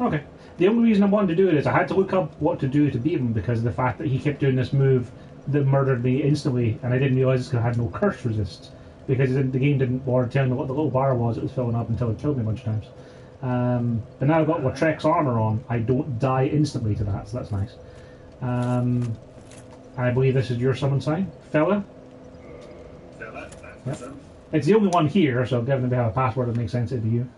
Okay. The only reason I wanted to do it is I had to look up what to do to beat him because of the fact that he kept doing this move that murdered me instantly, and I didn't realise it had no curse resist because the game didn't bother telling me what the little bar was. It was filling up until it killed me a bunch of times. But now I've got Lautrec's armour on. I don't die instantly to that, so that's nice. I believe this is your summon sign, fella. Yep. It's the only one here, so given that we have a password, it makes sense to you.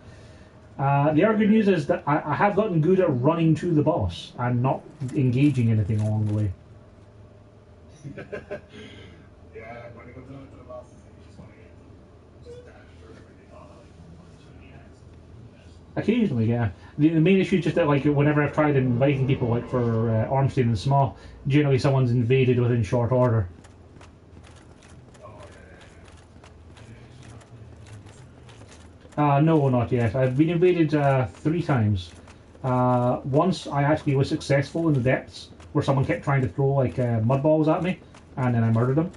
The other good news is that I have gotten good at running to the boss and not engaging anything along the way. Yeah, when it comes down to the boss, you just want to just dash through everything. Occasionally, yeah. The main issue is just that, like, whenever I've tried inviting people, like for Ormstein and Small, generally someone's invaded within short order. No, not yet. I've been invaded 3 times. Once I actually was successful in the depths, where someone kept trying to throw like mud balls at me, and then I murdered them.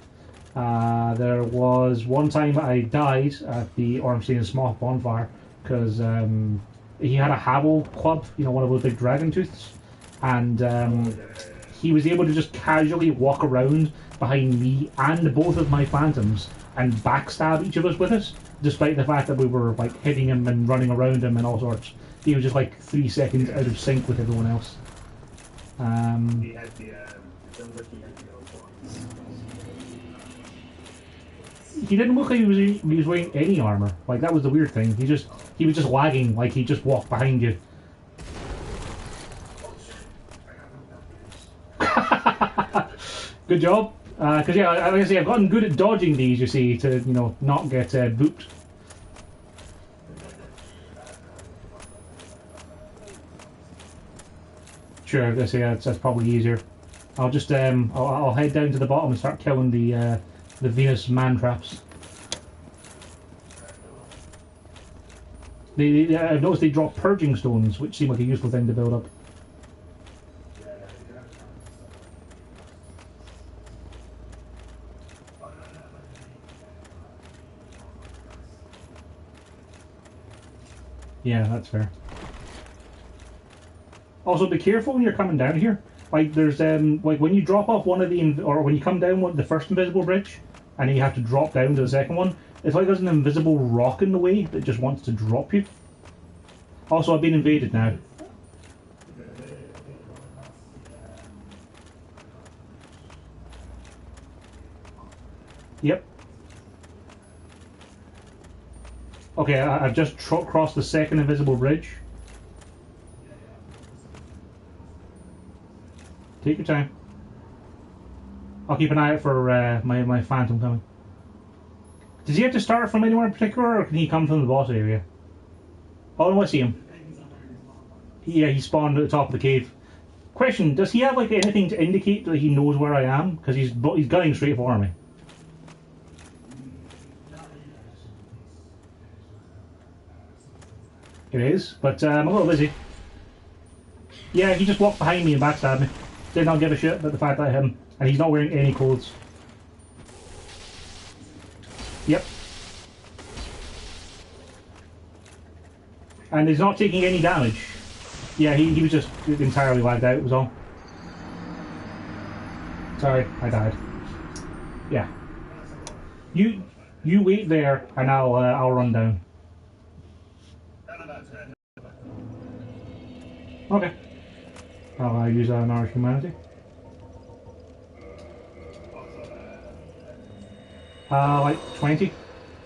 There was one time I died at the Ormstein and Small bonfire because he had a Havel club, you know, one of those big dragon tooths, and he was able to just casually walk around behind me and both of my phantoms and backstab each of us with it, despite the fact that we were like hitting him and running around him and all sorts. He was just like 3 seconds out of sync with everyone else. He had the he didn't look like he was wearing any armor. Like that was the weird thing. He was just lagging. Like he just walked behind you. Good job. Because yeah, like I say, I've gotten good at dodging these. You see, to not get booped. Sure, I say that's probably easier. I'll just I'll head down to the bottom and start killing the Venus man traps. I've noticed they drop purging stones, which seem like a useful thing to build up. Yeah, that's fair. Also, be careful when you're coming down here. Like, there's like when you drop off one of the or when you come down the first invisible bridge, and then you have to drop down to the second one. It's like there's an invisible rock in the way that just wants to drop you. Also, I've been invaded now. Yep. Okay, I've just crossed the second invisible bridge. Take your time. I'll keep an eye out for my phantom coming. Does he have to start from anywhere in particular, or can he come from the boss area? Oh no, I see him. Yeah, he spawned at the top of the cave. Question: does he have like anything to indicate that he knows where I am? Because he's gunning straight for me. It is, but I'm a little busy. Yeah, he just walked behind me and backstabbed me. Did not give a shit about the fact that I hit him, and he's not wearing any clothes. Yep. And he's not taking any damage. Yeah, he was just entirely lagged out, was all. Sorry, I died. Yeah. You wait there, and I'll run down. Okay. I'll use Nourish Humanity. Like 20.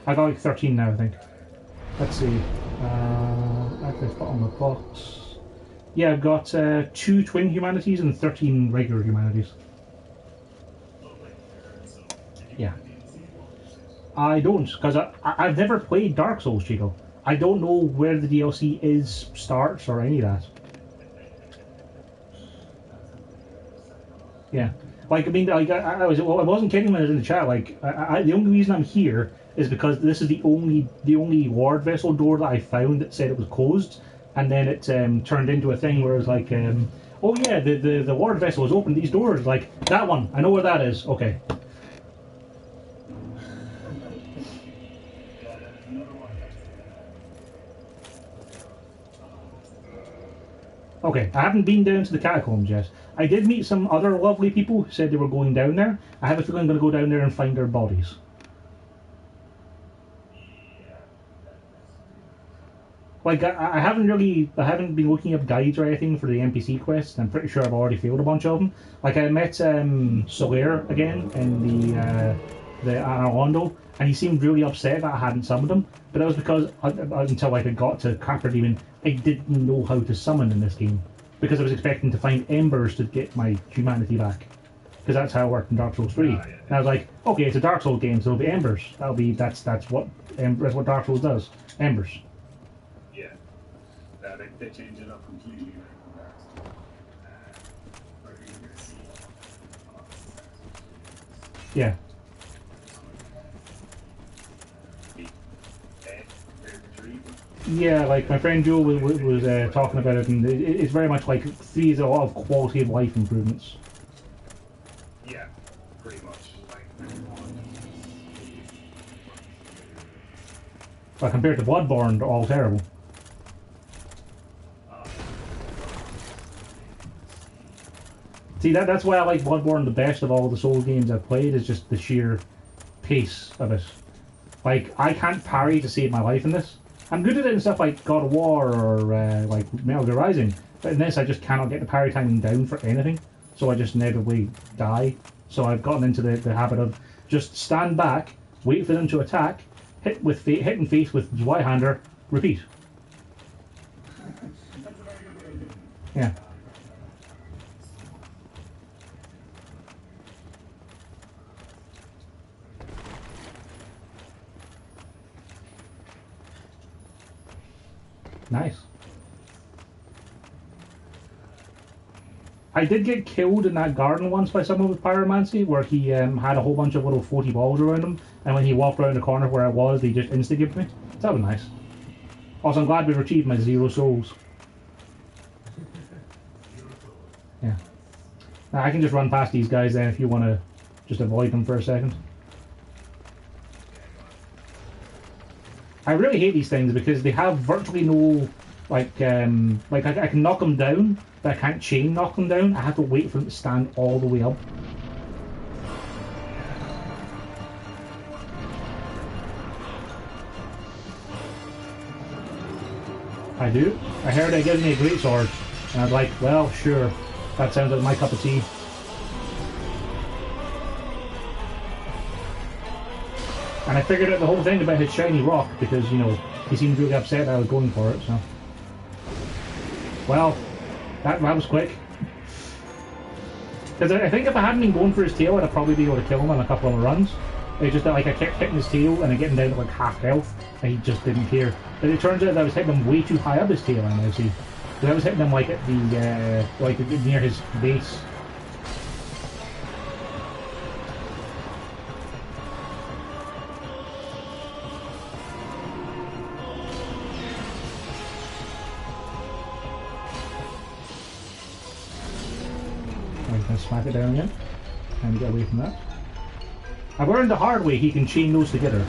I got like 13 now, I think. Let's see. Actually, it's on the box. Yeah, I've got 2 twin humanities and 13 regular humanities. Yeah. I don't, because I've never played Dark Souls, Chico. I don't know where the DLC starts or any of that. Yeah. Like, I mean, like, I wasn't kidding when I was in the chat. Like, the only reason I'm here is because this is the only Lord Vessel door that I found that said it was closed, and then it turned into a thing where it was like, oh yeah, the Lord Vessel has opened these doors. Like that one, I know where that is. Okay. Okay, I haven't been down to the catacombs yet. I did meet some other lovely people who said they were going down there. I have a feeling I'm going to go down there and find their bodies. Like, I haven't been looking up guides or anything for the NPC quests, and I'm pretty sure I've already failed a bunch of them. Like, I met Solaire again in the Anarlondo, and he seemed really upset that I hadn't summoned him, but that was because until like, I got to Capra Demon, I didn't know how to summon in this game, because I was expecting to find embers to get my humanity back, because that's how it worked in Dark Souls 3. And I was like, okay, it's a Dark Souls game, so it'll be embers. That's what Dark Souls does. Embers. They change it up completely. Yeah. Yeah, like my friend Joe was talking about it, and it's very much like 3 is a lot of quality of life improvements. Yeah, pretty much. But compared to Bloodborne, they're all terrible. See, that's why I like Bloodborne the best of all the Souls games I've played, is just the sheer pace of it. Like, I can't parry to save my life in this. I'm good at it in stuff like God of War or like Metal Gear Rising, but in this I just cannot get the parry timing down for anything, so I just inevitably die. So I've gotten into the habit of just stand back, wait for them to attack, hit in face with Y-hander, repeat. Yeah. Nice. I did get killed in that garden once by someone with pyromancy, where he had a whole bunch of little 40 balls around him, and when he walked around the corner where I was, he just insta-gibbed me. So that was nice. Also, I'm glad we've achieved my 0 souls. Yeah. Now, I can just run past these guys then if you want to just avoid them for a second. I really hate these things because they have virtually no, like I can knock them down, but I can't chain knock them down. I have to wait for them to stand all the way up. I do. I heard it gives me a great sword, and I was like, well, sure, that sounds like my cup of tea. And I figured out the whole thing about his shiny rock because, you know, he seemed really upset that I was going for it, so. Well, that was quick. Because I think if I hadn't been going for his tail, I'd probably be able to kill him on a couple of runs. It's just that, like, I kept hitting his tail and I getting down to, like, half health, and he just didn't care. But it turns out that I was hitting him way too high up his tail, I now see. Because I was hitting him, like, at the, like, near his base. I'm going to smack it down again and get away from that. I've learned the hard way he can chain those together.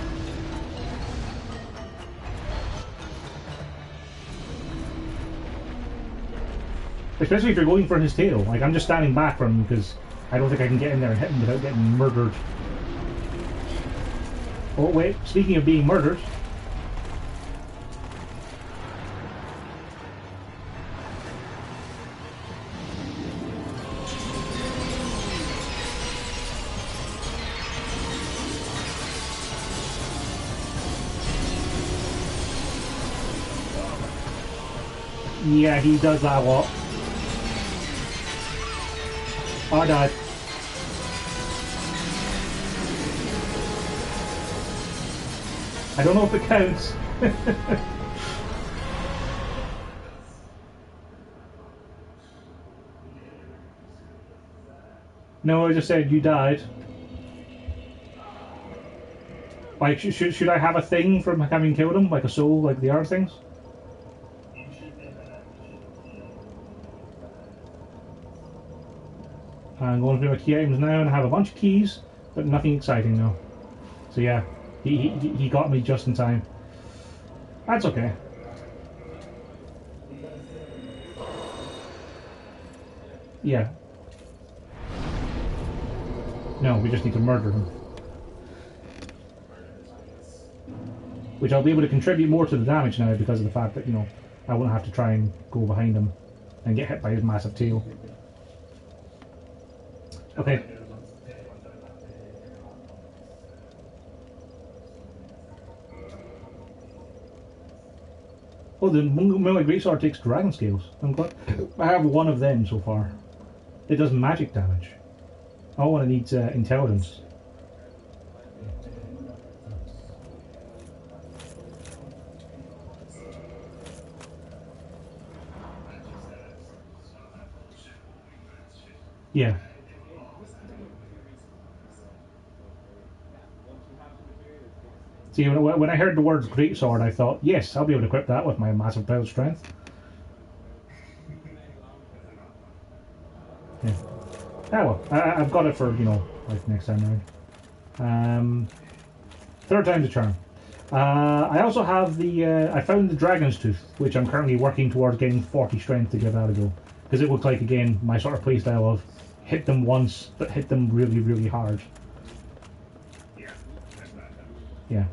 Especially if you're going for his tail. Like, I'm just standing back from him because I don't think I can get in there and hit him without getting murdered. Oh wait, speaking of being murdered, yeah, he does that a lot. Oh, I died. I don't know if it counts. No, I just said you died. Like, should I have a thing from having killed him? Like a soul, like the other things? I'm going through my key items now and I have a bunch of keys, but nothing exciting now. So yeah, he got me just in time. That's okay. Yeah. No, we just need to murder them. Which I'll be able to contribute more to the damage now because of the fact that, you know, I won't have to try and go behind him and get hit by his massive tail. Okay. Oh, the Moonlight Greatsword takes dragon scales. I'm glad. I have one of them so far. It does magic damage. Oh, and it needs intelligence. Yeah. See, when I heard the words Greatsword, I thought, yes, I'll be able to equip that with my massive pile of strength. Yeah. Ah, well, I've got it for, you know, like next time around. Third time's a charm. I also have the, I found the Dragon's Tooth, which I'm currently working towards getting 40 strength to give that a go. Because it looks like, again, my sort of playstyle of hit them once, but hit them really, really hard. Yeah, that's not that. Yeah.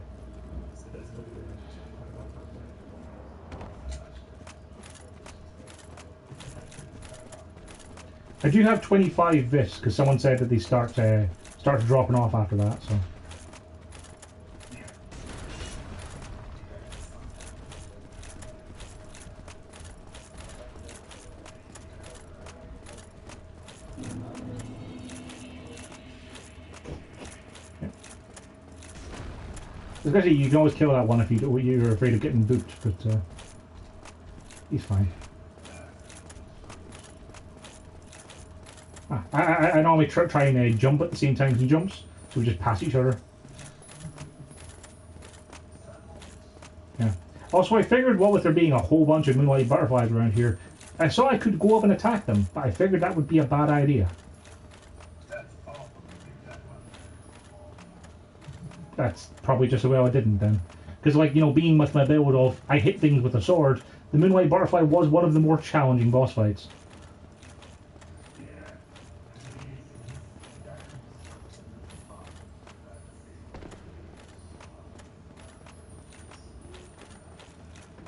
I do have 25 vis because someone said that they start dropping off after that. So. Especially, you can always kill that one if you're afraid of getting booped, but he's fine. I normally try and jump at the same time he jumps, so we just pass each other. Yeah. Also, I figured, what with there being a whole bunch of moonlight butterflies around here, I saw I could go up and attack them, but I figured that would be a bad idea. That's probably just as well I didn't then. Because, like, you know, being with my build of I hit things with a sword, the Moonlight Butterfly was one of the more challenging boss fights.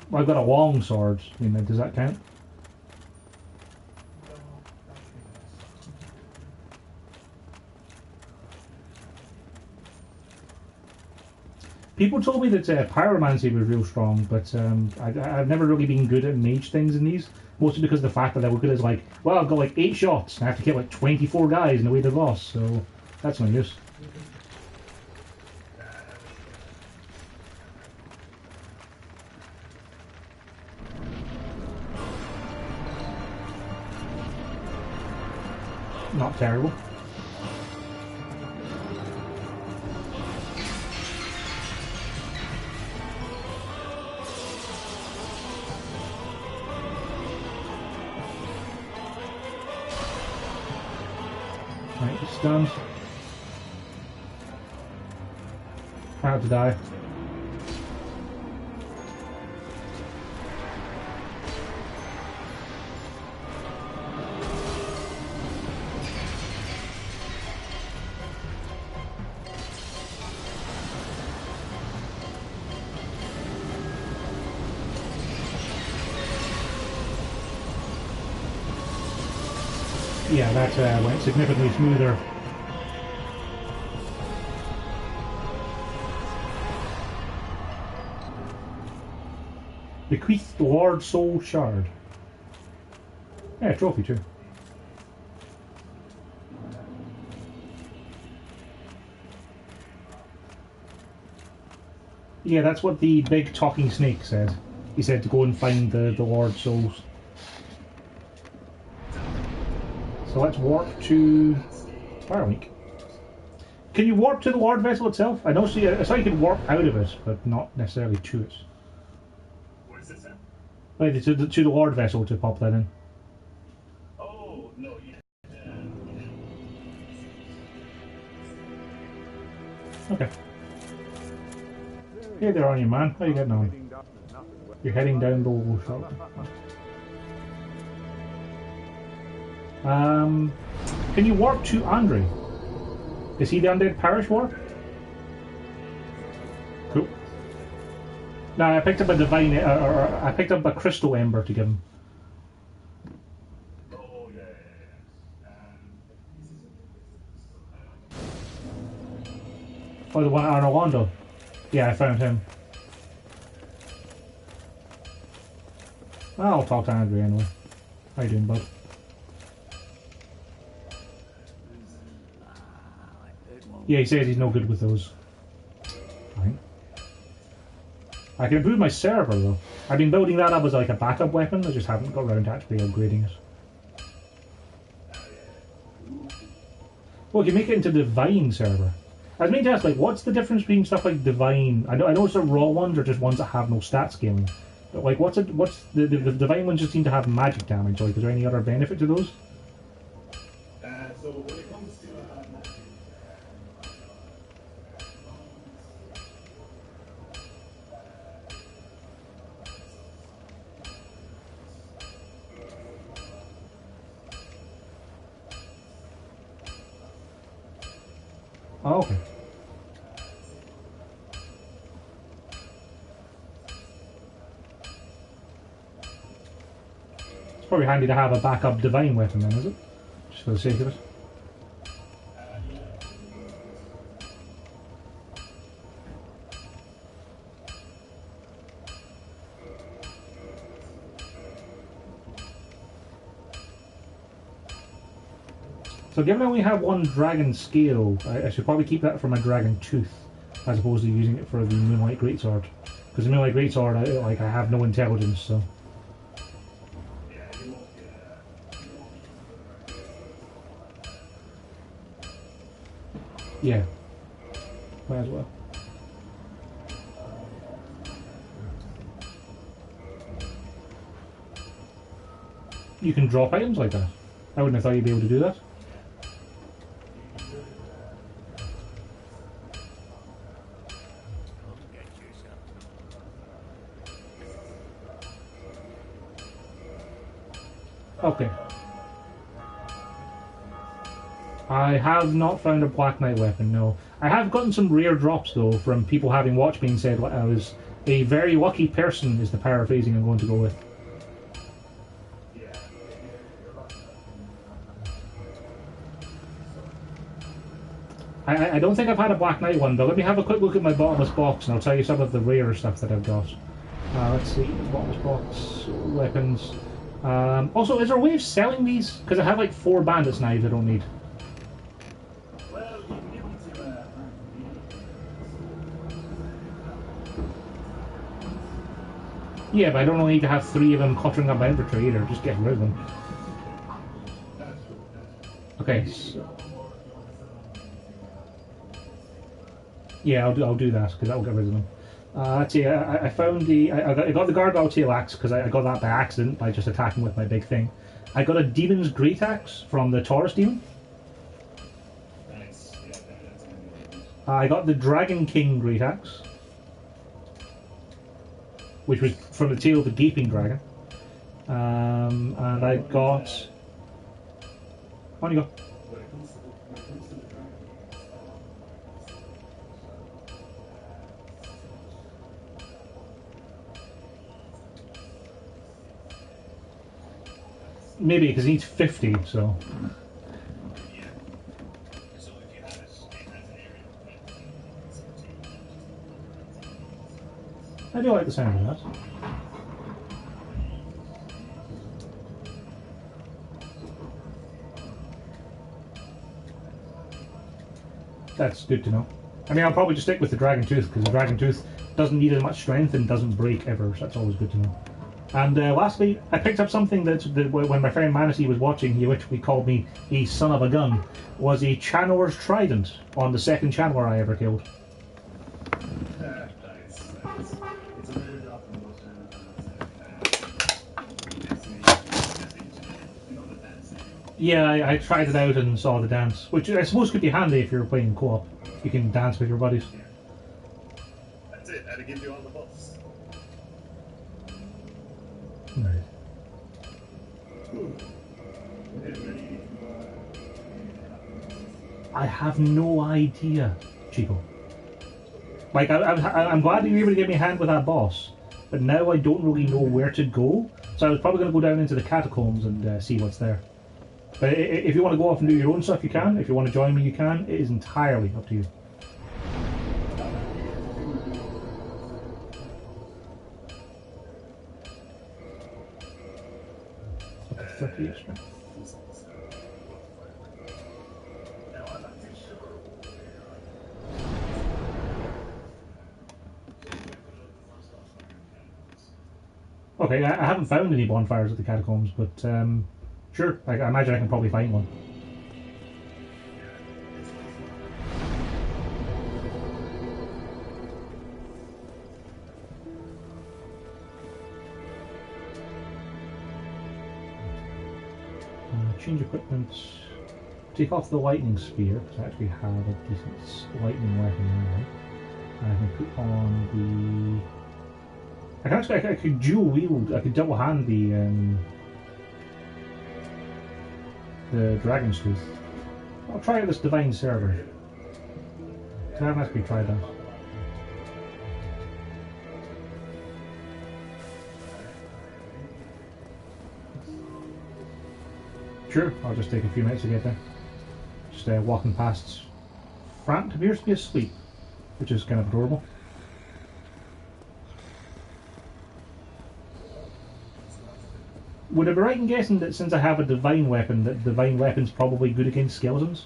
Well, I've got a long sword. I mean, does that count? People told me that pyromancy was real strong, but I've never really been good at mage things in these. Mostly because of the fact that I look at it as like, well, I've got like 8 shots, and I have to kill like 24 guys in the way they've lost, so that's no use. Not terrible. Right, he's stunned. About to die. Yeah, that went significantly smoother. Bequeathed Lord Soul Shard. Yeah, trophy too. Yeah, that's what the big talking snake said. He said to go and find the Lord Souls. So let's warp to Firewink. Can you warp to the Lord Vessel itself? I know. See, I saw you could warp out of it, but not necessarily to it. What is this? Like to the Lord Vessel to pop that in. Oh no, yeah. Okay. Hey there on you, man. How you getting on? You're heading down the shop. Can you warp to Andre? Is he the undead parish warp? Cool. No, I picked up a divine, or I picked up a crystal ember to give him. Oh, yeah, yeah, Oh, the one at Arnolando. Yeah, I found him. I'll talk to Andre anyway. How you doing, bud? Yeah, he says he's no good with those. Fine. I can improve my server though. I've been building that up as like a backup weapon. I just haven't got around to actually upgrading it. Well, you can make it into divine server. I was meaning to ask, like, what's the difference between stuff like divine? I know it's the raw ones or just ones that have no stat scaling. But like, what's the divine ones just seem to have magic damage? Like, is there any other benefit to those? so when it comes to Oh, okay. It's probably handy to have a backup divine weapon then, is it? Just for the sake of it. So given I only have one dragon scale, I should probably keep that for my dragon tooth, as opposed to using it for the Moonlight Greatsword. Because the Moonlight Greatsword, I have no intelligence, so... Yeah. Might as well. You can drop items like that. I wouldn't have thought you'd be able to do that. Okay. I have not found a Black Knight weapon, no. I have gotten some rare drops, though, from people having watched me and said I was a very lucky person, is the paraphrasing I'm going to go with. I don't think I've had a Black Knight one, but let me have a quick look at my bottomless box and I'll tell you some of the rare stuff that I've got. Let's see, bottomless box, weapons. Also, is there a way of selling these? Because I have like 4 bandits knives I don't need. well, you can give me to Yeah, but I don't need to have 3 of them cluttering up my inventory either, just get rid of them. Okay, so... Yeah, I'll do that, because that'll get rid of them. Let's see, I found the... I got the Gargoyle Tail Axe, because I got that by accident, by just attacking with my big thing. I got a Demon's Great Axe from the Taurus Demon. nice. Yeah, that's I got the Dragon King Great Axe, which was from the tail of the Gaping Dragon. And I got... On you go. Maybe, because he needs 50, so... I do like the sound of that. That's good to know. I mean, I'll probably just stick with the Dragon Tooth, because the Dragon Tooth doesn't need as much strength and doesn't break ever, so that's always good to know. And lastly, I picked up something that when my friend Manatee was watching, he literally called me a son of a gun, was a Channeler's Trident on the second Channeler I ever killed. nice. It's a very good option. Yeah, I tried it out and saw the dance, which I suppose could be handy if you're playing co-op. You can dance with your buddies. That's it, and it gives you all the buffs. Nice. Yeah, I have no idea, Chico. Like, I'm glad that you were able to give me a hand with that boss, but now I don't really know where to go. So I was probably going to go down into the catacombs and see what's there. But if you want to go off and do your own stuff, you can. If you want to join me, you can. It is entirely up to you. Up to 30 extra. Okay, I haven't found any bonfires at the catacombs, but sure, I imagine I can probably find one. Change equipment. Take off the lightning spear, because I actually have a decent lightning weapon now. And I can put on the... I can actually, I could dual wield, I could double hand the Dragon's Tooth. I'll try out this Divine Server. I haven't actually tried that. Sure, I'll just take a few minutes to get there. Just walking past. Frant appears to be asleep, which is kind of adorable. Would I be right in guessing that since I have a divine weapon, that divine weapon's probably good against skeletons?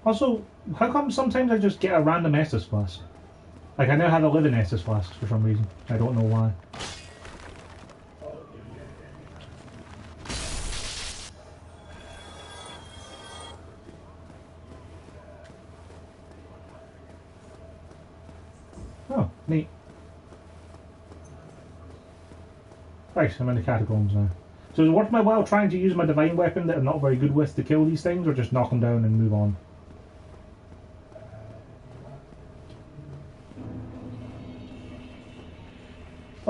Also, how come sometimes I just get a random Estus Flask? Like, I now have a living Estus Flask for some reason. I don't know why. Oh, neat. Right, I'm in the catacombs now. So is it worth my while trying to use my divine weapon that I'm not very good with to kill these things, or just knock them down and move on?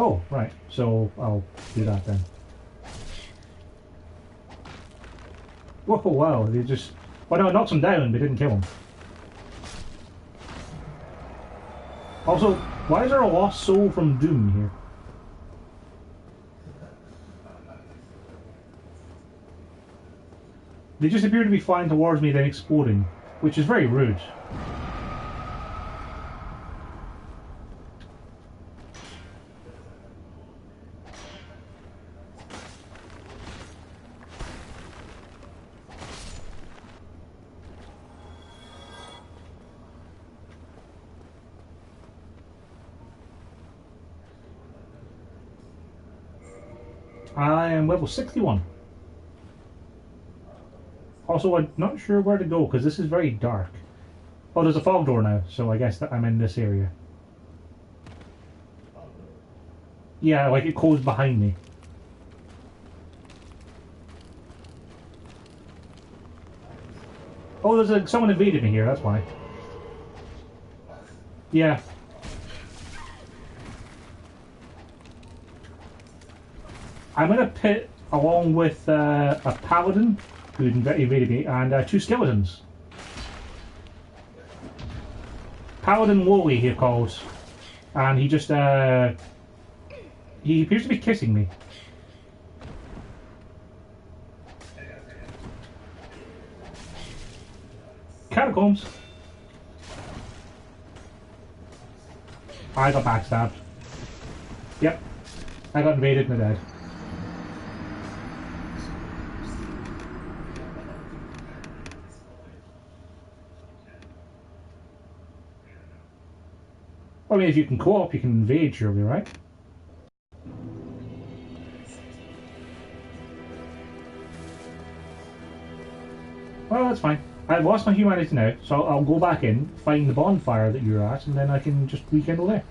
Oh, right. So I'll do that then. Whoa, wow. They just... Well, no, it knocks him down, but didn't kill him. Also, why is there a lost soul from Doom here? They just appear to be flying towards me, then exploding, which is very rude. I am level 61. Also, I'm not sure where to go because this is very dark. Oh, there's a fog door now, so I guess that I'm in this area. Yeah, like it closed behind me. Oh, there's someone invaded me here, that's why. Yeah. I'm in a pit along with a paladin who invaded me and two skeletons. Paladin Wooly, he calls, and he just he appears to be kissing me. Catacombs. I got backstabbed. Yep, I got invaded and I died. I mean, if you can co-op, you can invade, surely, right? Well, that's fine. I've lost my humanity now, so I'll go back in, find the bonfire that you're at, and then I can just rekindle there.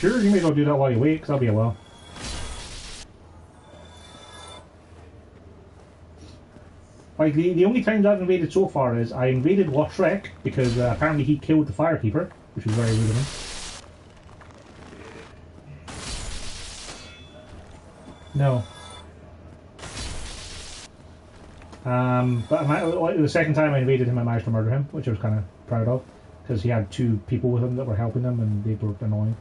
Sure, you may as well do that while you wait, because that'll be a while. Like, the only times I've invaded so far is I invaded Lautrec because apparently he killed the Firekeeper, which was very rude of him. No. But the second time I invaded him, I managed to murder him, which I was kind of proud of, because he had 2 people with him that were helping him, and they were annoying.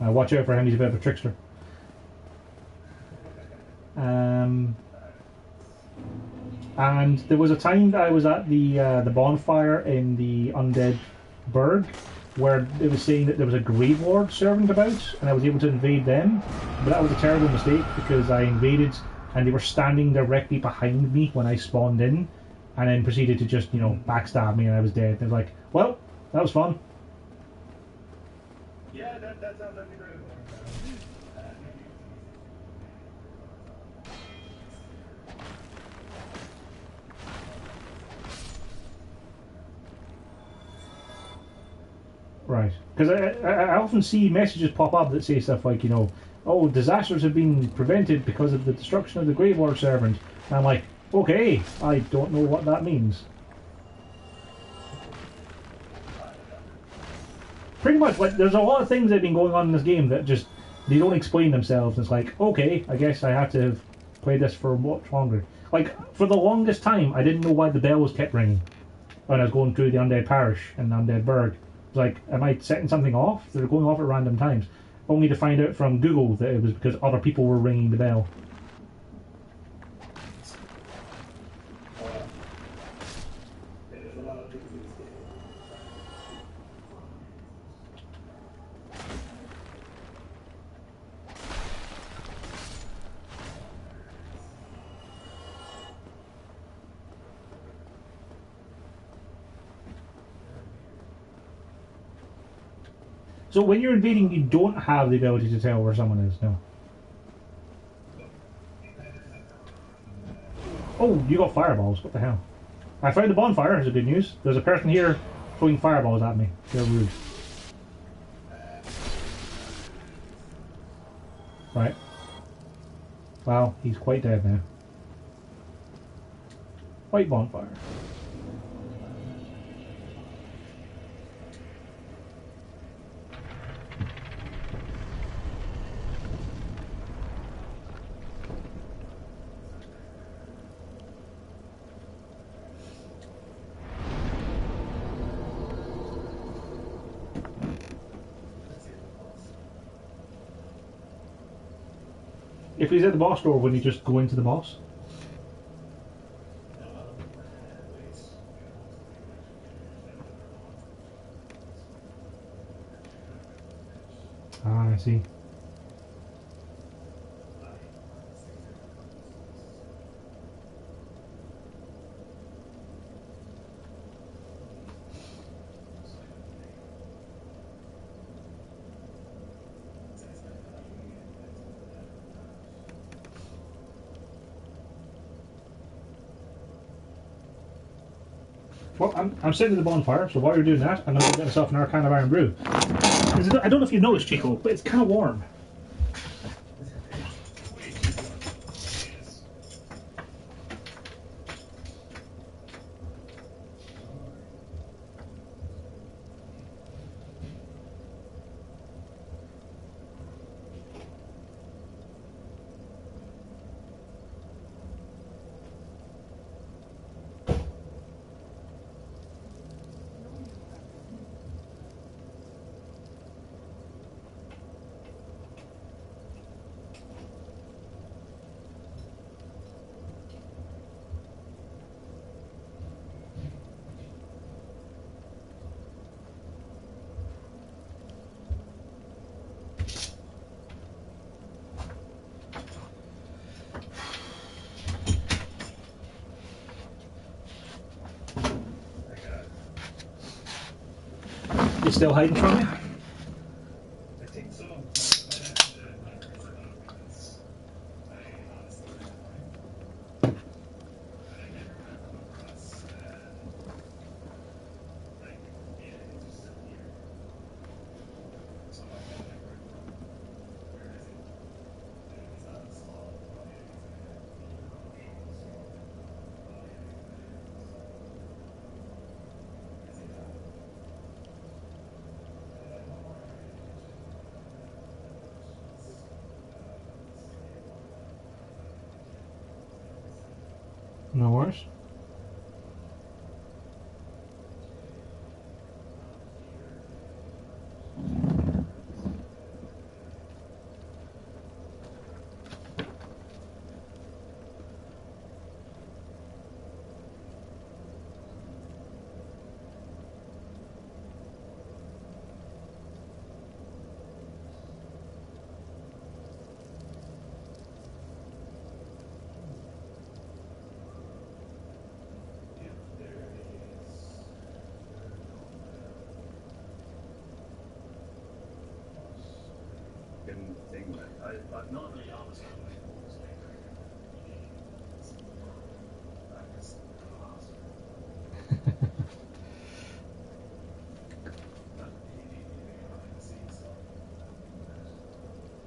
Watch out for him; he's a bit of a trickster. And there was a time that I was at the bonfire in the Undead Burg, where it was saying that there was a Grave Lord servant about, and I was able to invade them. But that was a terrible mistake, because I invaded and they were standing directly behind me when I spawned in, and then proceeded to just, backstab me, and I was dead. And I was like, well, that was fun. Yeah, that sounds like a great one. Right. Because I often see messages pop up that say stuff like, oh, disasters have been prevented because of the destruction of the Grave Lord servant. And I'm like, okay, I don't know what that means. Pretty much, like, there's a lot of things that have been going on in this game that just, they don't explain themselves. It's like, okay, I guess I have to have played this for much longer. Like, for the longest time, I didn't know why the bells kept ringing when I was going through the Undead Parish and the Undead Burg. Like, am I setting something off? They're going off at random times. Only to find out from Google that it was because other people were ringing the bell. So when you're invading, you don't have the ability to tell where someone is, no? Oh, you got fireballs. What the hell? I found the bonfire, is the good news. There's a person here throwing fireballs at me. They're rude. Right. Well, he's quite dead now. White bonfire. If he's at the boss door, would he just go into the boss? Ah, I see. Well, I'm sitting at the bonfire, so while you're doing that, I'm going to get myself an Arcana of Iron Brew. I don't know if you've noticed, Chico, but it's kind of warm. You still hiding from me? I think so. No worries.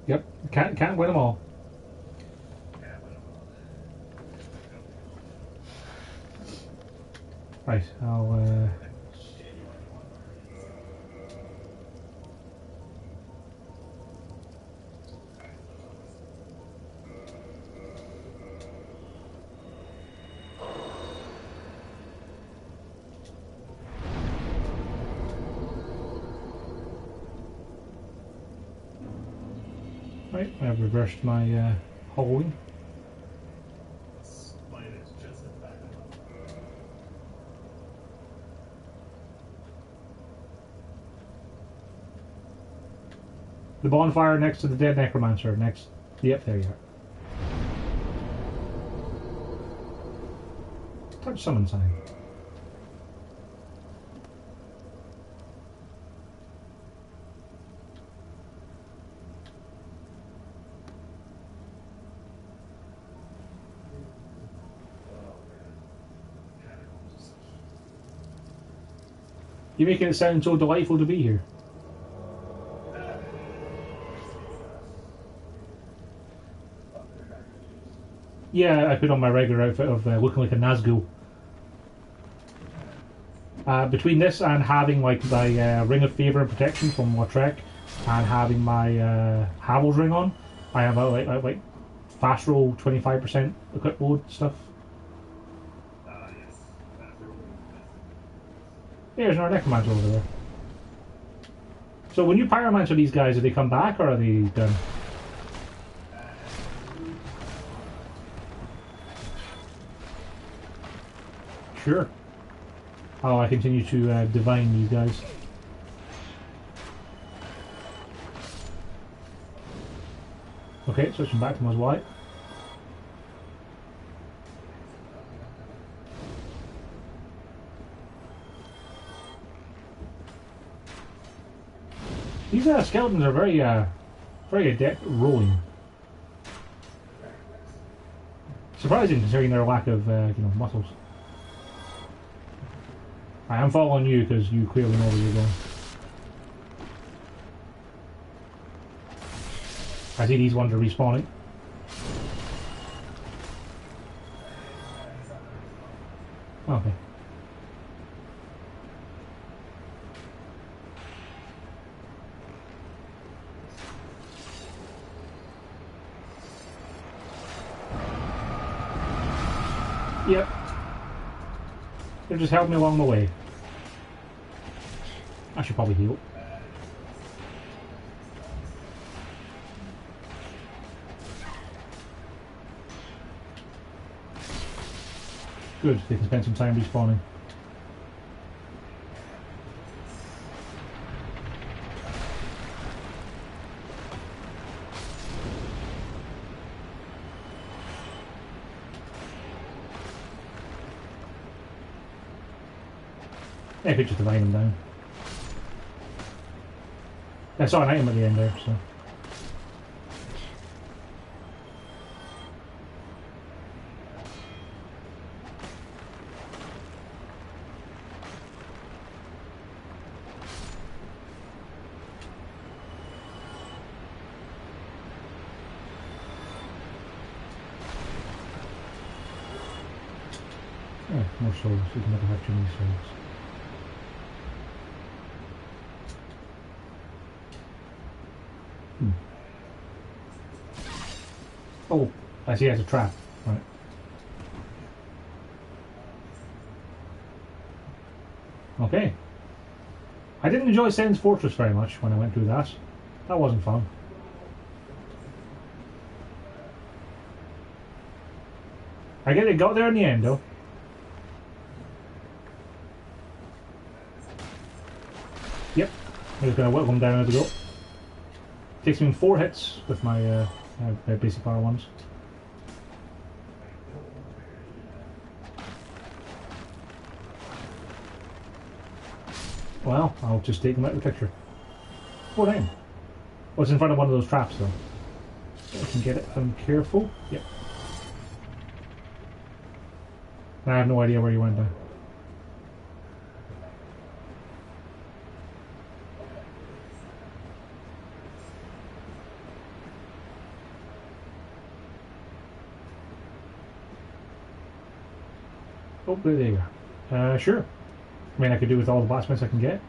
Yep, can't win them all. Right, I'll. Right, I've reversed my holding. The bonfire next to the dead necromancer. Next. Yep, there you are. Touch summon sign. You're making it sound so delightful to be here. Yeah, I put on my regular outfit of looking like a Nazgul. Between this and having like my Ring of Favour and Protection from Lautrec, and having my Havel's ring on, I have like fast roll 25% equip load stuff. Yeah, there's another necromancer over there. So when you pyromancer these guys, do they come back or are they done? Sure. Oh, I continue to divine these guys. Okay, switching back to my white. These skeletons are very adept at rolling. Surprising considering their lack of muscles. I am following you because you clearly know where you're going. I see these ones are respawning. Okay. Yep. They've just helped me along the way. I should probably heal. Good, they can spend some time respawning. Yeah, I could just divine them down. I saw an item at the end there, so. Yeah, more souls. You can never have too many souls. Oh, I see it as a trap. Right. Okay. I didn't enjoy Sen's Fortress very much when I went through that. That wasn't fun. I get it, got there in the end though. Yep. I'm just going to whittle them down as I go. Takes me 4 hits with my basic power ones. Well, I'll just take them out of the picture. Oh, damn. Oh, it's in front of one of those traps, though. I can get it if I'm careful. Yep. I have no idea where you went now. Oh, there you go. Sure. I mean, I could do with all the blacksmiths I can get.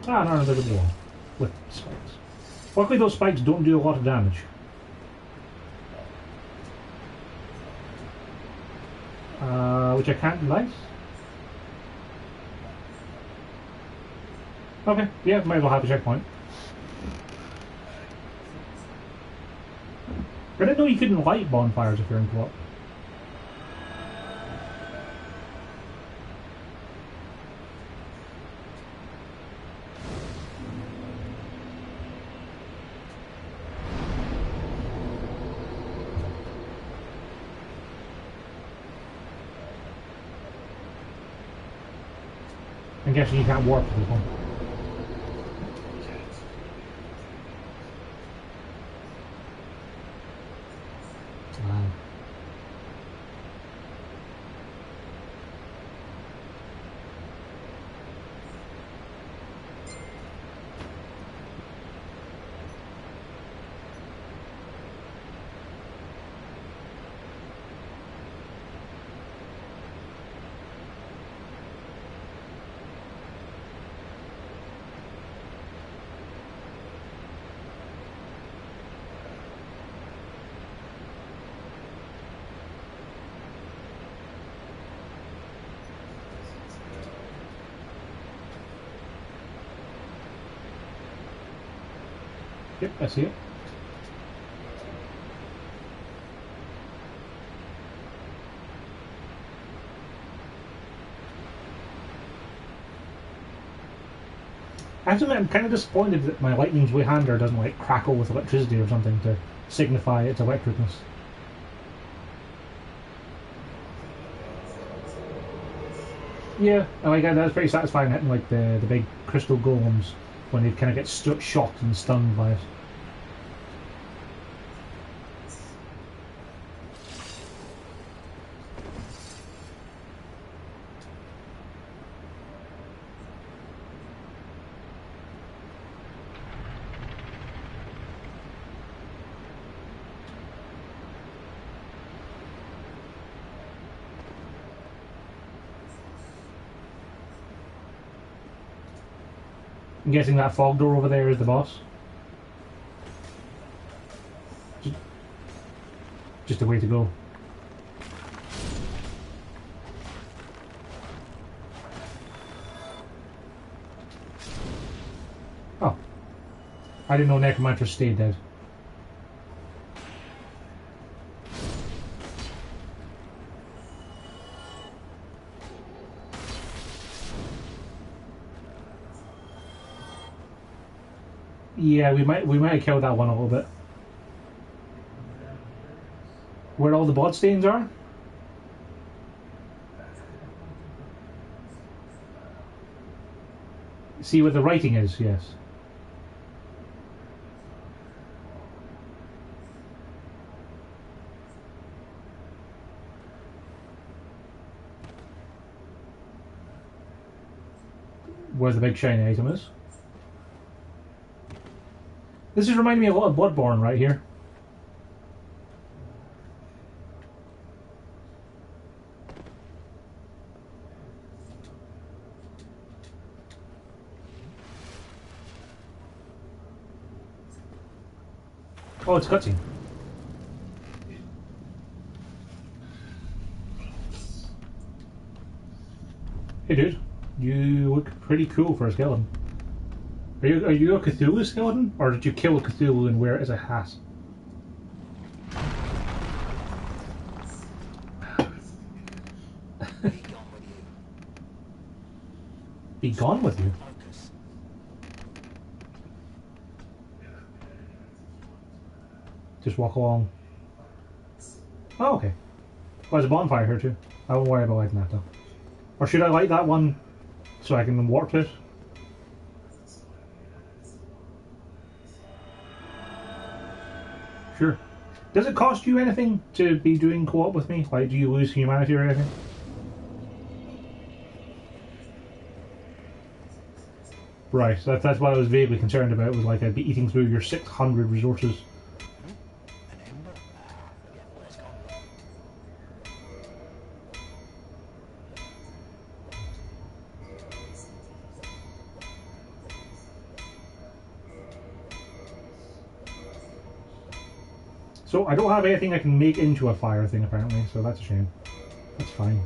Ah, an invisible wall with spikes. Luckily, those spikes don't do a lot of damage. Which I can't light. Okay, yeah, might as well have a checkpoint. I didn't know you couldn't light bonfires if you're in co-op. I'm guessing you can't warp to this one. Yep, I see it. Actually, I'm kind of disappointed that my lightning's way hander doesn't like crackle with electricity or something to signify its electricness. Yeah, and like that's pretty satisfying hitting like the big crystal golems when they kind of get shocked and stunned by it. I'm guessing that fog door over there is the boss. Just a way to go. Oh. I didn't know Necromancer stayed dead. Yeah, we might have killed that one a little bit. Where all the blood stains are? See where the writing is, yes. Where the big shiny item is. This is reminding me a lot of Bloodborne right here. Oh, it's a cutscene. Hey dude, you look pretty cool for a skeleton. Are you a Cthulhu skeleton? Or did you kill a Cthulhu and wear it as a hat? Be gone with you? Just walk along. Oh, okay. Well, there's a bonfire here too. I won't worry about lighting that though. Or should I light that one so I can warp it? Sure. Does it cost you anything to be doing co-op with me? Like, do you lose humanity or anything? Right, that's what I was vaguely concerned about, was like I'd be eating through your 600 resources. So I don't have anything I can make into a fire thing apparently, so that's a shame. That's fine.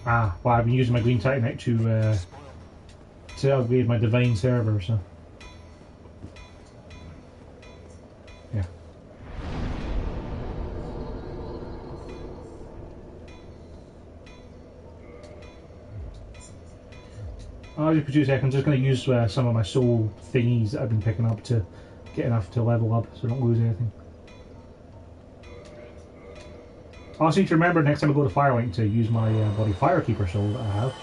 Ah, well, I've been using my green titanite to upgrade my divine server, so yeah. Just for 2 seconds, just going to use some of my soul thingies that I've been picking up to get enough to level up, so I don't lose anything. I also need to remember next time I go to Firelight to use my bloody Firekeeper soul that I have.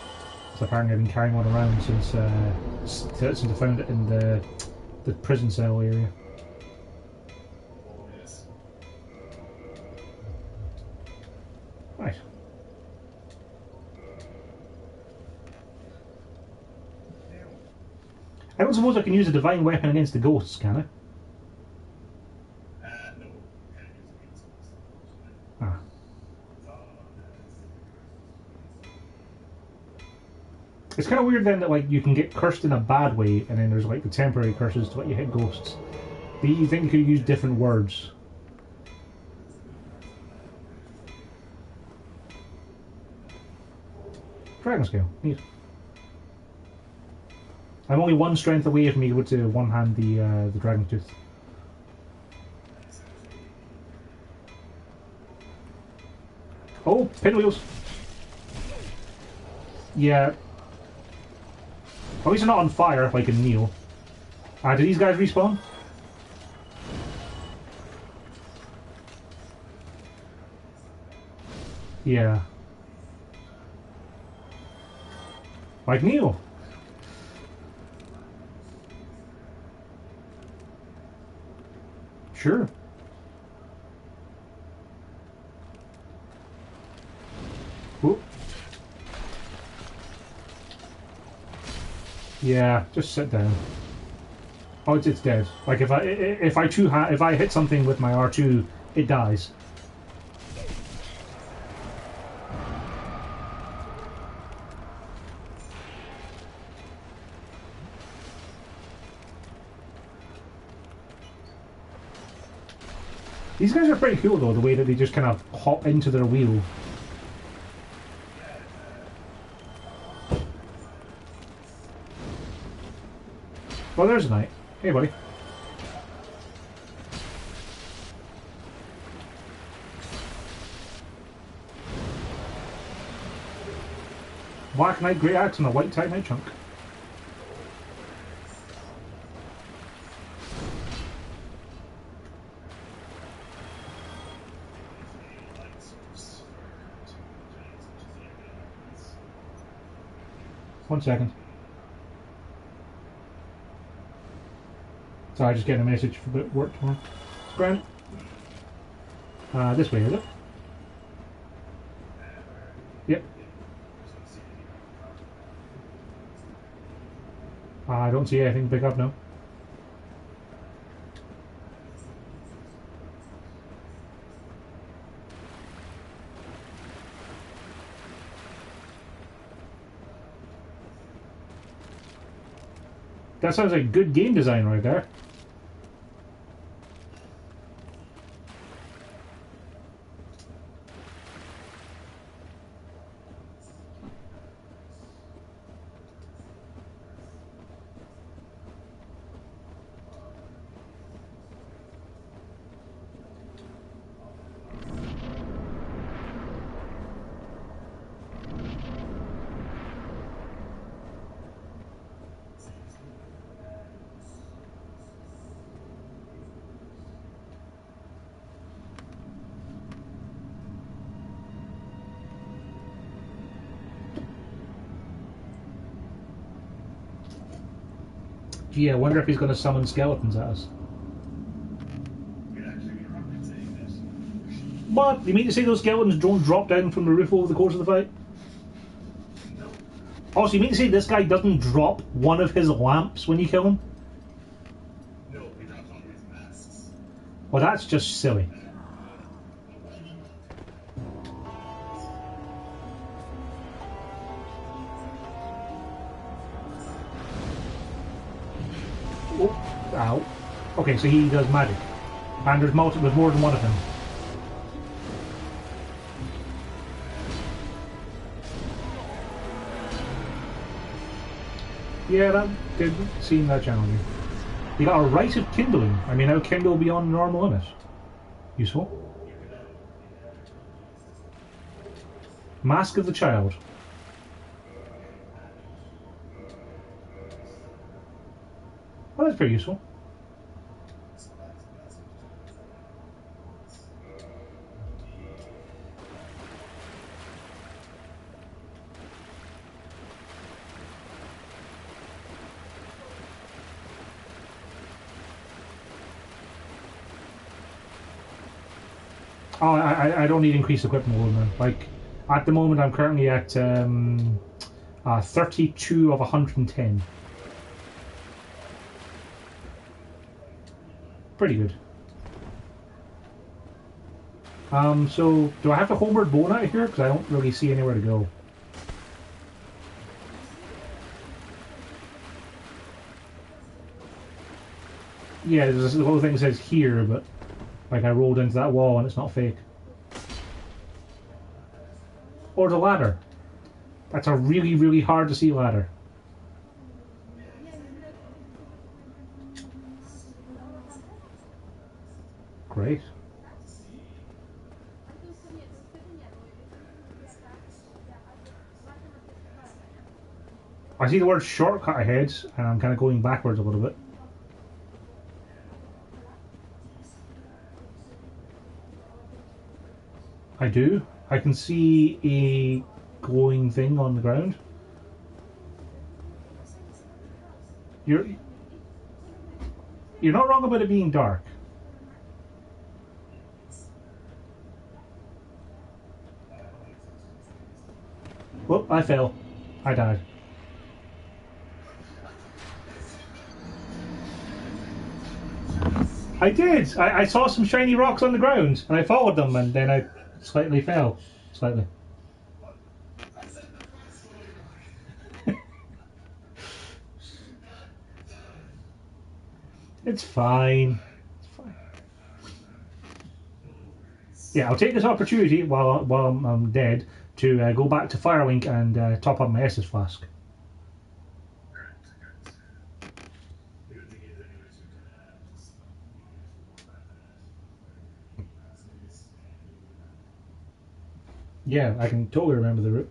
Because apparently I've been carrying one around since I found it in the prison cell area. Oh, yes. Right. I don't suppose I can use a divine weapon against the ghosts, can I? No. Can't use it against us. Ah. It's kind of weird then that like you can get cursed in a bad way, and then there's like the temporary curses to let you hit ghosts. Do you think you could use different words? Dragon scale, neat. I'm only one strength away from being able to one-hand the dragon tooth. Oh, pinwheels. Yeah. At least they're not on fire like in Neo. Do these guys respawn? Yeah. Like Neo. Sure. Whoop. Yeah, just sit down. Oh, it's dead. Like if I hit something with my R2, it dies. These guys are pretty cool though, the way that they just kind of hop into their wheel. Well, there's a knight. Hey, buddy. Black Knight, Great Axe, and a White Titanite chunk. One second. Sorry, just getting a message for work tomorrow. It's grand. This way, is it? Yep. I don't see anything to pick up now. That sounds like good game design right there. Gee, I wonder if he's going to summon skeletons at us. What? You mean to say those skeletons don't drop down from the roof over the course of the fight? No. Oh, so you mean to say this guy doesn't drop one of his lamps when you kill him? No, we dropped all these masks. Well, that's just silly. Oh, ow. Okay, so he does magic. And there's more than one of him. Yeah, that did seem that challenging. You got a rite of kindling. I mean, how kindle beyond normal limit? Useful. Mask of the Child. Well, that's pretty useful. Oh, I don't need increased equipment load, man. Like, at the moment I'm currently at 32 of 110. Pretty good. So, do I have to homeward bone out of here? Because I don't really see anywhere to go. Yeah, there's this little thing that says here, but like I rolled into that wall and it's not fake. Or the ladder. That's a really, really hard to see ladder. Great. I see the word shortcut ahead and I'm kind of going backwards a little bit. I do. I can see a glowing thing on the ground. You're not wrong about it being dark. Whoop, I fell. I died. I did! I saw some shiny rocks on the ground and I followed them and then I slightly fell. Slightly. It's fine. It's fine. Yeah, I'll take this opportunity while I'm dead to go back to Firelink and top up my Estus flask. Yeah, I can totally remember the route.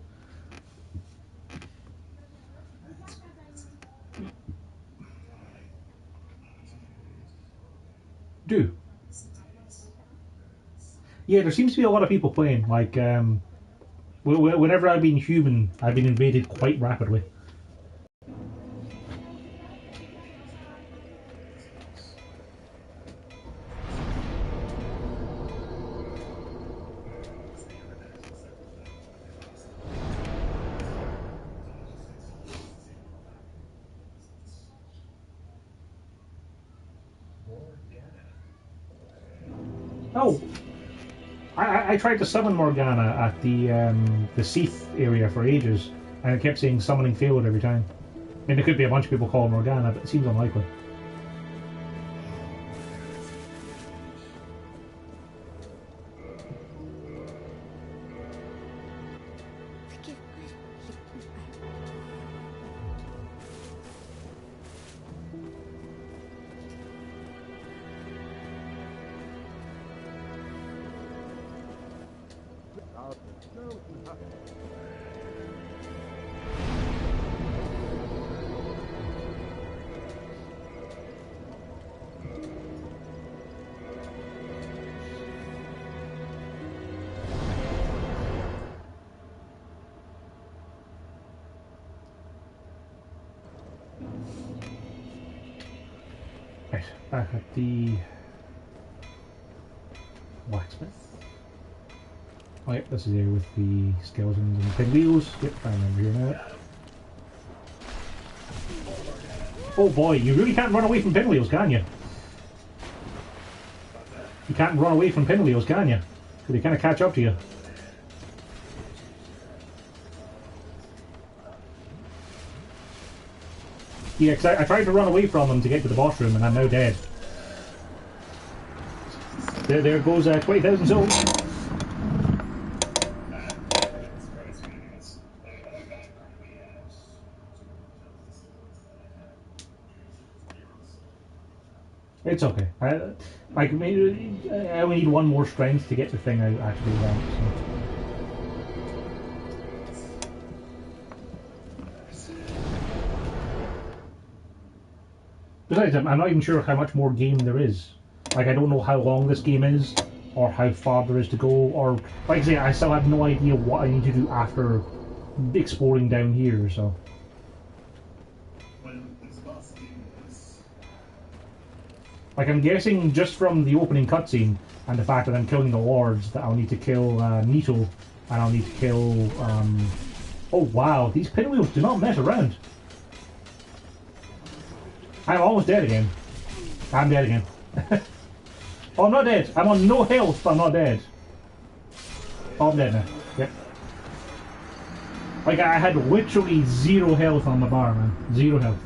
Do. Yeah, there seems to be a lot of people playing. Like, whenever I've been human, I've been invaded quite rapidly. Oh, I tried to summon Morgana at the Seath area for ages, and it kept saying summoning failed every time. And there could be a bunch of people calling Morgana, but it seems unlikely. Right, back at the blacksmith. Oh yep, this is here with the skeletons and pinwheels. Yep, I remember here now. Oh boy, you really can't run away from pinwheels, can you? You can't run away from pinwheels, can you? Because they kind of catch up to you. Yeah, because I tried to run away from them to get to the boss room and I'm now dead. There goes 20,000 souls. It's okay. I only need one more strength to get the thing I actually want. So. Besides, I'm not even sure how much more game there is. Like, I don't know how long this game is, or how far there is to go, or like I say, I still have no idea what I need to do after exploring down here. So. Like, I'm guessing just from the opening cutscene and the fact that I'm killing the lords that I'll need to kill Nito, and I'll need to kill. Oh wow, these pinwheels do not mess around. I'm almost dead again. I'm dead again. Oh, I'm not dead. I'm on no health, but I'm not dead. Oh, I'm dead now. Yep. Like, I had literally 0 health on the bar, man. 0 health.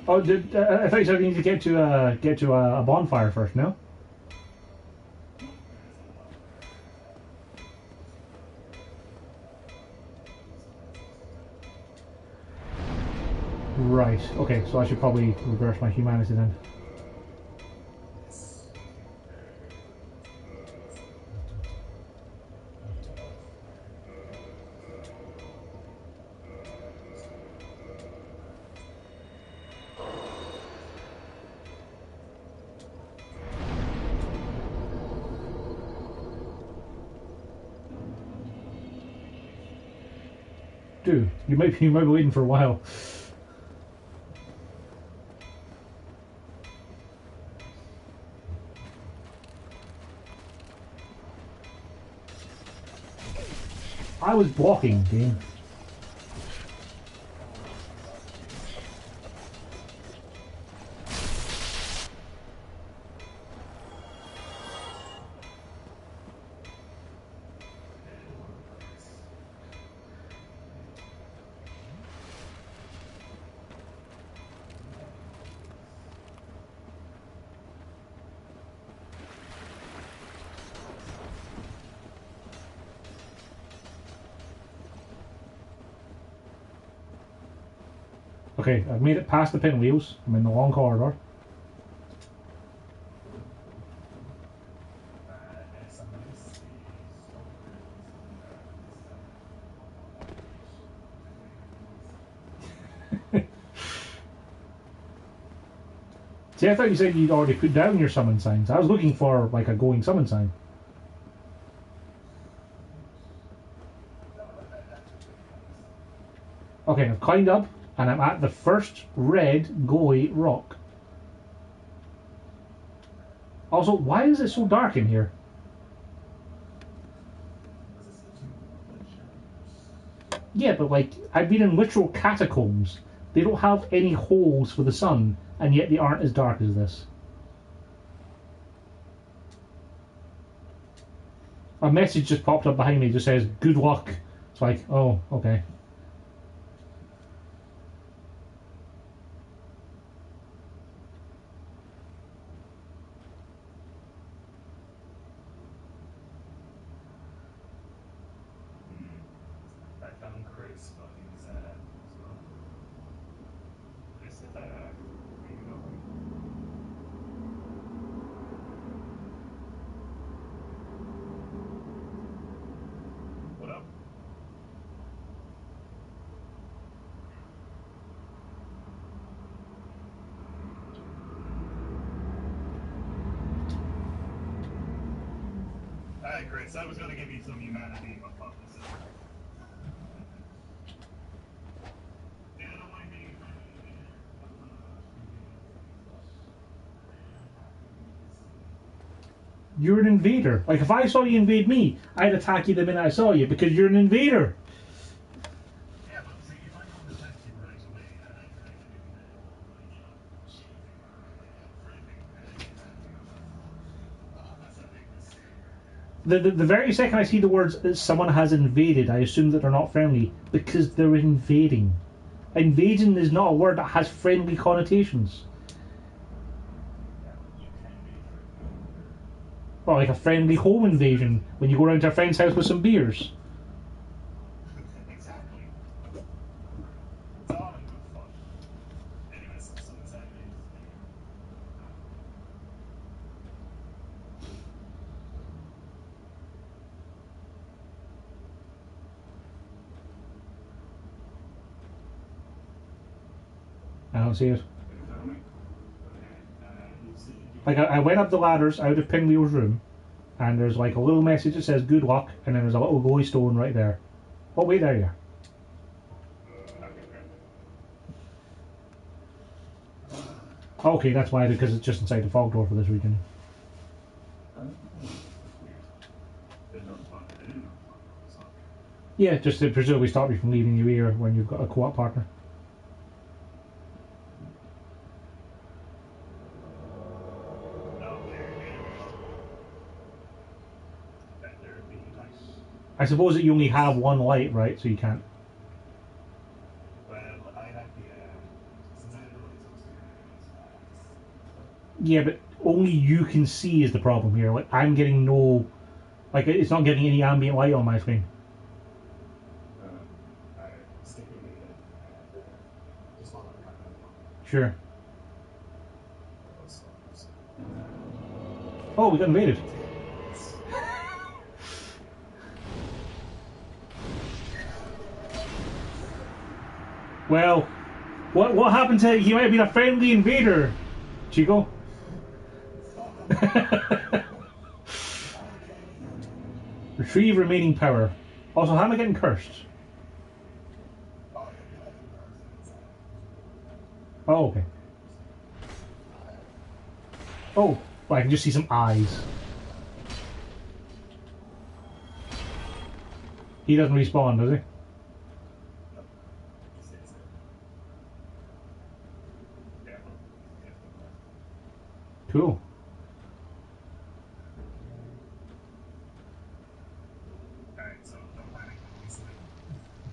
Oh, I thought you said you need to get to a bonfire first, no? Right. Okay, so I should probably reverse my humanity then. Dude, you might be waiting for a while. I was blocking, game. Okay, I've made it past the pinwheels. I'm in the long corridor. See, I thought you said you'd already put down your summon signs. I was looking for, like, a going summon sign. Okay, I've climbed up, and I'm at the first red glowy rock. Also, why is it so dark in here? Yeah, but, like, I've been in literal catacombs. They don't have any holes for the sun, and yet they aren't as dark as this. A message just popped up behind me. It just says "Good luck." It's like, oh, okay. I found Chris, but he's so Chris is what up? Alright, Chris, I was gonna give you some humanity, but fuck this. Yeah, I don't mind being. You're an invader. Like, if I saw you invade me, I'd attack you the minute I saw you because you're an invader. Yeah, but see, if I don't attack you right away, that's a big mistake. The very second I see the words that someone has invaded, I assume that they're not friendly because they're invading. Invading is not a word that has friendly connotations. Well, like a friendly home invasion when you go around to a friend's house with some beers. Exactly. It's all in good fun. Anyways, so it's that I don't see it. Like, I went up the ladders out of Pinwheel's room, and there's like a little message that says "Good luck," and then there's a little glowy stone right there. Oh, wait, there you are. Okay, that's why, because it's just inside the fog door for this region. Yeah, just to presumably stop you from leaving your ear when you've got a co-op partner. I suppose that you only have one light, right? So you can't. Yeah, but only you can see is the problem here. Like, I'm getting no. Like, it's not getting any ambient light on my screen. Sure. Oh, we got invaded. Well, what happened to he might have been a friendly invader, Chico? Retrieve remaining power. Also, how am I getting cursed? Oh, okay. Oh, well, I can just see some eyes. He doesn't respawn, does he? Cool.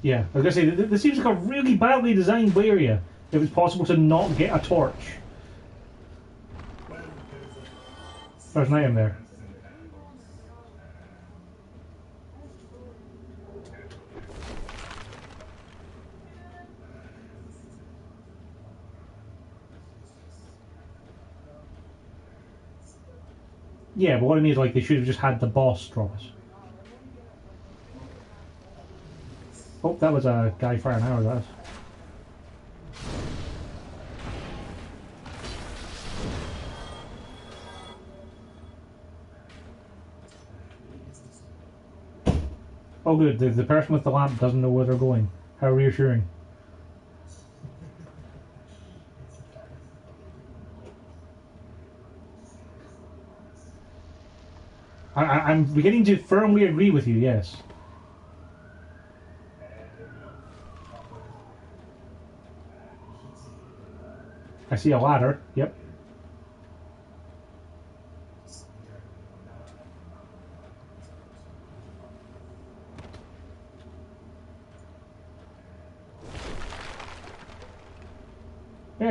Yeah, I was gonna say, this seems like a really badly designed area. If it's possible to not get a torch. There's an item there. Yeah, but what I mean is, like, they should have just had the boss drop us. Oh, that was a guy firing arrows at us. Oh good, the person with the lamp doesn't know where they're going. How reassuring. I'm beginning to firmly agree with you, yes. I see a ladder, yep.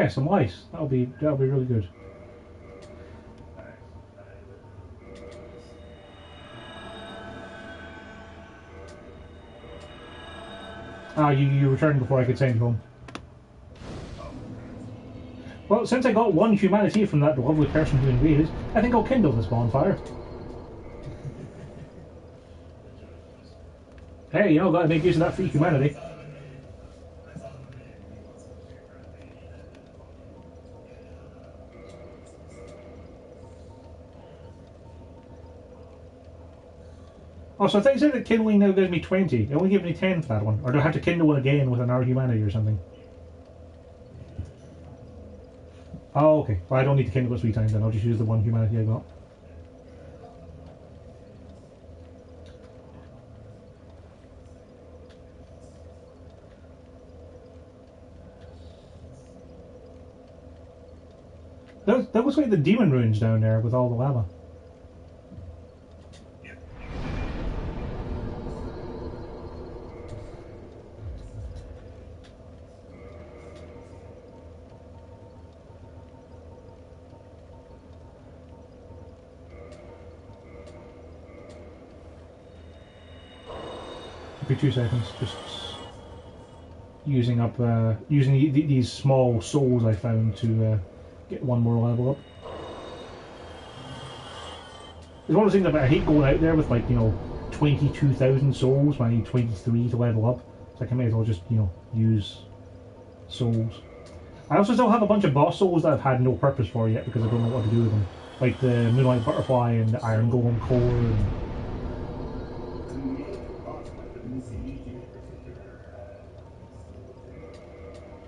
Yeah, some lice. That'll be really good. Ah, you returned before I could send you home. Well, since I got one humanity from that lovely person who invaded, I think I'll kindle this bonfire. Hey, you know, gotta make use of that free humanity. Oh, so I think you said that kindling now gives me 20. It only gives me 10 for that one. Or do I have to kindle it again with another humanity or something? Oh, okay. Well, I don't need to kindle it 3 times then. I'll just use the one humanity I got. That looks like the demon ruins down there with all the lava. Be 2 seconds. Just using up using these small souls I found to get one more level up. It's one of those things that I hate going out there with, like, you know, 22,000 souls when I need 23 to level up. So I may as well just, you know, use souls. I also still have a bunch of boss souls that I've had no purpose for yet because I don't know what to do with them. Like the Moonlight Butterfly and the Iron Golem Core and...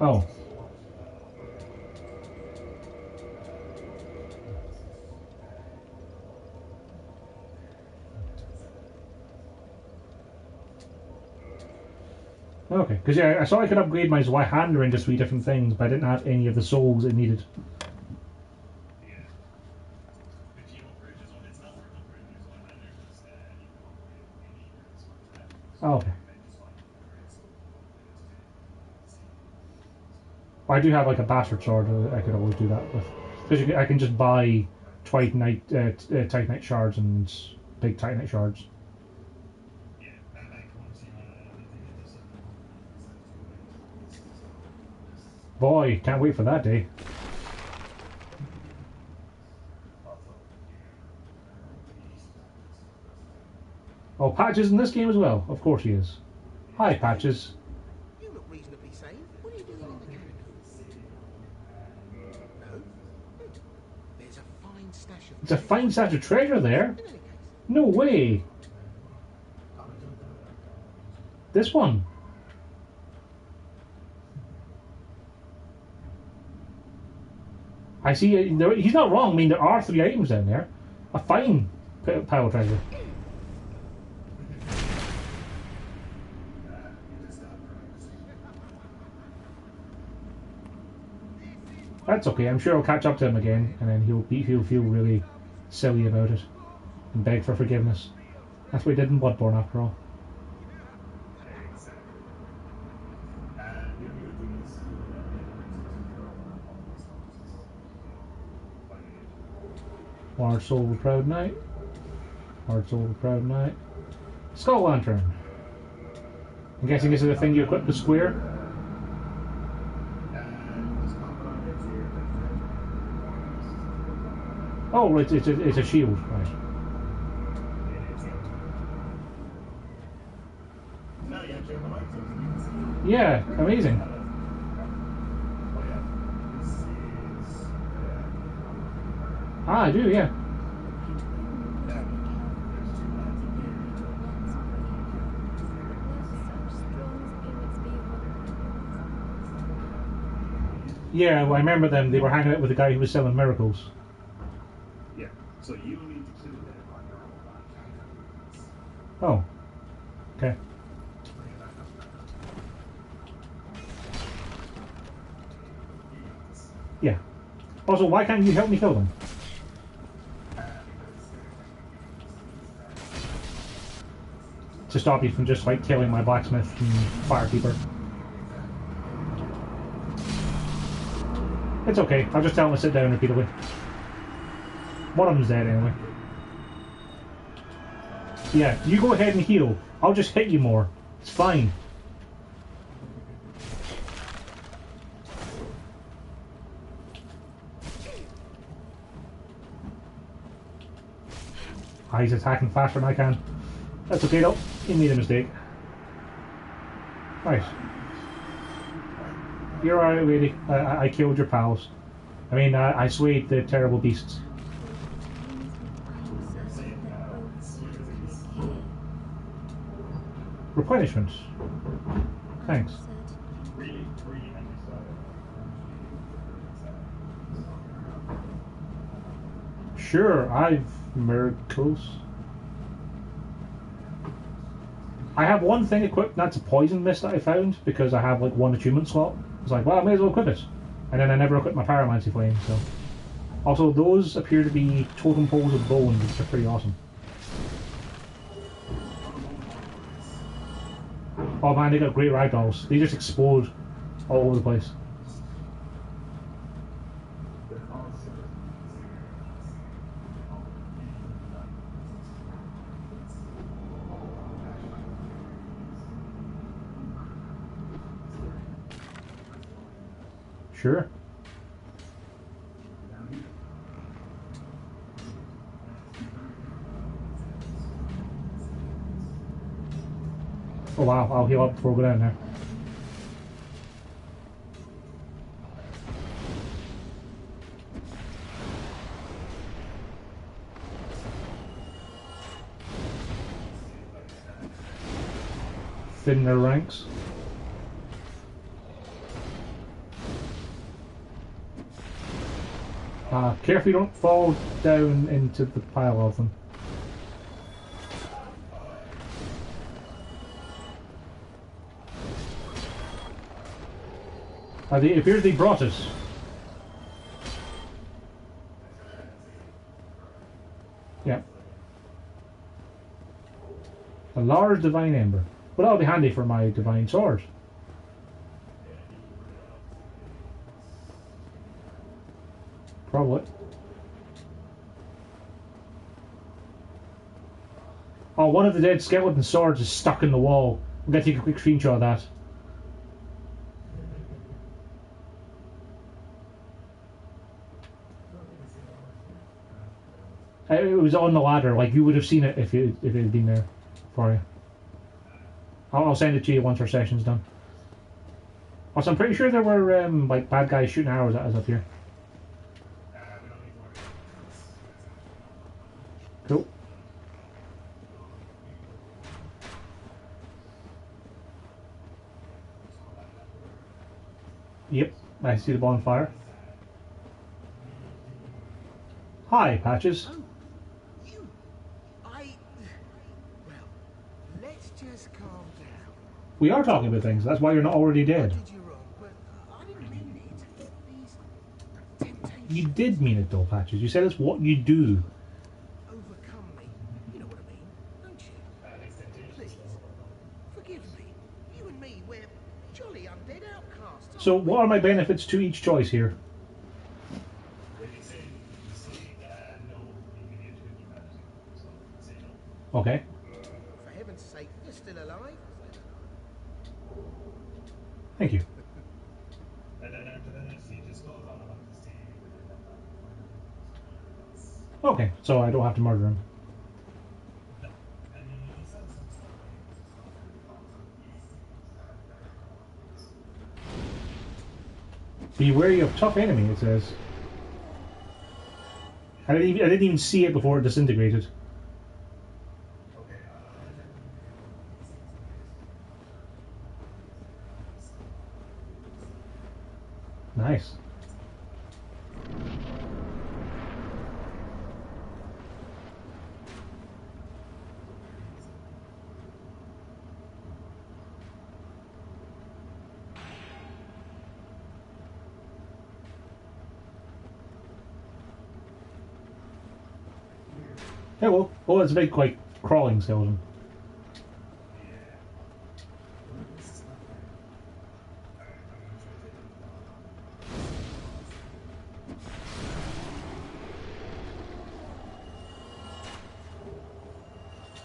Oh. Okay, because yeah, I saw I could upgrade my Zweihander into 3 different things, but I didn't have any of the souls it needed. Oh, okay. Well, I do have like a bastard sword I could always do that with. Because I can just buy Titanite shards and big Titanite shards. Boy, can't wait for that day. Oh, Patches in this game as well. Of course he is. Hi, Patches. You look reasonably sane. What are you doing in the catacombs? No? There's a fine stash of... It's a fine stash of treasure there. In any case. No way. This one. I see. He's not wrong. I mean, there are 3 items down there. A fine pile of treasure. That's okay. I'm sure I'll catch up to him again, and then he'll feel really silly about it and beg for forgiveness. That's what he did in Bloodborne, after all. Large soul of a proud knight. Large soul of a proud knight. Skull lantern. I'm guessing this is the thing you equip the square. Oh, it's a shield, right? Yeah, amazing. Ah, I do, yeah. Yeah, well, I remember them. They were hanging out with the guy who was selling miracles. Yeah, so you need to kill them on your Oh. own. Okay. Yeah. Also, why can't you help me kill them? To stop you from just, like, killing my blacksmith and firekeeper. It's okay. I'll just tell him to sit down repeatedly. One of them's dead anyway. Yeah, you go ahead and heal. I'll just hit you more. It's fine. Ah, he's attacking faster than I can. That's okay though. He made a mistake. Right. You're alright, lady. I killed your pals. I mean, I swayed the terrible beasts. Replenishment. Thanks. Really, really Sure, I've miracles. I have one thing equipped, that's a poison mist that I found, because I have like one achievement slot. It's like, well, I may as well equip it. And then I never equipped my pyromancy flame, so. Also, those appear to be totem poles of bone, which are pretty awesome. Oh man, they got great ragdolls. They just explode all over the place. Sure. Oh wow, I'll heal up before we go down there. Thin their ranks. Careful you don't fall down into the pile of them. It appears they brought us. Yeah. A large divine ember. But that'll be handy for my divine sword. Probably. Oh, one of the dead skeleton swords is stuck in the wall. I'm gonna take a quick screenshot of that. It was on the ladder, like you would have seen it if it had been there for you. I'll send it to you once our session's done. Also, I'm pretty sure there were like bad guys shooting arrows at us up here. Cool. Yep, I see the bonfire. Hi, Patches. Oh, you. Well, let's just calm down. We are talking about things, that's why you're not already I dead. did you wrong, but I didn't mean it. These temptations You did mean it though, Patches. You said it's what you do. overcome me. You know what I mean, don't you? Please, forgive me. You and me, we're jolly undead outcasts. So what are my benefits to each choice here? Okay. For heaven's sake, you're still alive? Thank you. And then after that, he just goes on about this team. Okay, so I don't have to murder him. Be wary of tough enemy, it says. I didn't even see it before it disintegrated. Nice. Yeah, well, it's a big, like, crawling skeleton.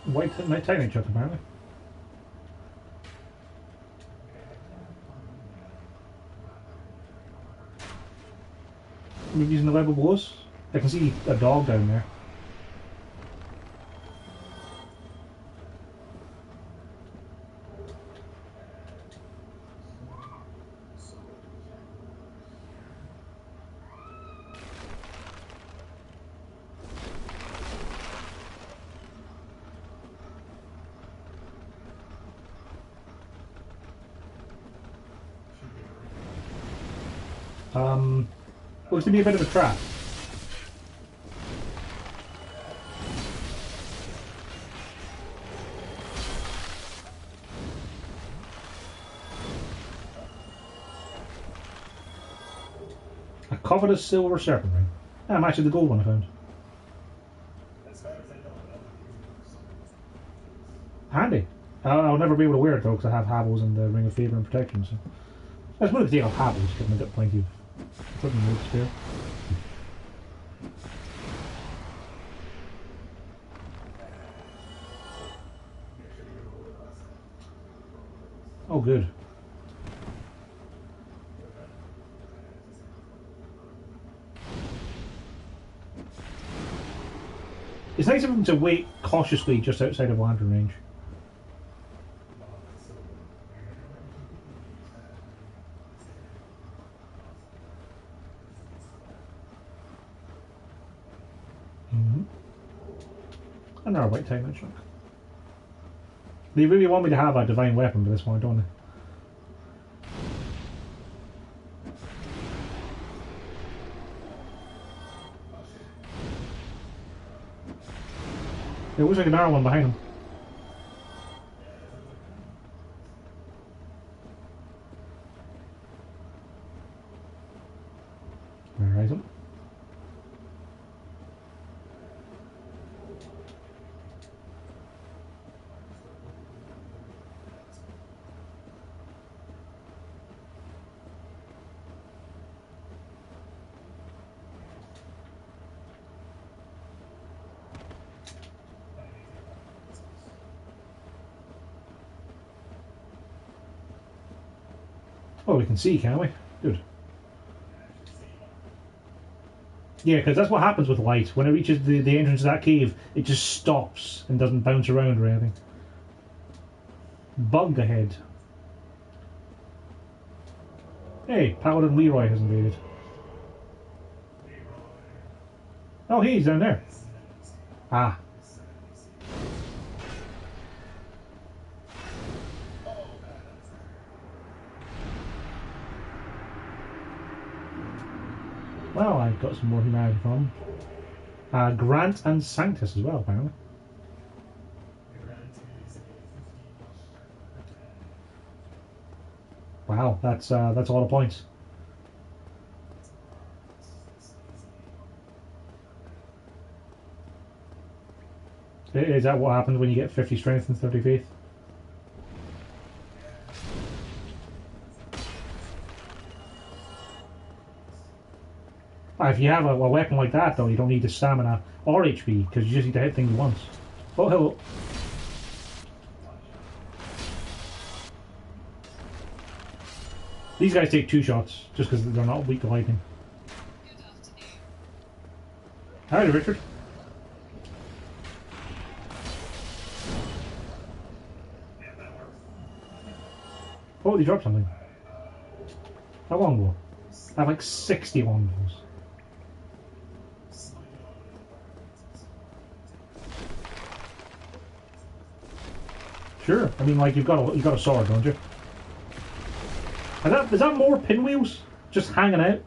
White tiny chuck apparently. We're using the web of woes. I can see a dog down there. Looks to be a bit of a trap. A covetous silver serpent ring. Ah, matches the gold one I found. Handy. I'll never be able to wear it though because I have Havels and the Ring of Favour and Protection. So I suppose they have Havels, given I got plenty of fucking wood spare. Oh, good. It's nice of them to wait cautiously just outside of lantern range. Another white time chunk. They really want me to have a divine weapon for this one, don't they? It looks like another one behind him. Alright. Oh, we can see, can't we? Good. Yeah, because that's what happens with light. When it reaches the entrance of that cave, it just stops and doesn't bounce around or anything. Bug ahead. Hey, Paladin Leroy has invaded. Oh, he's down there. Ah. Well, I've got some more humanity from Grant and Sanctus as well, apparently. Wow, that's a lot of points. Is that what happens when you get 50 strength and 30 faith? If you have a weapon like that, though, you don't need the stamina or HP because you just need to hit things once. Oh, hello. These guys take 2 shots just because they're not weak to lightning. Howdy, Richard. Oh, they dropped something. A longbow. I have like 60 longbows. Sure. I mean, like you've got a sword, don't you? Is that more pinwheels just hanging out?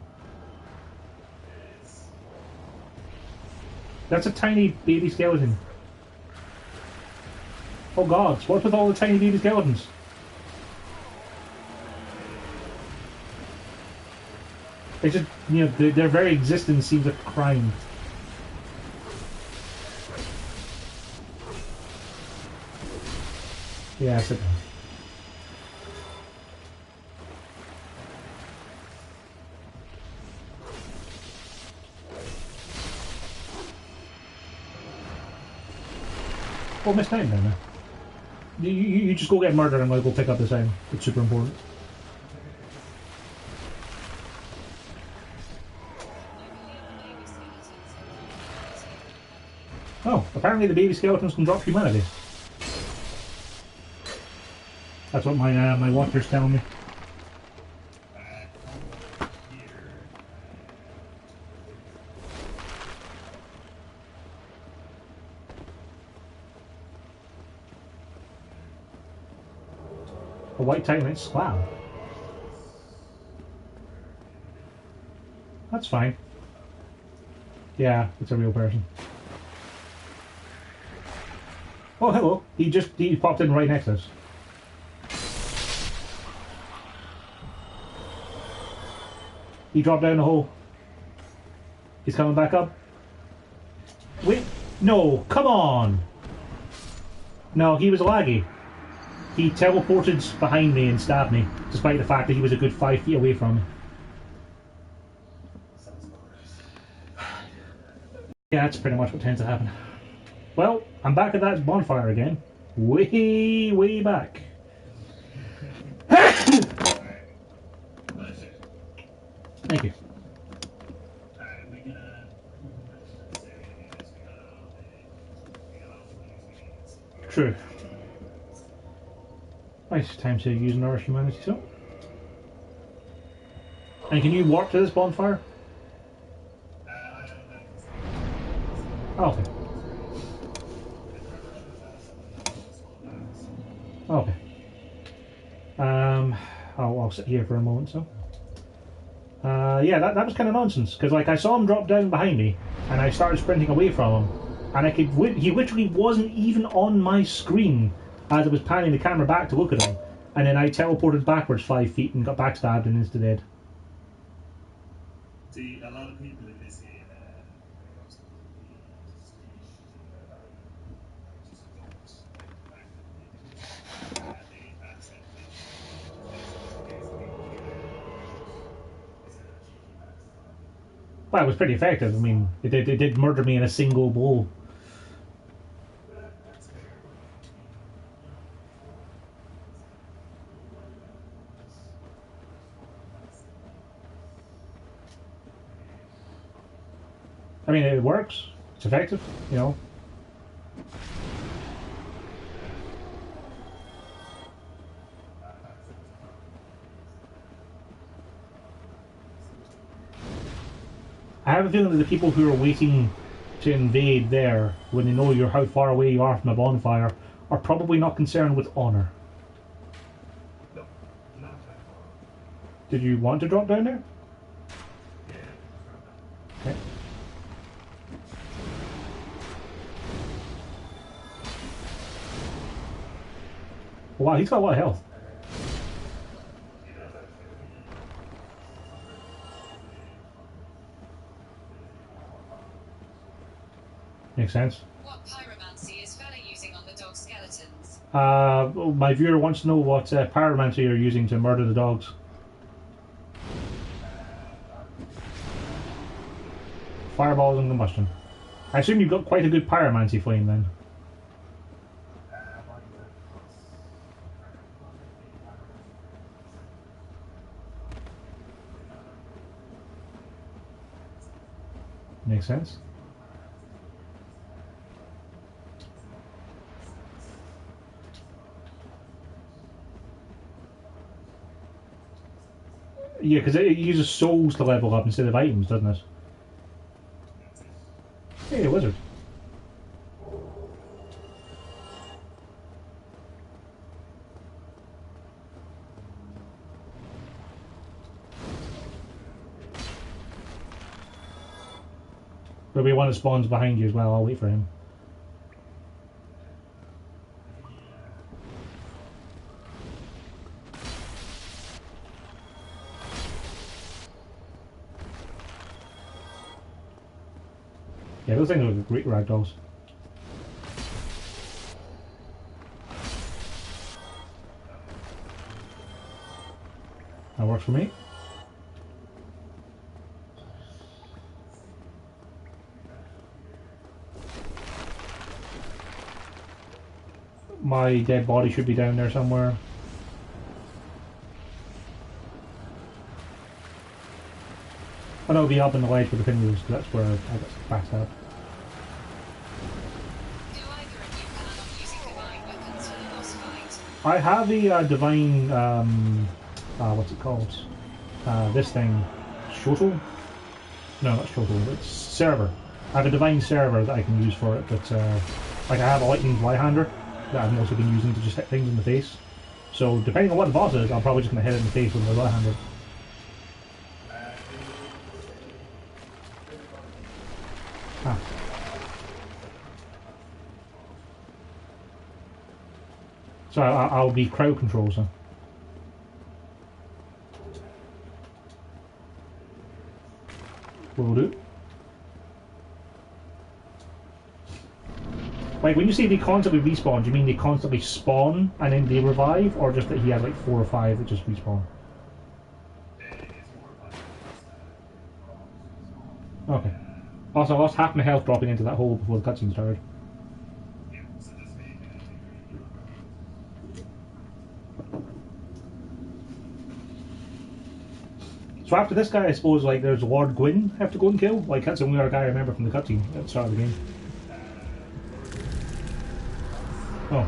That's a tiny baby skeleton. Oh God! What's with all the tiny baby skeletons? It's just, you know, their very existence seems a crime. Yeah, sit down. Oh, missed time down there. You just go get murdered and I'll go pick up the sign. It's super important. Oh, apparently the baby skeletons can drop humanity. That's what my watcher's telling me. A white Titanite slab. That's fine. Yeah, it's a real person. Oh, hello. He popped in right next to us. He dropped down the hole. He's coming back up. Wait, no, come on. No, he was laggy. He teleported behind me and stabbed me, despite the fact that he was a good 5 feet away from me. Yeah, that's pretty much what tends to happen. Well, I'm back at that bonfire again. Way, way back. Thank you. True. Nice time to use Nourish Humanity, so. And can you walk to this bonfire? Oh, okay. Okay. I'll sit here for a moment, so. Yeah, that was kind of nonsense, because like I saw him drop down behind me, and I started sprinting away from him, and he literally wasn't even on my screen as I was panning the camera back to look at him, and then I teleported backwards 5 feet and got backstabbed and insta-dead. See, a lot of people in this game Well, it was pretty effective. I mean, it did murder me in a single blow. I mean, it works. It's effective, you know. I have a feeling that the people who are waiting to invade there, when they know how far away you are from a bonfire, are probably not concerned with honor. no, not that far. Did you want to drop down there? Yeah. Okay. Wow, he's got a lot of health. Makes sense. What pyromancy is fella using on the dog skeletons? My viewer wants to know what pyromancy you're using to murder the dogs. Fireballs and combustion. I assume you've got quite a good pyromancy flame then. Makes sense. Yeah, because it uses souls to level up instead of items, doesn't it? Hey, a wizard. There'll be one that spawns behind you as well. I'll wait for him. Yeah, those things are great ragdolls. That works for me. My dead body should be down there somewhere. I know it'll be up in the ledge with the pinwheels, because that's where I got backed up. Do either of you plan on using divine weapons for the boss fight? I have a divine, what's it called? This thing, Shotel? No, not Shotel, it's server. I have a divine server that I can use for it, but like I have a lightning flyhander that I've also been using to just hit things in the face. So depending on what the boss is, I'm probably just going to hit it in the face with my flyhander. Ah. So I'll be crowd control, so. Will do. Like, when you say they constantly respawn, do you mean they constantly spawn and then they revive, or just that he has like 4 or 5 that just respawn? Okay. Also, I lost half my health dropping into that hole before the cutscene started. So after this guy, I suppose, like, there's Lord Gwyn I have to go and kill? Like, that's the only other guy I remember from the cutscene at the start of the game. Oh.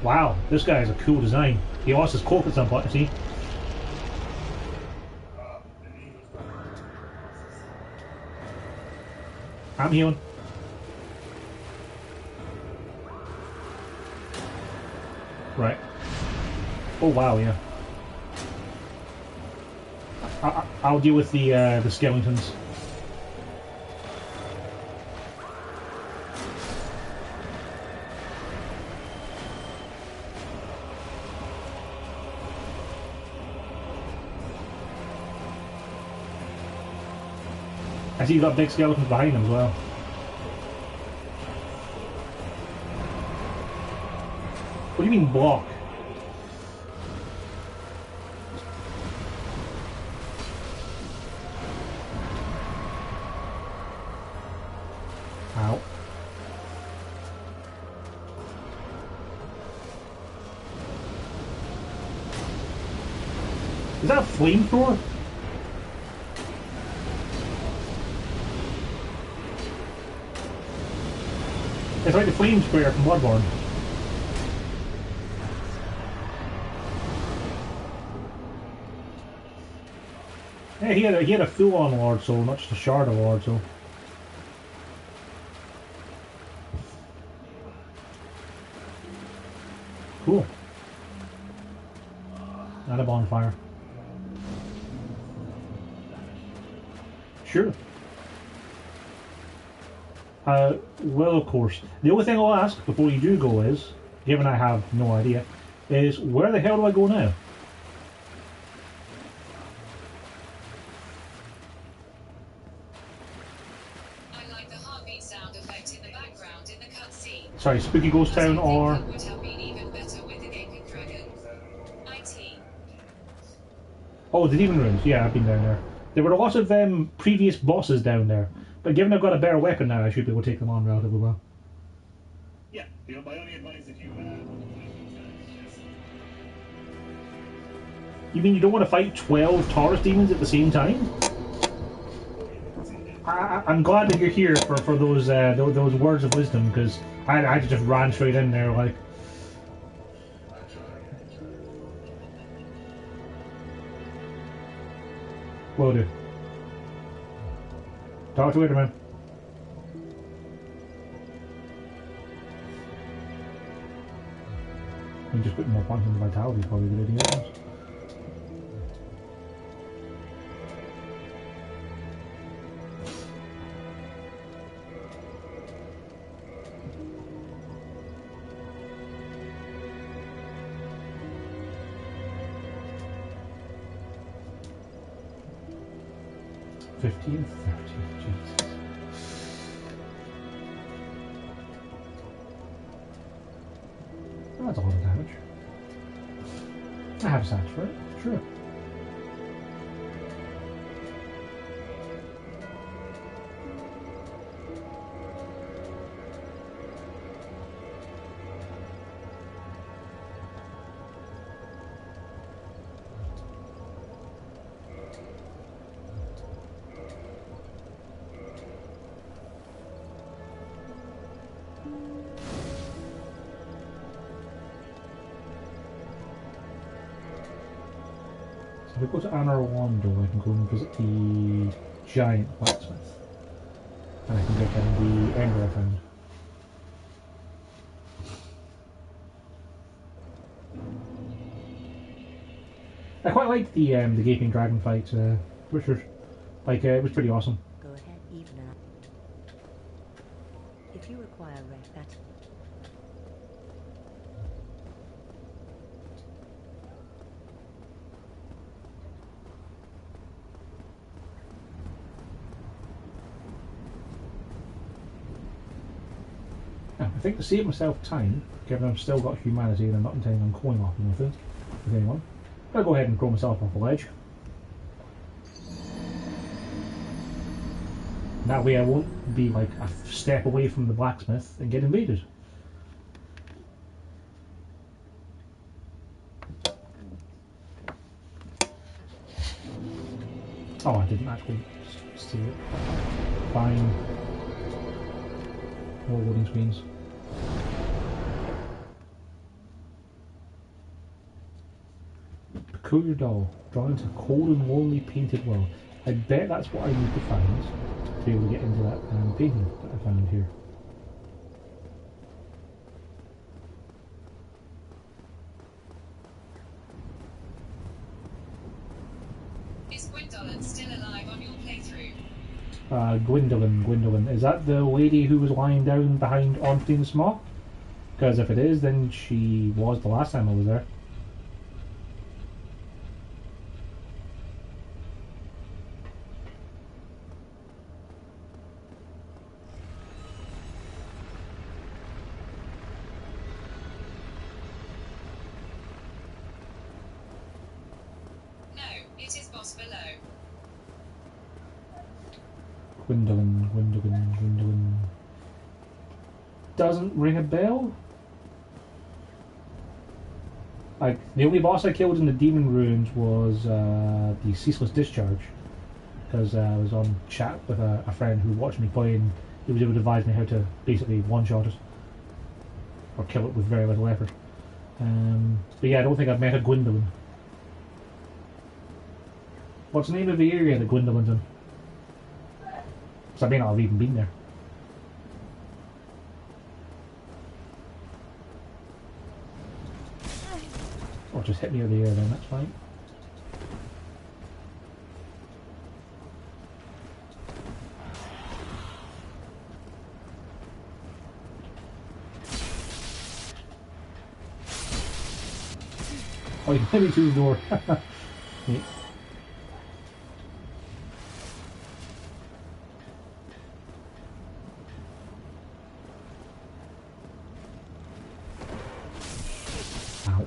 Wow, this guy has a cool design. He lost his cloak at some point, see? I'm healing. Right. Oh wow, yeah. I'll deal with the skeletons. I see you've got big skeletons behind them as well. What do you mean block? Ow. Is that a flamethrower? It's like the flame sprayer from Bloodborne. Yeah, he had a full-on Lord Soul, not just a shard of Lord Soul. Cool. Not a bonfire. Sure. Well, of course. The only thing I'll ask before you do go is, given I have no idea, is where the hell do I go now? I like the heartbeat sound effect in the background in the cutscene. Sorry, Spooky Ghost Town or... That would have been even better with the Gaping Dragon. IT. Oh, the Demon Ruins. Yeah, I've been down there. There were a lot of previous bosses down there. But given I've got a better weapon now, I should be able to take them on relatively well. Yeah, my only advice if you You mean you don't want to fight 12 Taurus demons at the same time? I'm glad that you're here for those words of wisdom, because I just ran straight in there like... Will do. Talk to you later, man. And just putting more points into vitality is probably a good idea. $15, $30, Jesus. That's a lot of damage. I have stats for it, sure. if we go to Anor Londo, I can go and visit the giant blacksmith. And I can get him the ember I found. I quite liked the gaping dragon fight, which was like it was pretty awesome. Go ahead, even out. If you require rest, that's Now, I think to save myself time, given I've still got humanity and I'm not intending on coin-locking with anyone, I'll go ahead and throw myself off a ledge. That way I won't be like a step away from the blacksmith and get invaded. Oh, I didn't actually see it. Fine. More loading screens. Peculiar doll, drawn into a cold and lonely painted world. I bet that's what I need to find to be able to get into that painting that I found here. Is Gwendolyn still alive on your playthrough? Gwendolyn. Is that the lady who was lying down behind Ornstein's Smaw? Because if it is, then she was the last time I was there. No, it is boss below. Gwendolyn. Doesn't ring a bell? Like, the only boss I killed in the Demon Ruins was the Ceaseless Discharge. Because I was on chat with a friend who watched me play and he was able to advise me how to basically one-shot it. Or kill it with very little effort. But yeah, I don't think I've met a Gwendolyn. What's the name of the area that Gwendolyn's in? Because I may not have even been there. Or just hit me over the air then, that's fine. Oh, you hit me through the door. Yeah. Ow.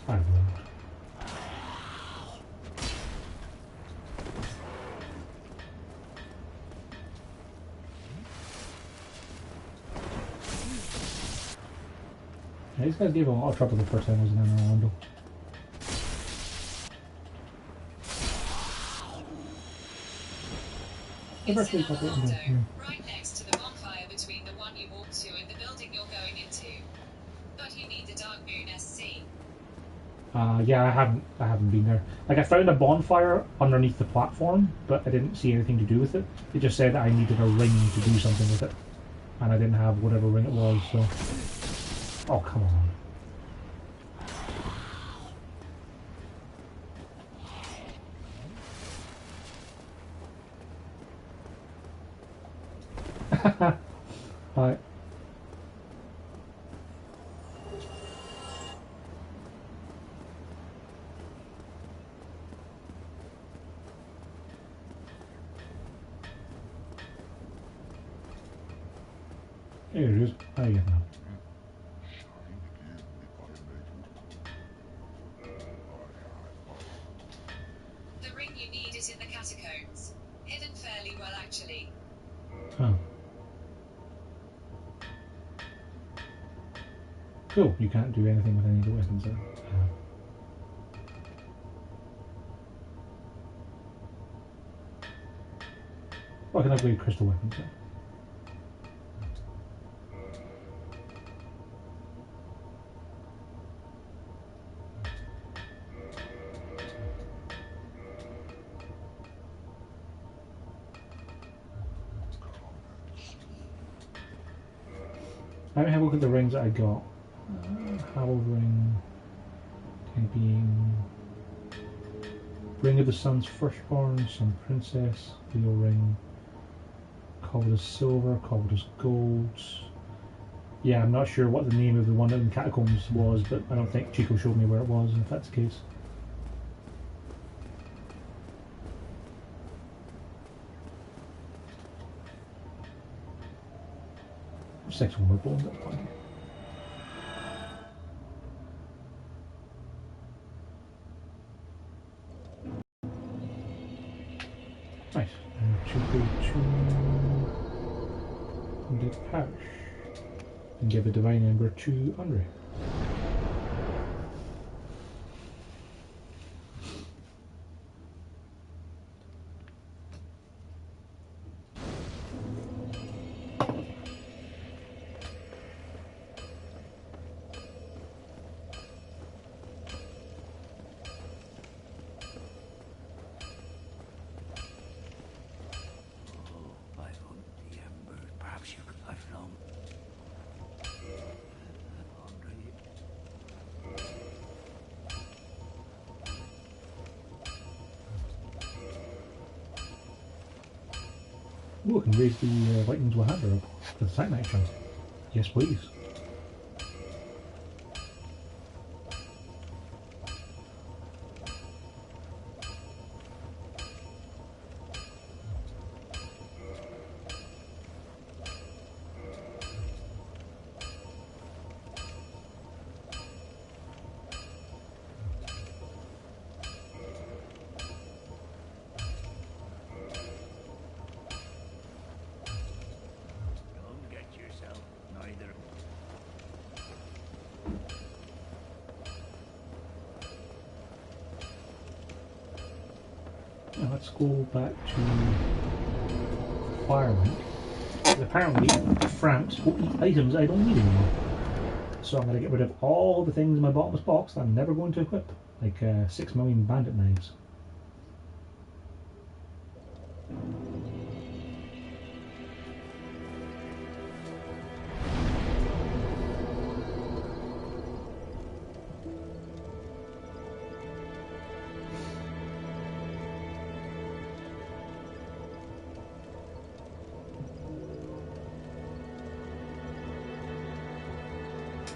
I won't. Yeah, these guys gave a lot of trouble the first time I was in Orlando. It's in got that in Orlando, there, yeah. right next to the bonfire between the one you walked to and the building you're going into. But you need the Dark Moon SC. Yeah, I haven't been there. Like, I found a bonfire underneath the platform, but I didn't see anything to do with it. It just said that I needed a ring to do something with it, and I didn't have whatever ring it was. So, oh come on. Right. Here it is. How you getting on? The ring you need is in the catacombs. Hidden fairly well, actually. Oh. Cool. You can't do anything with any of the weapons then. Oh, I can upgrade crystal weapons then. Let me have a look at the rings that I got. Harold ring, being Ring of the Sun's Firstborn, Sun Princess, Leo ring, called as silver, called as gold. Yeah, I'm not sure what the name of the one in the catacombs was, but I don't think Chico showed me where it was, if that's the case. Six more bones at the point. Nice. Chico to the parish. And give a divine ember to Andre. Oh, I can raise the lightning's Wahander up for the Sacknight chance. Yes, please. Now let's go back to Firelink. Apparently, France will eat items I don't need anymore. So I'm going to get rid of all the things in my bottomless box that I'm never going to equip, like 6 million bandit knives.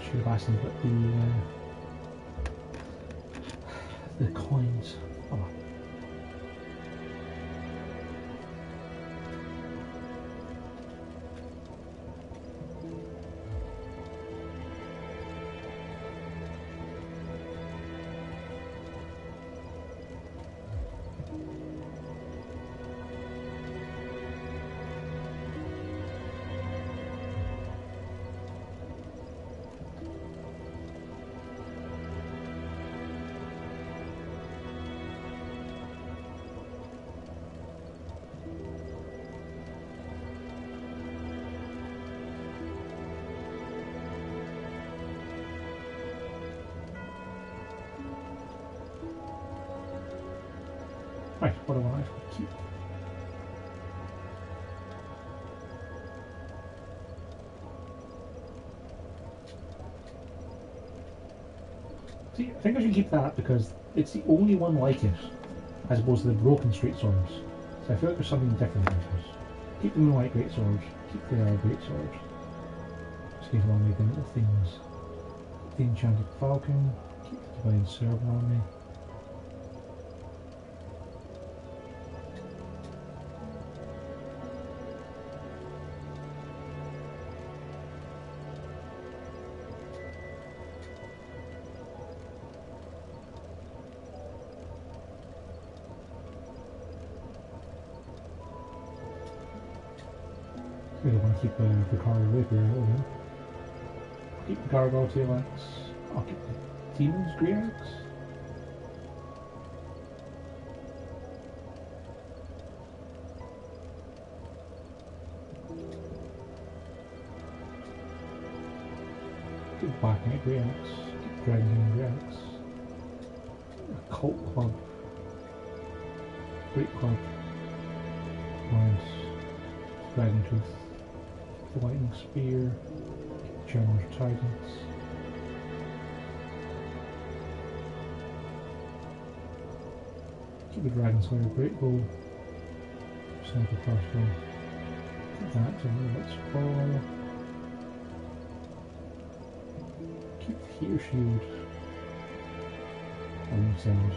Should have asked them about the coins. Oh. Right, what do I actually keep? See, I think I should keep that because it's the only one like it, as opposed to the broken straight swords. So I feel like there's something different about this. Keep the moonlight great swords, keep the great swords. Just keep on making little things. The enchanted falcon, keep the divine servant army. I really want to keep the Carl Rapier out of there. Keep the Gargoyle Tail Axe. I'll keep the Demon's Grey Axe. Black Knight Grey Axe, Dragon King Grey Axe, Occult Club, Great Club, Lance, Dragon Tooth, the Lightning Spear, Challenge Tidings, keep the Dragon Slayer Great Bow, Sniper Crossbow, keep that to a little bit for a while. Keep the Heater Shield. And sound.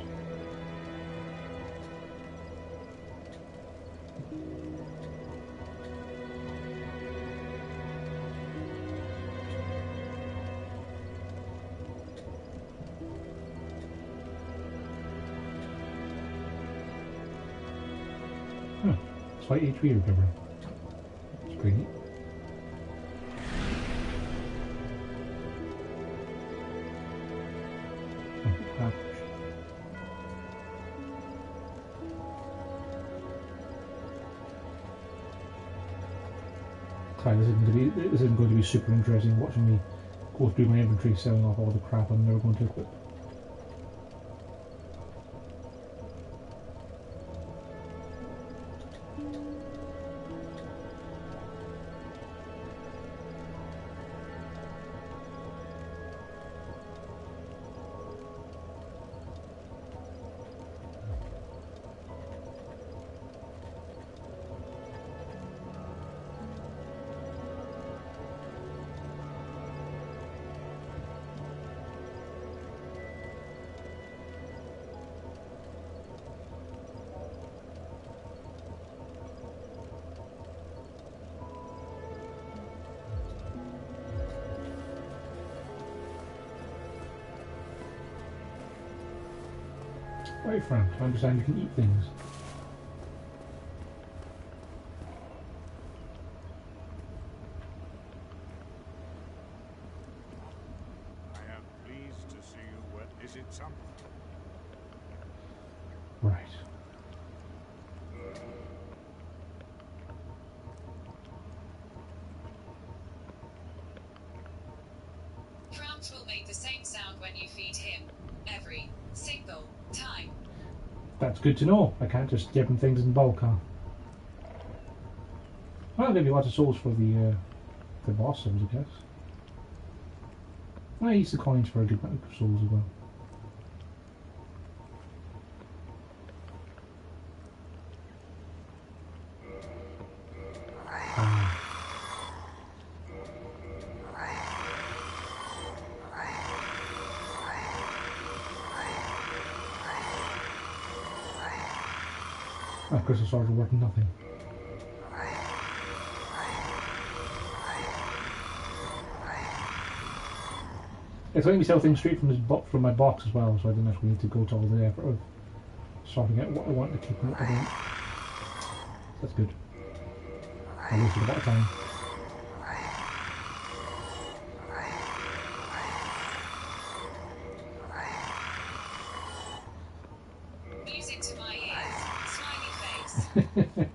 Slight HP recovery. It's pretty neat. This isn't going to be super interesting watching me go through my inventory selling off all the crap I'm never going to equip. Right, Frank, I understand you can eat things. I am pleased to see you. Well, is it something? Right. Crowns will make the same sound when you feed him. Every single time. That's good to know. I can't just give him things in bulk, huh? I'll give you lots of souls for the boss souls, I guess. I use the coins for a good amount of souls as well. Crystal swords are worth nothing. It's letting me sell things straight from my box as well, so I didn't actually need to go to all the effort of sorting out what I want to keep and what I don't. That's good. I wasted a lot of time. Music to my ears. Smiley face.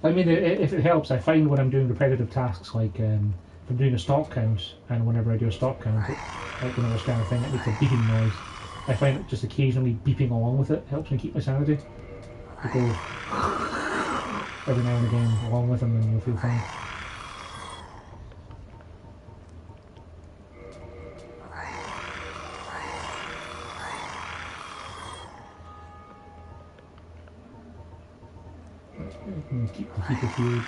I mean, if it helps, I find when I'm doing repetitive tasks, like if I'm doing a stock count, and whenever I do a stock count, like whenever I scan a thing, it makes a beeping noise. I find that just occasionally beeping along with it helps me keep my sanity. To go every now and again along with them, and you'll feel fine. Keep the heater shield.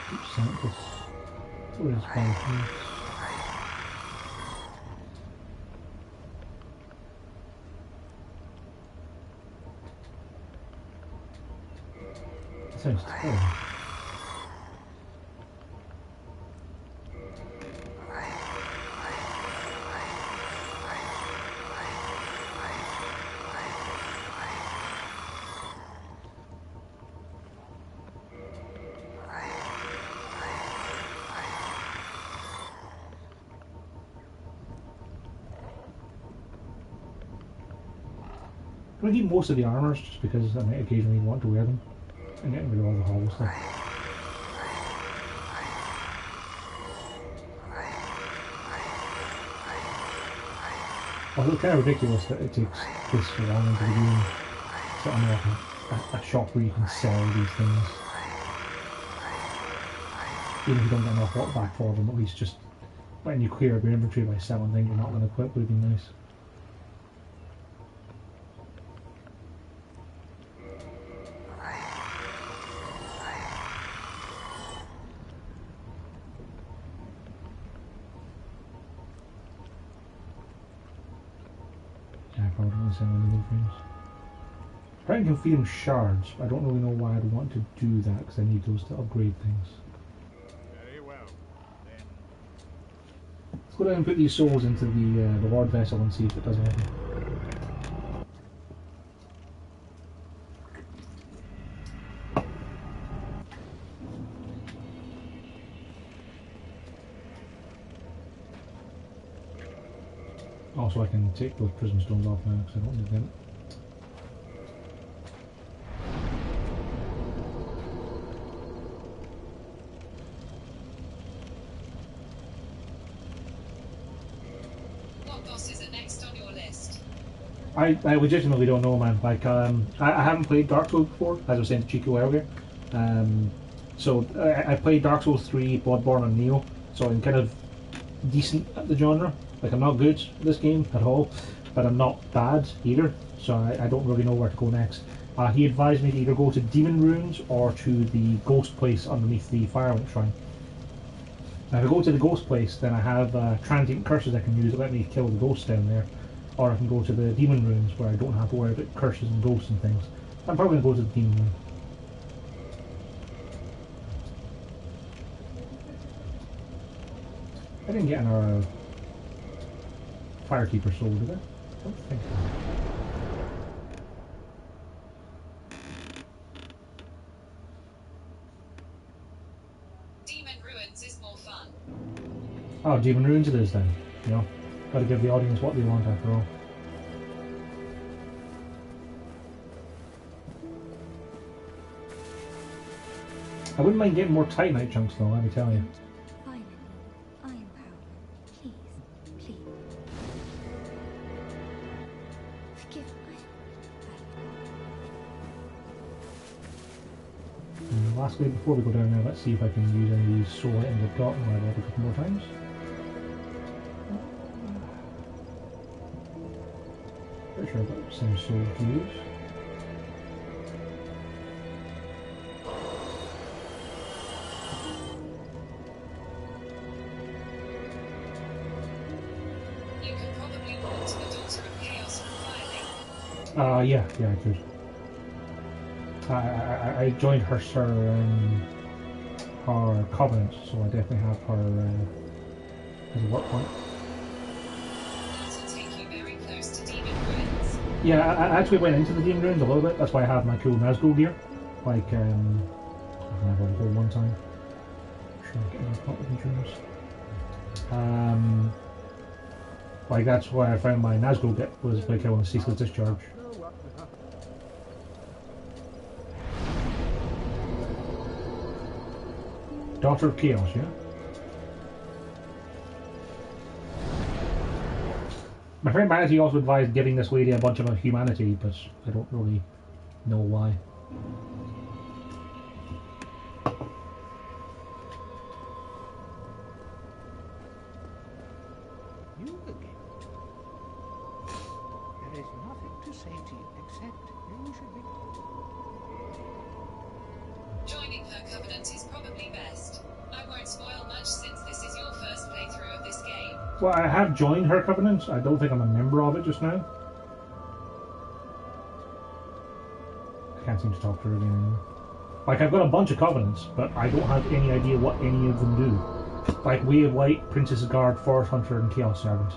Keep Santos. Where is Valkyrie? That sounds terrible. I'm going to keep most of the armors just because I might occasionally want to wear them. And getting rid of all the hollow stuff. Although it's kind of ridiculous that it takes this long into the game to unlock a shop where you can sell these things. Even if you don't get enough work back for them, at least just letting you clear up your inventory by selling things you're not going to equip would be nice. Yeah, I probably don't want to sell any new things. Apparently you can feed them shards, but I don't really know why I'd want to do that because I need those to upgrade things. Very well. Then Let's go down and put these souls into the Lord Vessel and see if it does anything. Also, I can take those prison stones off now because I don't need them. What bosses are next on your list? I legitimately don't know, man. Like, I haven't played Dark Souls before, as I was saying to Chico earlier. So I played Dark Souls 3, Bloodborne, and Neo, so I'm kind of decent at the genre. Like, I'm not good at this game at all, but I'm not bad either, so I don't really know where to go next. He advised me to either go to Demon Ruins or to the Ghost Place underneath the Firelink Shrine. Now, if I go to the Ghost Place, then I have transient curses I can use that let me kill the ghosts down there. Or I can go to the Demon Ruins where I don't have to worry about curses and ghosts and things. I'm probably going to go to the Demon Ruin. I didn't get another Firekeeper soul, did I? I don't think so. Demon Ruins is more fun. Oh, Demon Ruins it is then. You know, gotta give the audience what they want after all. I wouldn't mind getting more Titanite chunks though, let me tell you. Finally, I am Paladin. Please, please. Forgive me. And lastly, before we go down there, let's see if I can use any of these soul items I've got and level up a couple more times. Pretty sure I've got some souls to use. You could probably walk to the Daughter of Chaos from Firelink. Yeah, I could. I joined her covenant, so I definitely have her as a work point. That'll take you very close to Demon Ruins. Yeah, I actually went into the Demon Ruins a little bit. That's why I have my cool Nazgul gear. Like, I can have a whole one time. Sure, get another pot of insurance. Like that's why I found my Nazgul get was by killing a ceaseless discharge. Daughter of Chaos, yeah? My friend Manatee also advised giving this lady a bunch of humanity, but I don't really know why. You again. There is nothing to say to you except you should be. Joining her covenant is probably best. I won't spoil much since this is your first playthrough of this game. Well, I have joined her covenant. I don't think I'm a member of it just now. I can't seem to talk to her again. Like, I've got a bunch of covenants, but I don't have any idea what any of them do. Like Way of Light, Princess's Guard, Forest Hunter, and Chaos Servant.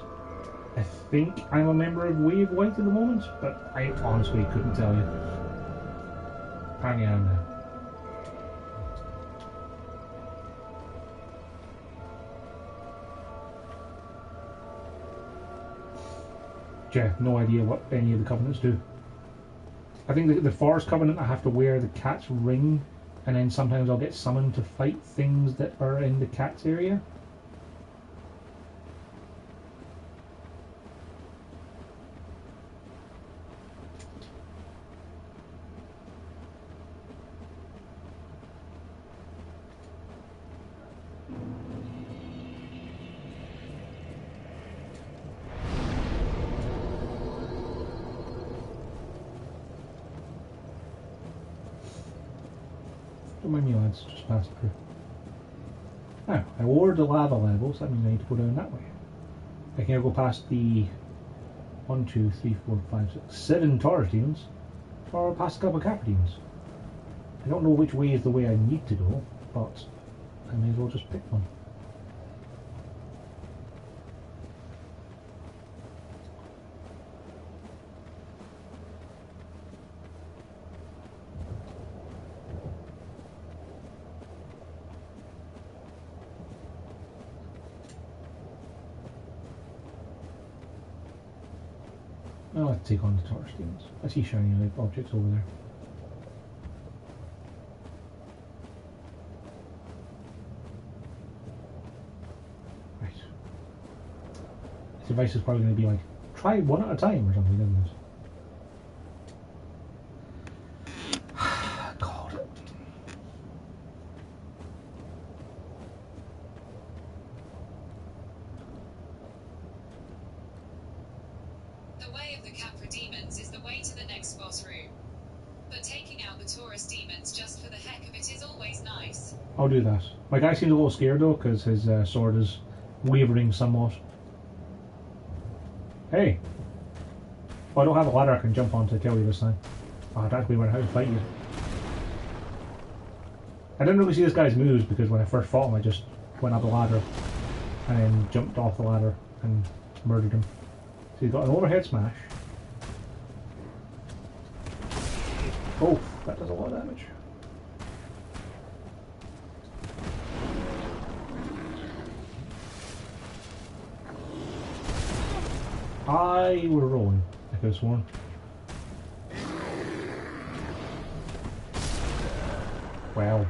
I think I'm a member of Way of Light at the moment, but I honestly couldn't tell you. Apparently I am now. Yeah, no idea what any of the covenants do. I think the Forest Covenant, I have to wear the cat's ring, and then sometimes I'll get summoned to fight things that are in the cat's area. Don't mind me, lads, just passed through. Now, I lowered the lava levels, that means I need to go down that way. I can now go past the 1, 2, 3, 4, 5, 6, 7 Taurus demons, or past a couple of Capra demons. I don't know which way is the way I need to go, but I may as well just pick one. I'll have to take on the Taurus demons. I see shiny objects over there. Right. This advice is probably going to be like, try one at a time or something, isn't it? God. The way of the Capra demons is the way to the next boss room. But taking out the Taurus demons just for the heck of it is always nice. I'll do that. My guy seems a little scared though, because his sword is wavering somewhat. Hey! Oh, I don't have a ladder I can jump on to tell you this time. Oh, I'd actually learn how to fight you. I didn't really see this guy's moves because when I first fought him I just went up the ladder and then jumped off the ladder and murdered him. So he's got an overhead smash. Oh, that does a lot of damage. I were rolling, I could have sworn. Well.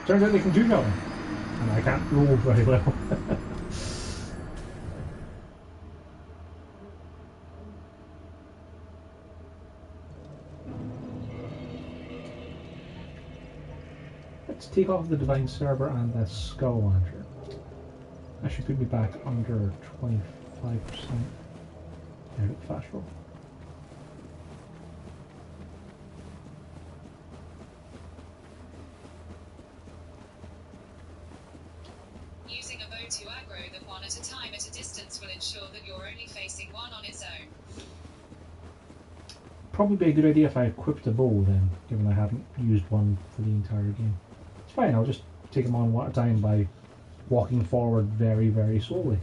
Turns out they can do nothing. And I can't roll very well. Let's take off the Divine Server and the Skull Launcher. That should put me back under 25%. There, fast roll. Using a bow to aggro them one at a time at a distance will ensure that you're only facing one on its own. Probably be a good idea if I equipped a bow then, given I haven't used one for the entire game. It's fine, I'll just take them on one at a time by walking forward very, very slowly.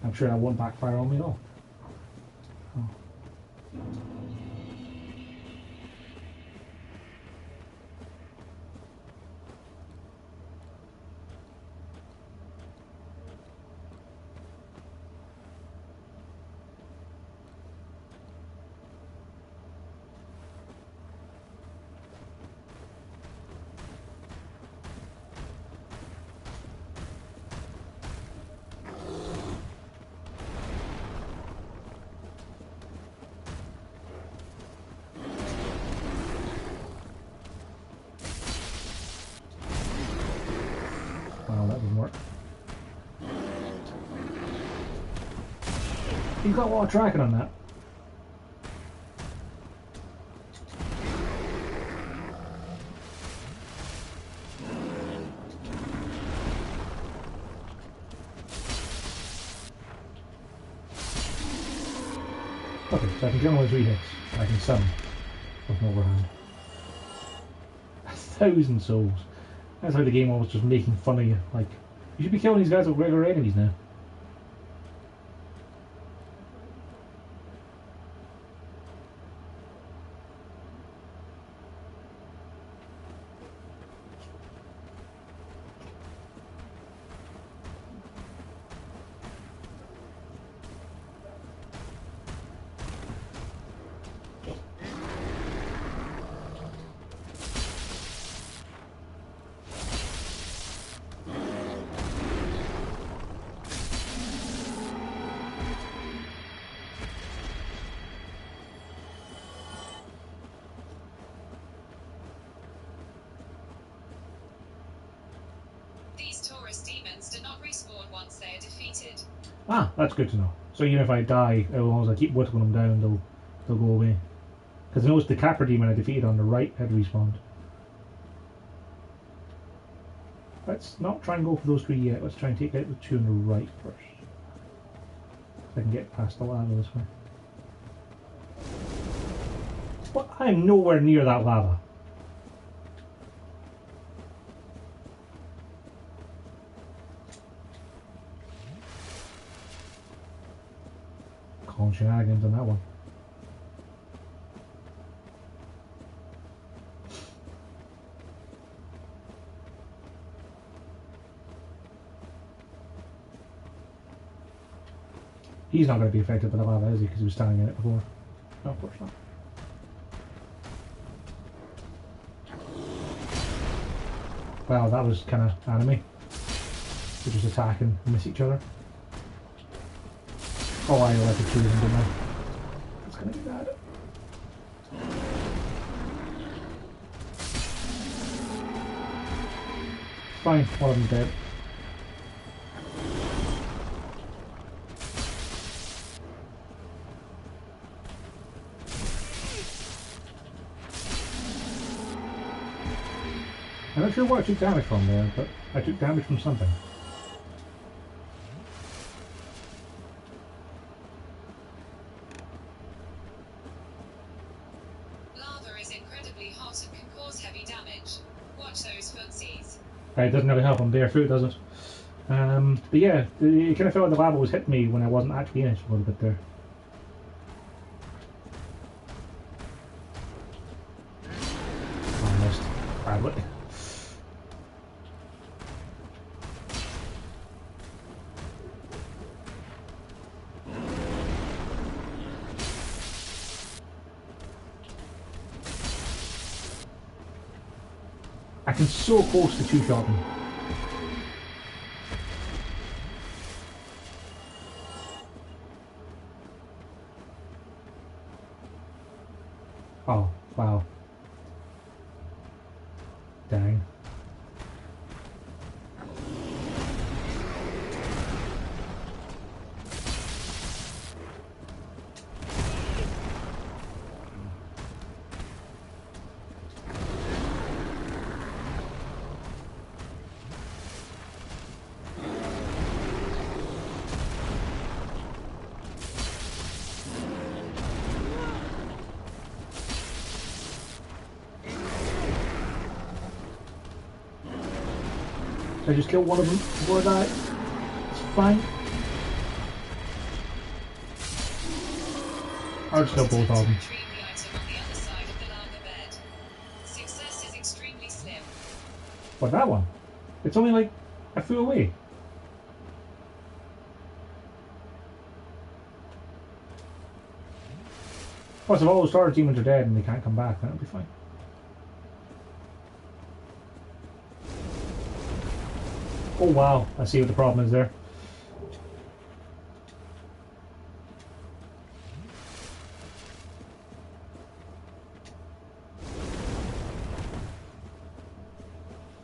I'm sure that won't backfire on me at all. Oh. Wow, that didn't work. You've got a lot of tracking on that. Okay, so I can generally 3 hits. I can 7 with an overhand. 1,000 souls. That's how the game was just making fun of you. Like, you should be killing these guys with regular enemies now. demons do not respawn once they are defeated. Ah, that's good to know. So even if I die, as long as I keep whittling them down, they'll go away. Because I noticed the Capra Demon I defeated on the right had respawned. Let's not try and go for those three yet. Let's try and take out the two on the right first. So I can get past the lava this way. Well, I'm nowhere near that lava. Calling shenanigans on that one. He's not going to be affected by the lava, is he? Because he was standing in it before. No, of course not. Well, that was kind of anime. They just attack and miss each other. Oh, I elected two of them, didn't I? That's going to be bad. Fine, one of them's dead. I'm not sure what I took damage from there, but I took damage from something. Lava is incredibly hot and can cause heavy damage. Watch those footsies. It doesn't really help on bare foot, does it? But yeah, it kind of felt like the lava was hitting me when I wasn't actually in it a little bit there. Oh, I missed badly. I can so close to two-shot him. Oh, wow. Dang. I just killed one of them before I die. It's fine. I'll just kill both of them. Retrieve the item on the other side of the lava bed. Success is extremely slim. What, that one? It's only like a foot away. Plus, if all the storage demons are dead and they can't come back, then it'll be fine. Oh wow, I see what the problem is there.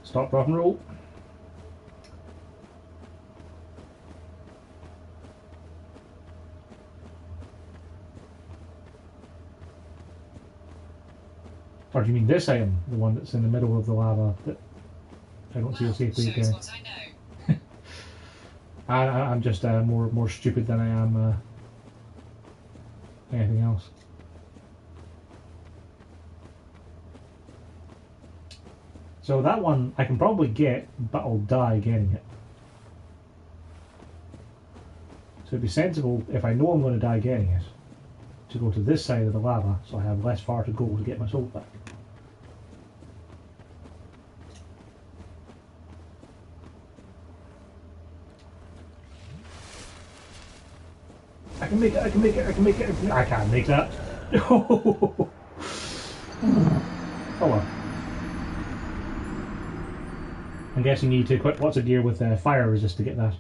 Stop, rock and roll. Or do you mean this item, the one that's in the middle of the lava that I don't feel safe to Shows what I know. I'm just more stupid than I am anything else. So that one I can probably get, but I'll die getting it. So it'd be sensible, if I know I'm going to die getting it, to go to this side of the lava so I have less far to go to get my soul back. I can make it, I can make it, I can make it. I can't make that. Oh well. I'm guessing you need to equip lots of gear with fire resist to get that.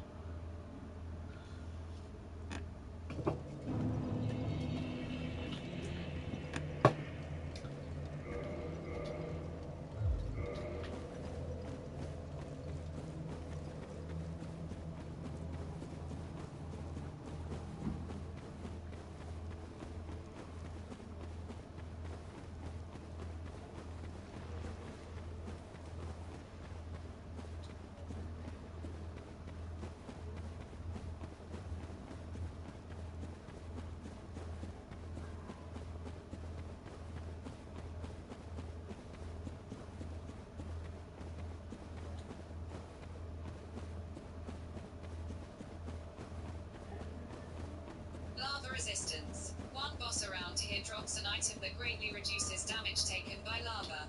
resistance. One boss around here drops an item that greatly reduces damage taken by lava.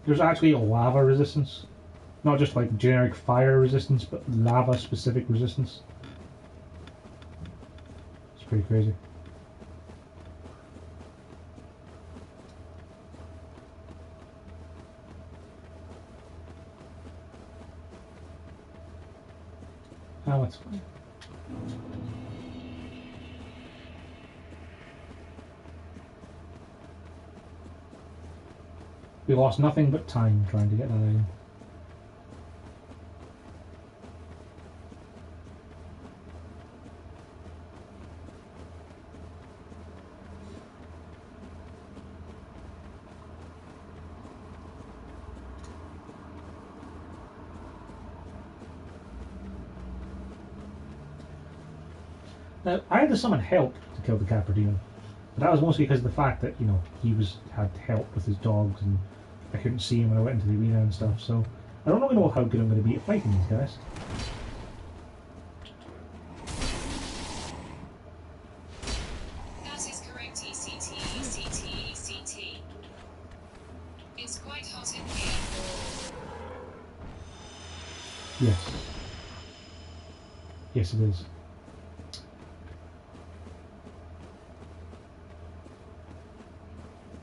There's actually a lava resistance. Not just like generic fire resistance, but lava specific resistance. It's pretty crazy. Oh, it's fine. We lost nothing but time trying to get that item. Now, I had to summon help to kill the Capra Demon, but that was mostly because of the fact that, you know, he had help with his dogs and I couldn't see him when I went into the arena and stuff, so I don't really know how good I'm going to be at fighting these guys. That is correct, ECT, ECT, ECT. It's quite hot in here. Yes. Yes, it is.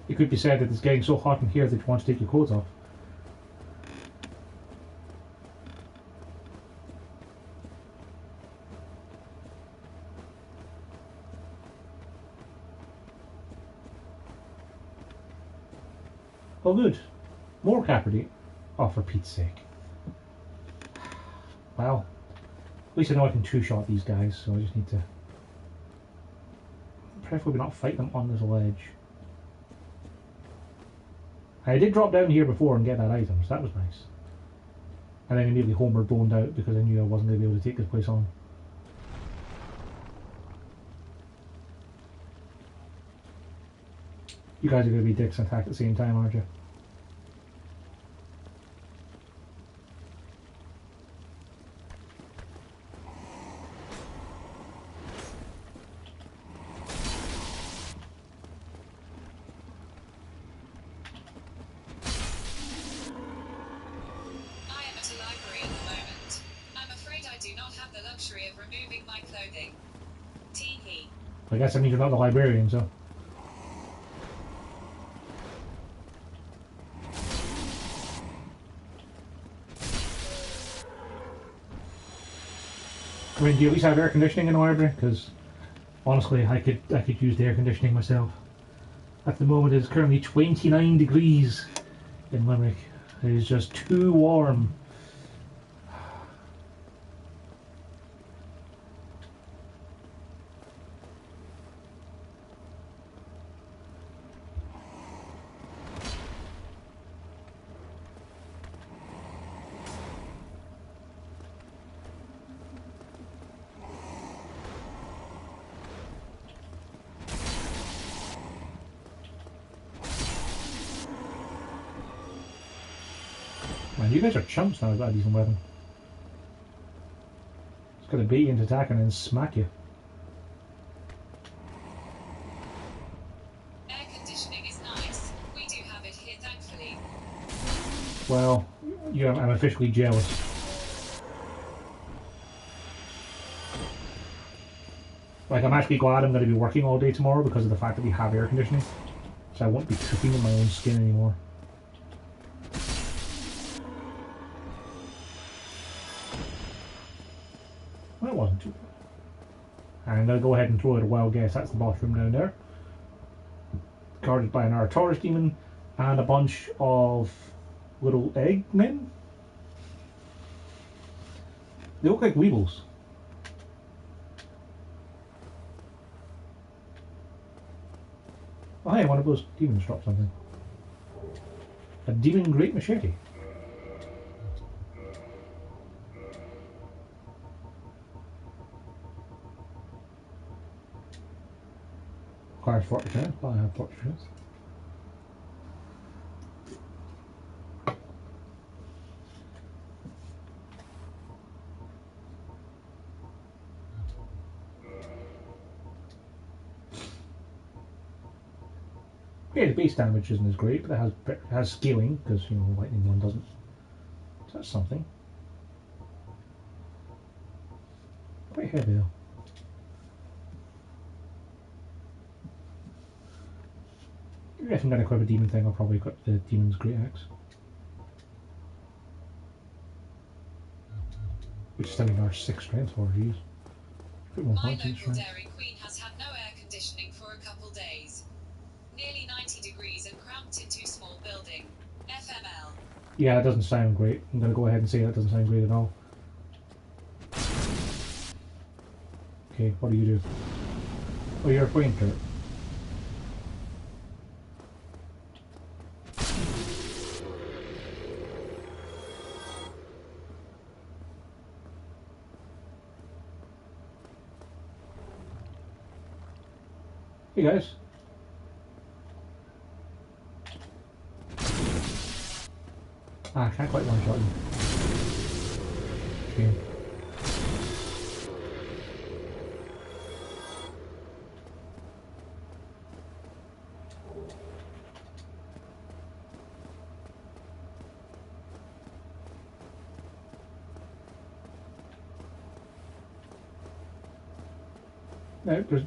It could be said that it's getting so hot in here that you want to take your clothes off. Oh good. More Capricorn. Oh, for Pete's sake. Well, at least I know I can two-shot these guys, so I just need to preferably not fight them on this ledge. I did drop down here before and get that item, so that was nice. And then immediately Homer boned out because I knew I wasn't going to be able to take this place on. You guys are going to be dicks and attack at the same time, aren't you? I am at a library at the moment. I'm afraid I do not have the luxury of removing my clothing. Tee-hee. I guess that means you're not the librarian, so. I mean, do you at least have air conditioning in the library? Because honestly, I could use the air conditioning myself. At the moment, it's currently 29 degrees in Limerick. It is just too warm. Man, you guys are chumps now. I've got a decent weapon. It's got to bait you into attack and then smack you. Air conditioning is nice. We do have it here, thankfully. Well, I'm officially jealous. Like, I'm actually glad I'm going to be working all day tomorrow because of the fact that we have air conditioning. So I won't be cooking in my own skin anymore. Well, it wasn't too bad. I'm going to go ahead and throw out a wild guess. That's the boss room down there. Guarded by an Taurus demon and a bunch of little egg men. They look like weevils. Oh hey, one of those demons dropped something. A demon great machete. Requires 40 chance, but I have 40 chance. Yeah, the base damage isn't as great, but it has scaling, because, you know, lightning one doesn't. So that's something. Quite heavy though. If I'm going to equip a demon thing, I'll probably equip the demon's great axe. Which is still our 6 strength for, geez. A bit more My points in local strength. Dairy Queen has had no air conditioning for a couple days. Nearly 90 degrees and cramped into small building. FML. Yeah, that doesn't sound great. I'm going to go ahead and say that doesn't sound great at all. Okay, what do you do? Oh, you're a pointer. Hey guys. Ah, I can't quite one-shot him. Shame.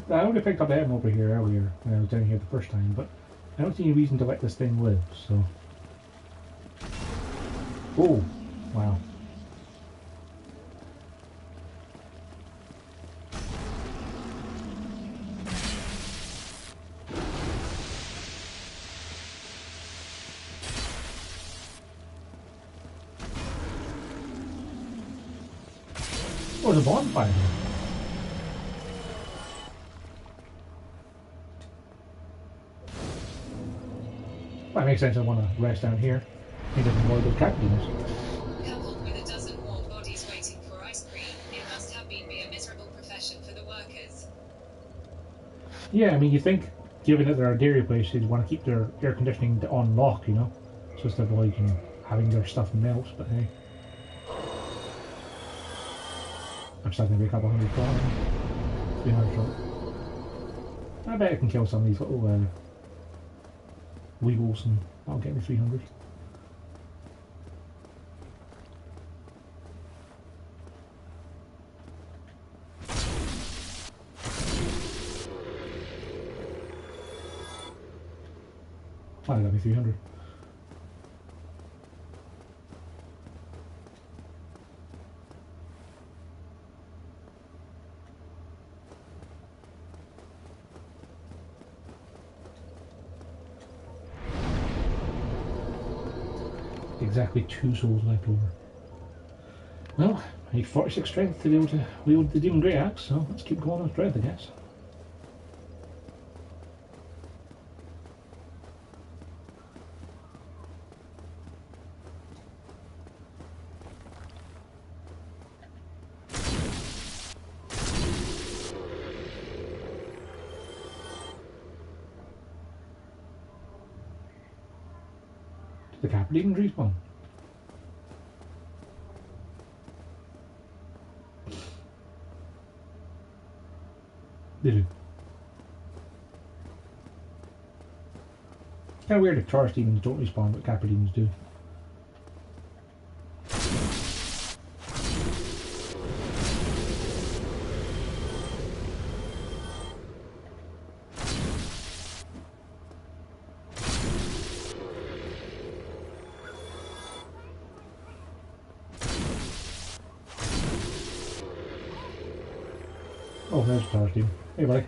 Now, I only picked up item over here earlier when I was down here the first time, but I don't see any reason to let this thing live, so... Oh! Wow. Oh, there's a bonfire here. Well, that makes sense. I want to rest down here. Need to avoid those cat demons. Coupled with a dozen warm bodies waiting for ice cream, it must have been a miserable profession for the workers. Yeah, I mean, you think, given that they're a dairy place, they'd want to keep their air conditioning on lock, you know, so as to avoid, you know, having their stuff melt. But hey, I'm still going to be a couple hundred shot. 300 shot. I bet I can kill some of these little weevils, and that'll get me 300. I got me 300. Exactly 2 souls left over. Well, I need 46 strength to be able to wield the Demon Great Axe, so let's keep going on strength, I guess. Did the Capra Demons respawn? They do. Kind of weird if Taurus Demons don't respawn, but Capra Demons do. Oh, there's a Taurus Demon. Hey, buddy.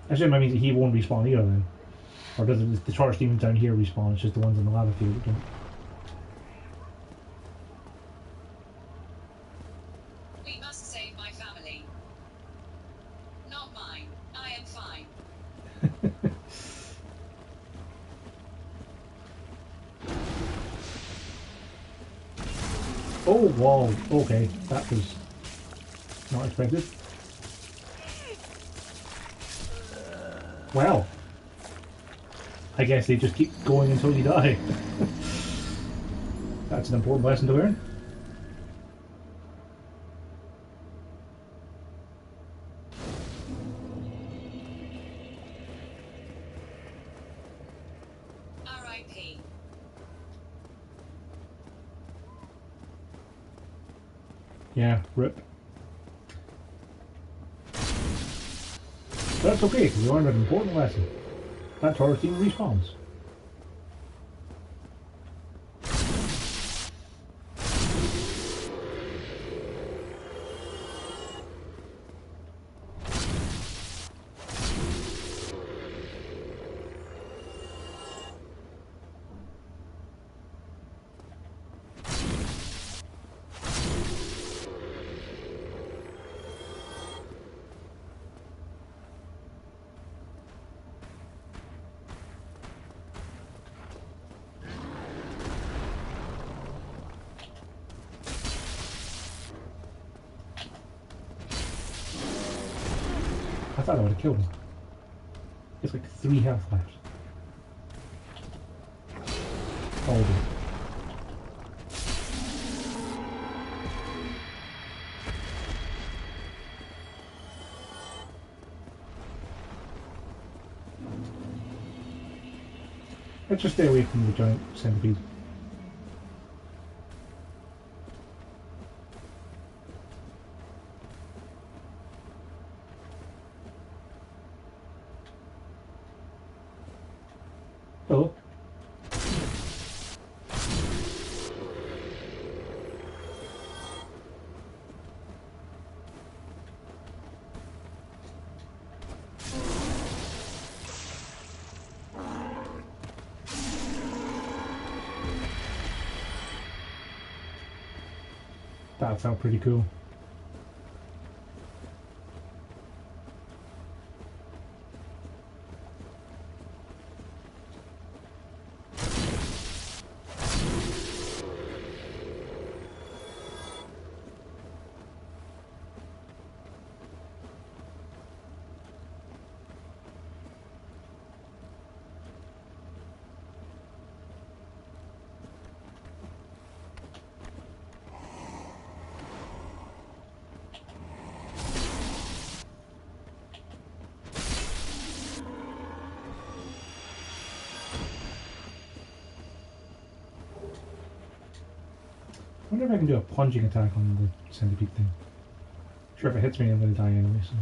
I assume that means that he won't respawn either then. Or does the Taurus Demons down here respawn? It's just the ones in the lava field that don't. We must save my family. Not mine. I am fine. Oh, wow. Okay, that was not expected. Well, I guess they just keep going until you die. That's an important lesson to learn. R.I.P. Yeah, rip. But that's okay, because we learned an important lesson. That Taurus team respawns. I thought I would have killed him. It's like 3 health left. Oh, dear. Let's just stay away from the giant centipede. Oh. That felt pretty cool. I wonder if I can do a plunging attack on the centipede thing. Sure, if it hits me, I'm going to die anyway, so.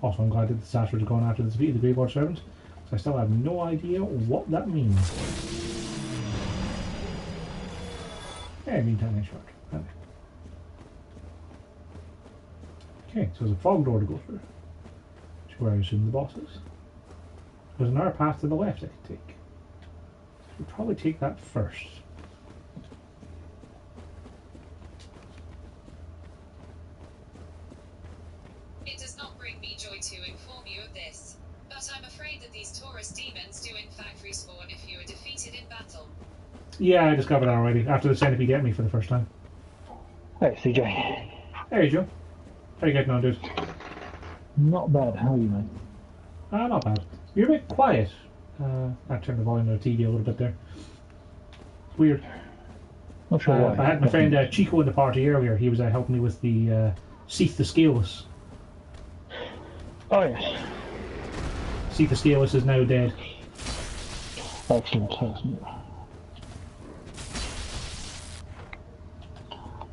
Also, I'm glad that the Sastards are going after the defeat of the Graveyard Servant, so I still have no idea what that means. Yeah, meantime, short. Okay, so there's a fog door to go through, which is where I assume the boss is. There's another path to the left I can take. We'll probably take that first. It does not bring me joy to inform you of this, but I'm afraid that these Taurus demons do in fact respawn if you are defeated in battle. Yeah, I discovered that already, after the centipede get me for the first time. Hey, CJ. Hey, Joe. How you getting on, dude? Not bad. How are you, mate? Not bad. You're a bit quiet. I turned the volume of the TV a little bit there. It's weird. Not sure why. I had my friend Chico in the party earlier. He was helping me with the Seath the Scaleless. Oh, yes. Seath the Scaleless is now dead. Excellent, excellent.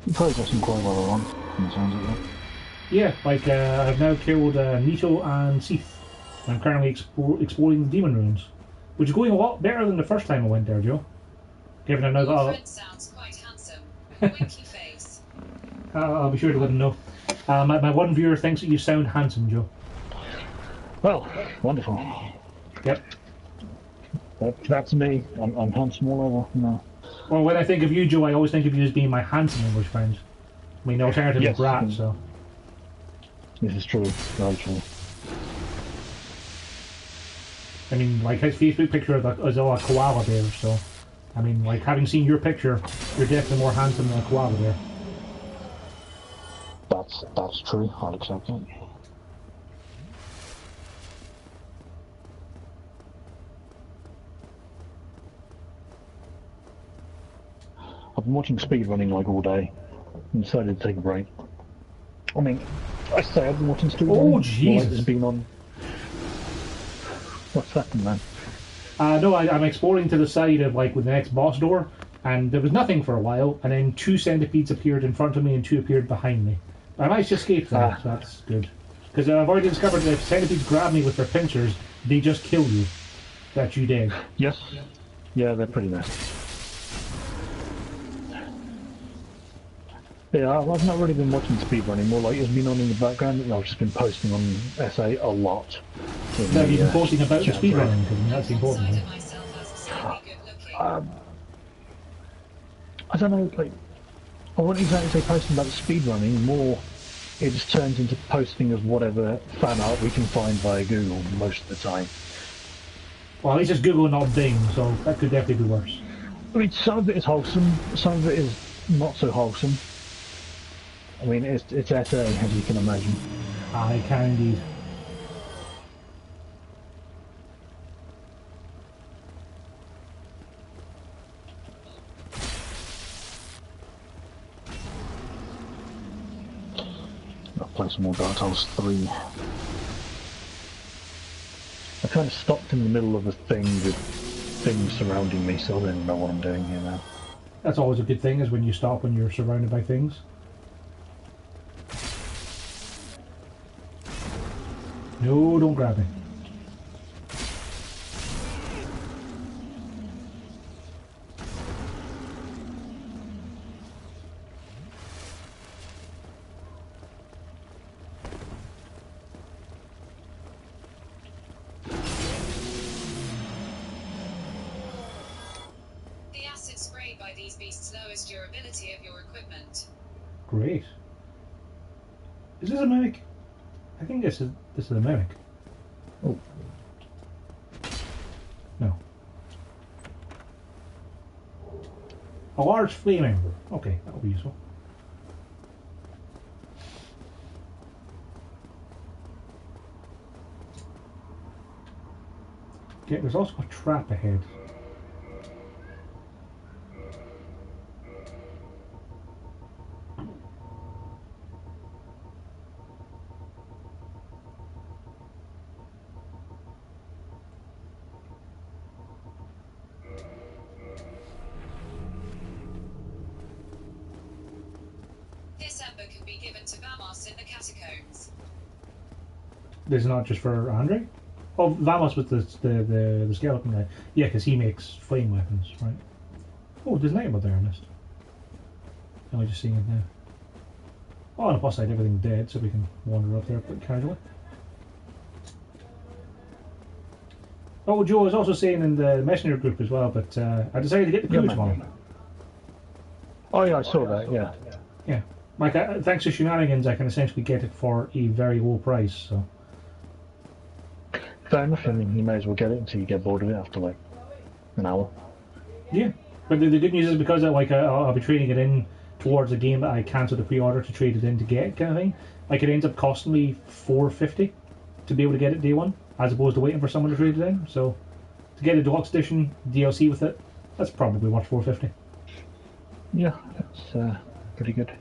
You probably got some quite well on, from the sounds of it. Yeah, like I've now killed Nito and Seath. I'm currently exploring the demon ruins, which is going a lot better than the first time I went there, Joe. Given I know Your that friend sounds quite handsome. Winky face. I'll be sure to let him know. My one viewer thinks that you sound handsome, Joe. Well, wonderful. Yep. That's me. I'm handsome all over. No. Well, when I think of you, Joe, I always think of you as being my handsome English friend. I mean, the alternative is Brat, so. This is true. Very true. I mean, like his Facebook picture is a koala bear, so I mean, like, having seen your picture, you're definitely more handsome than a koala there. That's true. I'll accept that. I've been watching speedrunning like all day and decided to take a break. I mean, I say I've been watching speedrunning. Oh, Jesus. It's been on. What's happened, man? No, I'm exploring to the side of, like, with the next boss door, and there was nothing for a while, and then 2 centipedes appeared in front of me and 2 appeared behind me. I managed to escape them, so that's good. Because I've already discovered that if centipedes grab me with their pincers, they just kill you. That you did. Yes. Yeah, they're pretty nasty. Yeah, I've not really been watching speedrunning, more like it's been on in the background, and I've just been posting on SA a lot. Have you been posting about the speedrunning? Because that's the important thing. I don't know, like, I wouldn't exactly say posting about the speedrunning, more it just turns into posting of whatever fan art we can find via Google most of the time. Well, at least it's Google and not Bing, so that could definitely be worse. I mean, some of it is wholesome, some of it is not so wholesome. I mean, it's SA, as you can imagine. I can indeed. I'll play some more Dark Souls 3. I kind of stopped in the middle of a thing with things surrounding me, so I don't know what I'm doing here now. That's always a good thing, is when you stop when you're surrounded by things. No, don't grab me. The acid sprayed by these beasts lowers durability of your equipment. Great. Is this a mimic? I think this is a mimic. Oh. No. A large flame ember. Okay, that'll be useful. Okay, there's also a trap ahead. This ember can be given to Vamos in the catacombs. This is not just for Andre? Oh, Vamos with the skeleton guy. Yeah, because he makes flame weapons, right? Oh, there's an item up there I missed. I'm just seeing it now. Oh, on the plus side, everything's dead, so we can wander up there quite casually. Oh, Joe was also saying in the messenger group as well, but I decided to get the cruise one. Oh yeah, I saw that, yeah. Yeah. Like, thanks to shenanigans, I can essentially get it for a very low price, so... Fair enough, I mean, you may as well get it until you get bored of it after, like, an hour. Yeah. But the good news is because I'll be trading it in towards a game that I cancelled the pre-order to trade it in to get, kind of thing. Like, it ends up costing me $4.50 to be able to get it day one, as opposed to waiting for someone to trade it in. So, to get a deluxe edition DLC with it, that's probably worth $4.50. Yeah, that's pretty good.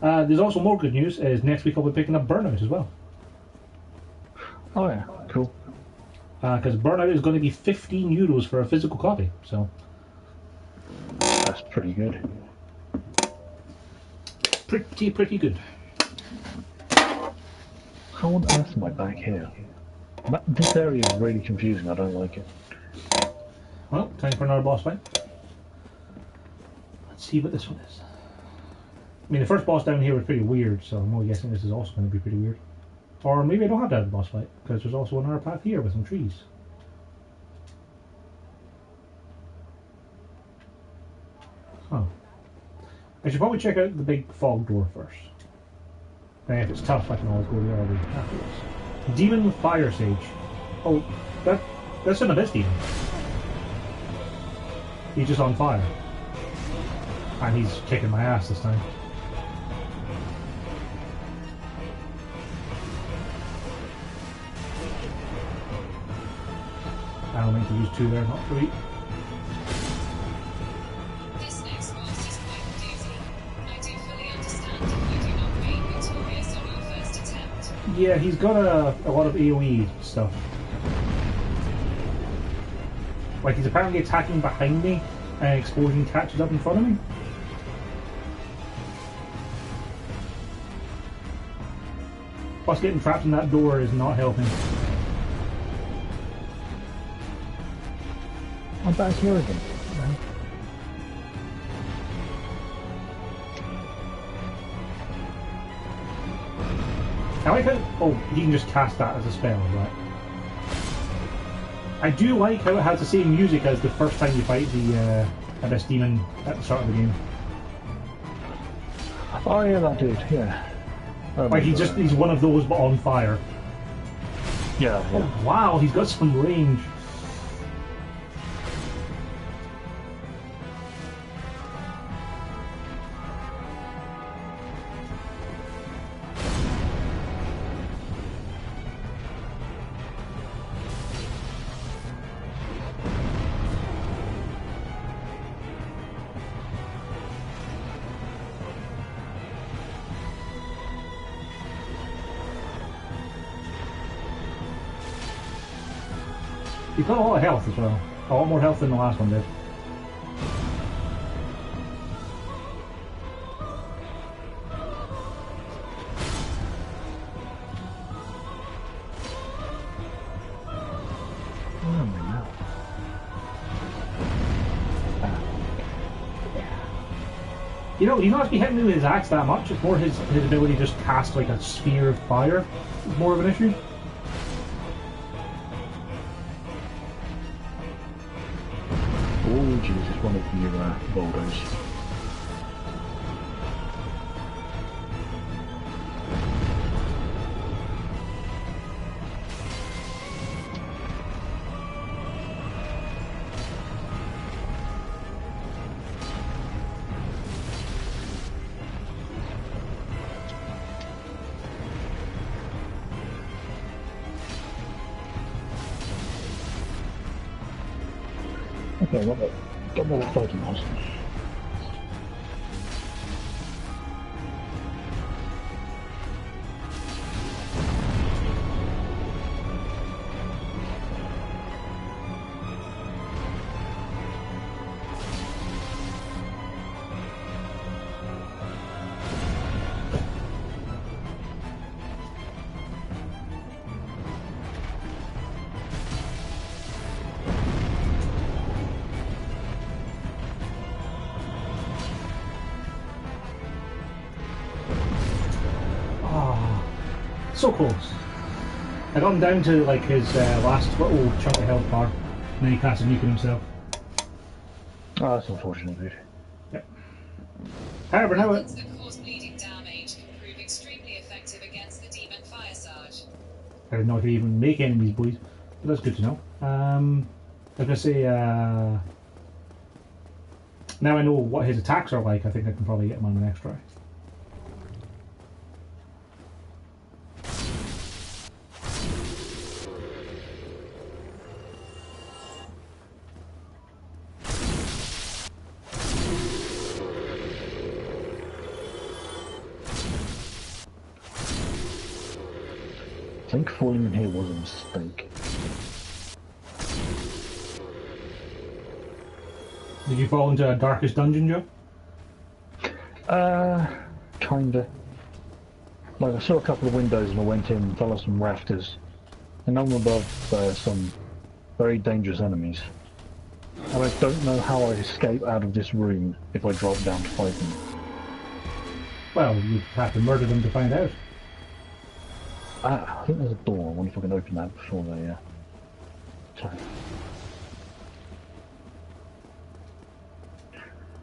There's also more good news, is next week I'll be picking up Burnout as well. Oh yeah, cool. Because Burnout is going to be €15 for a physical copy, so... That's pretty good. Pretty good. How on earth am I back here? This area is really confusing, I don't like it. Well, time for another boss fight. Let's see what this one is. I mean, the first boss down here was pretty weird, so I'm only guessing this is also going to be pretty weird. Or maybe I don't have to have the boss fight, because there's also another path here with some trees. Huh. I should probably check out the big fog door first. And if it's tough, I can always go the other way afterwards. Demon Fire Sage. Oh, that's an Abyss Demon. He's just on fire. And he's kicking my ass this time. I don't mean to use 2 there, not 3. This next boss is quite a doozy. I do fully understand if you do not reign victorious on your first attempt. Yeah, he's got a lot of AoE stuff. Like, he's apparently attacking behind me, and explosion catches up in front of me. Plus, getting trapped in that door is not helping. I'm back here again. I like how... Oh, you can just cast that as a spell, right? I do like how it has the same music as the first time you fight the Abyss Demon at the start of the game. Oh yeah, that dude, yeah. Like, he's one of those, but on fire. Yeah, yeah. Oh, wow, he's got some range. He's got a lot of health as well. A lot more health than the last one did. You know, he's not actually hitting me with his axe that much. It's more his ability to just cast like a sphere of fire is more of an issue. Oh Jesus, one of your boulders. Okay, got more fighting on. So close. I got him down to like his last little chunk of health bar, and then he casted nuking himself. Oh, that's unfortunate, dude. Yep. However, now Weapons that cause bleeding damage can prove extremely effective against the demon fire sarge. I didn't know I could even make enemies bleed, but that's good to know. I was gonna say, now I know what his attacks are like. I think I can probably get him on the next try. I think falling in here was a mistake. Did you fall into a darkest dungeon, Joe? Kinda. Like, I saw a couple of windows and I went in, fell off some rafters, and I'm above some very dangerous enemies. And I don't know how I escape out of this room if I drop down to fight them. Well, you have to murder them to find out. I think there's a door. I wonder if I can open that before they attack.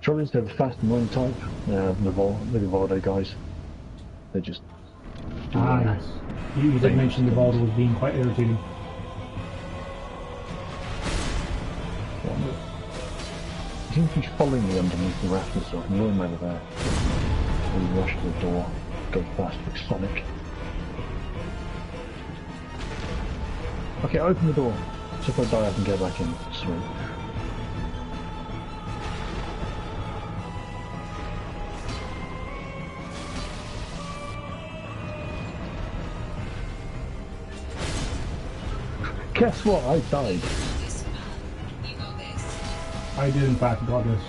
Trouble is, they're the fast and running type. The Valdo guys. They just. Ah, yes. You did mention the Valdo was being quite irritating. seems to be following me underneath the rafters, so I can roam over there. We rush to the door, go fast like Sonic. Okay, open the door. So if I die I can go back in. Sweet. Guess what? I died. This man, you got this. I did in fact got this.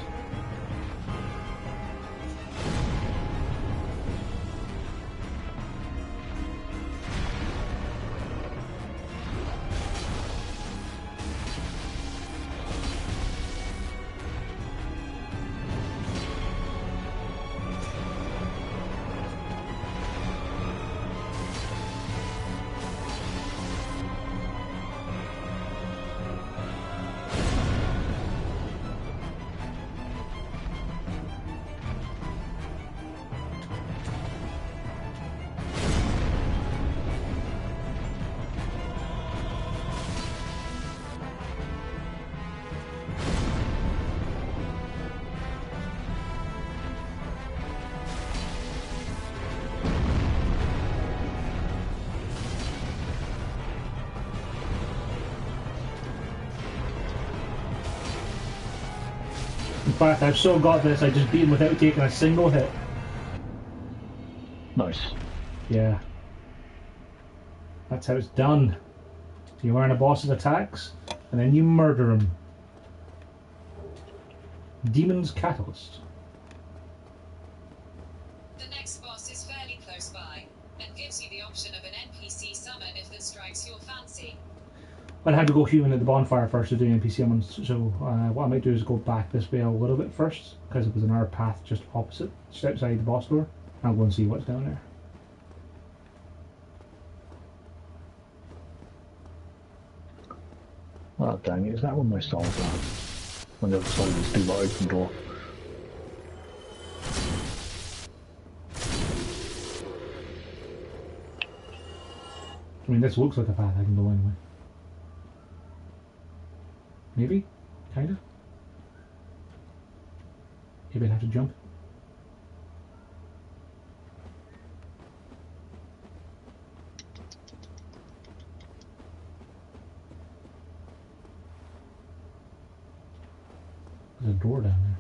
In fact, I've so got this, I just beat him without taking a single hit. Nice. Yeah. That's how it's done. You learn a boss's attacks, and then you murder him. Demon's Catalyst. The next boss is fairly close by, and gives you the option of an NPC summon if that strikes your fancy. I'd have to go human at the bonfire first to do NPC summons, so what I might do is go back this way a little bit first, because it was another path just opposite, just outside the boss door. I'll go and see what's down there. Oh dang it, is that when my stars are? On the other side of this do that open door. I mean, this looks like a path I can go anyway. Maybe? Kind of? Maybe I'd have to jump. There's a door down there.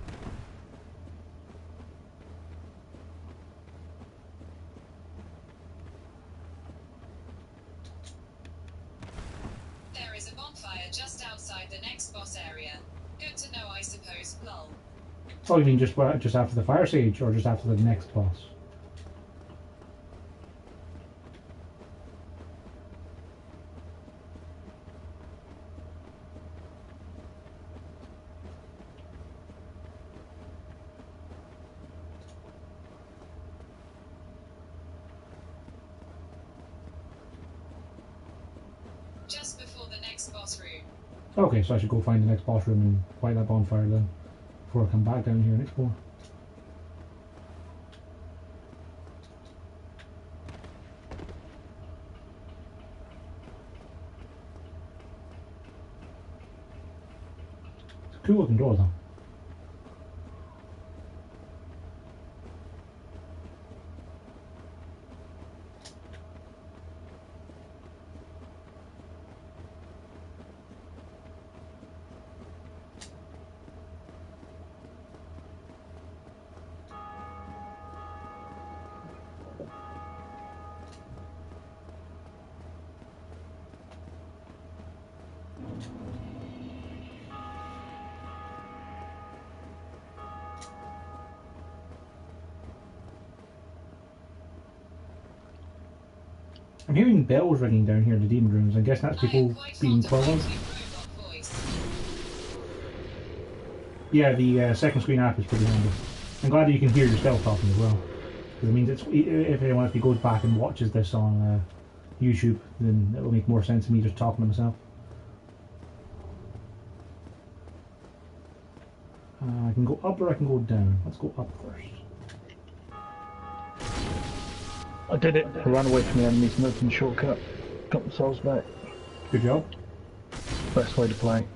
There is a bonfire just outside the next boss area. Good to know, I suppose, lol. Oh, you mean just after the fire sage, or just after the next boss? Just before the next boss room. Okay, so I should go find the next boss room and light that bonfire then, before I come back down here and explore. It's a cool looking door though. I'm hearing bells ringing down here in the demon rooms. I guess that's people being called. Yeah, the second screen app is pretty handy. I'm glad that you can hear yourself talking as well. Because it means it's, if anyone actually goes back and watches this on YouTube, then it'll make more sense to me just talking to myself. I can go up or I can go down. Let's go up first. I did it. I ran away from the enemies and opened the shortcut. Got themselves back. Good job. Best way to play.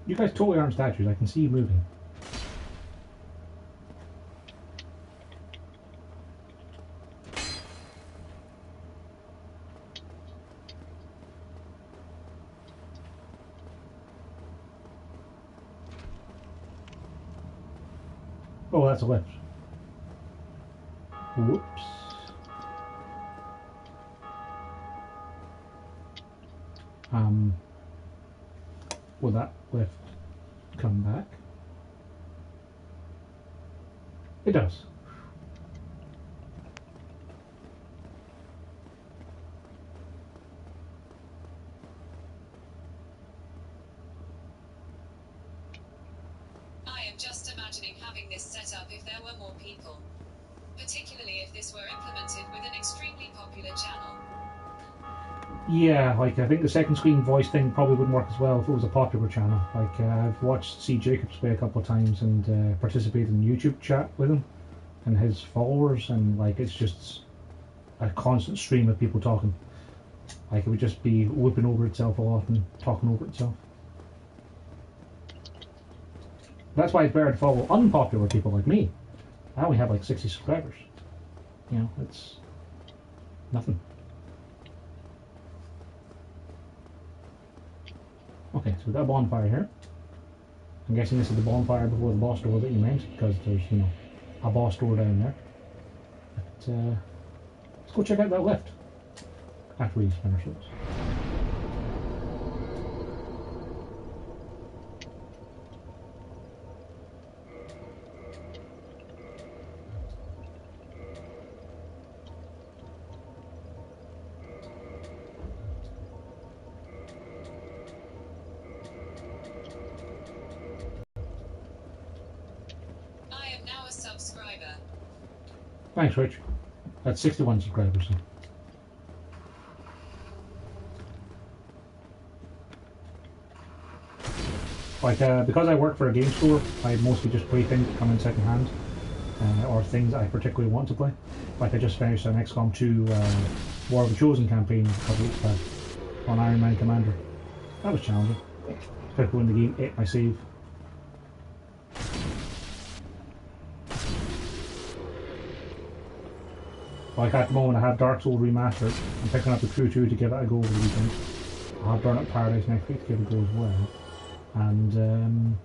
You guys totally aren't statues. I can see you moving. Oh, that's a lift. Whoops. Will that lift come back? It does. I am just imagining having this set up if there were more people. Particularly if this were implemented with an extremely popular channel. Yeah, like I think the second screen voice thing probably wouldn't work as well if it was a popular channel. Like I've watched CJSeedge play a couple of times and participated in YouTube chat with him and his followers, and like it's just a constant stream of people talking. Like it would just be whooping over itself a lot and talking over itself. That's why it's better to follow unpopular people like me. I only have like 60 subscribers. You know, it's nothing. Okay, so we've got a bonfire here. I'm guessing this is the bonfire before the boss door that you meant, because there's, you know, a boss door down there. But, let's go check out that lift after we spin ourselves. I am now a subscriber. Thanks, Rich. That's 61 subscribers. So. Like, because I work for a game store, I mostly just play things that come in second hand, or things I particularly want to play. Like, I just finished an XCOM 2 War of the Chosen campaign a couple weeks back on Iron Man Commander. That was challenging. Especially when the game ate my save. Like at the moment, I have Dark Souls Remastered. I'm picking up the Crew 2 to give it a go over the weekend. I'll have Burnout Paradise next week to give it a go as well. And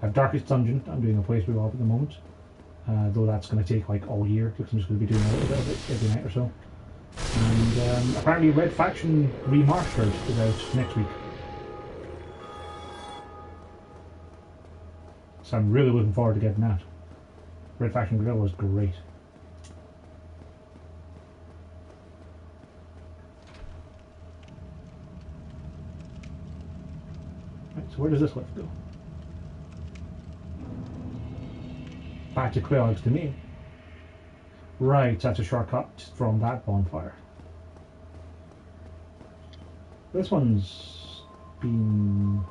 I have Darkest Dungeon that I'm doing a playthrough of at the moment. Though that's going to take like all year because I'm just going to be doing a little bit of it every night or so. And apparently Red Faction Remastered is out next week. So I'm really looking forward to getting that. Red Faction Guerrilla was great. Right, so where does this lift go? Back to Quail's to me. Right, that's a shortcut from that bonfire. This one's been...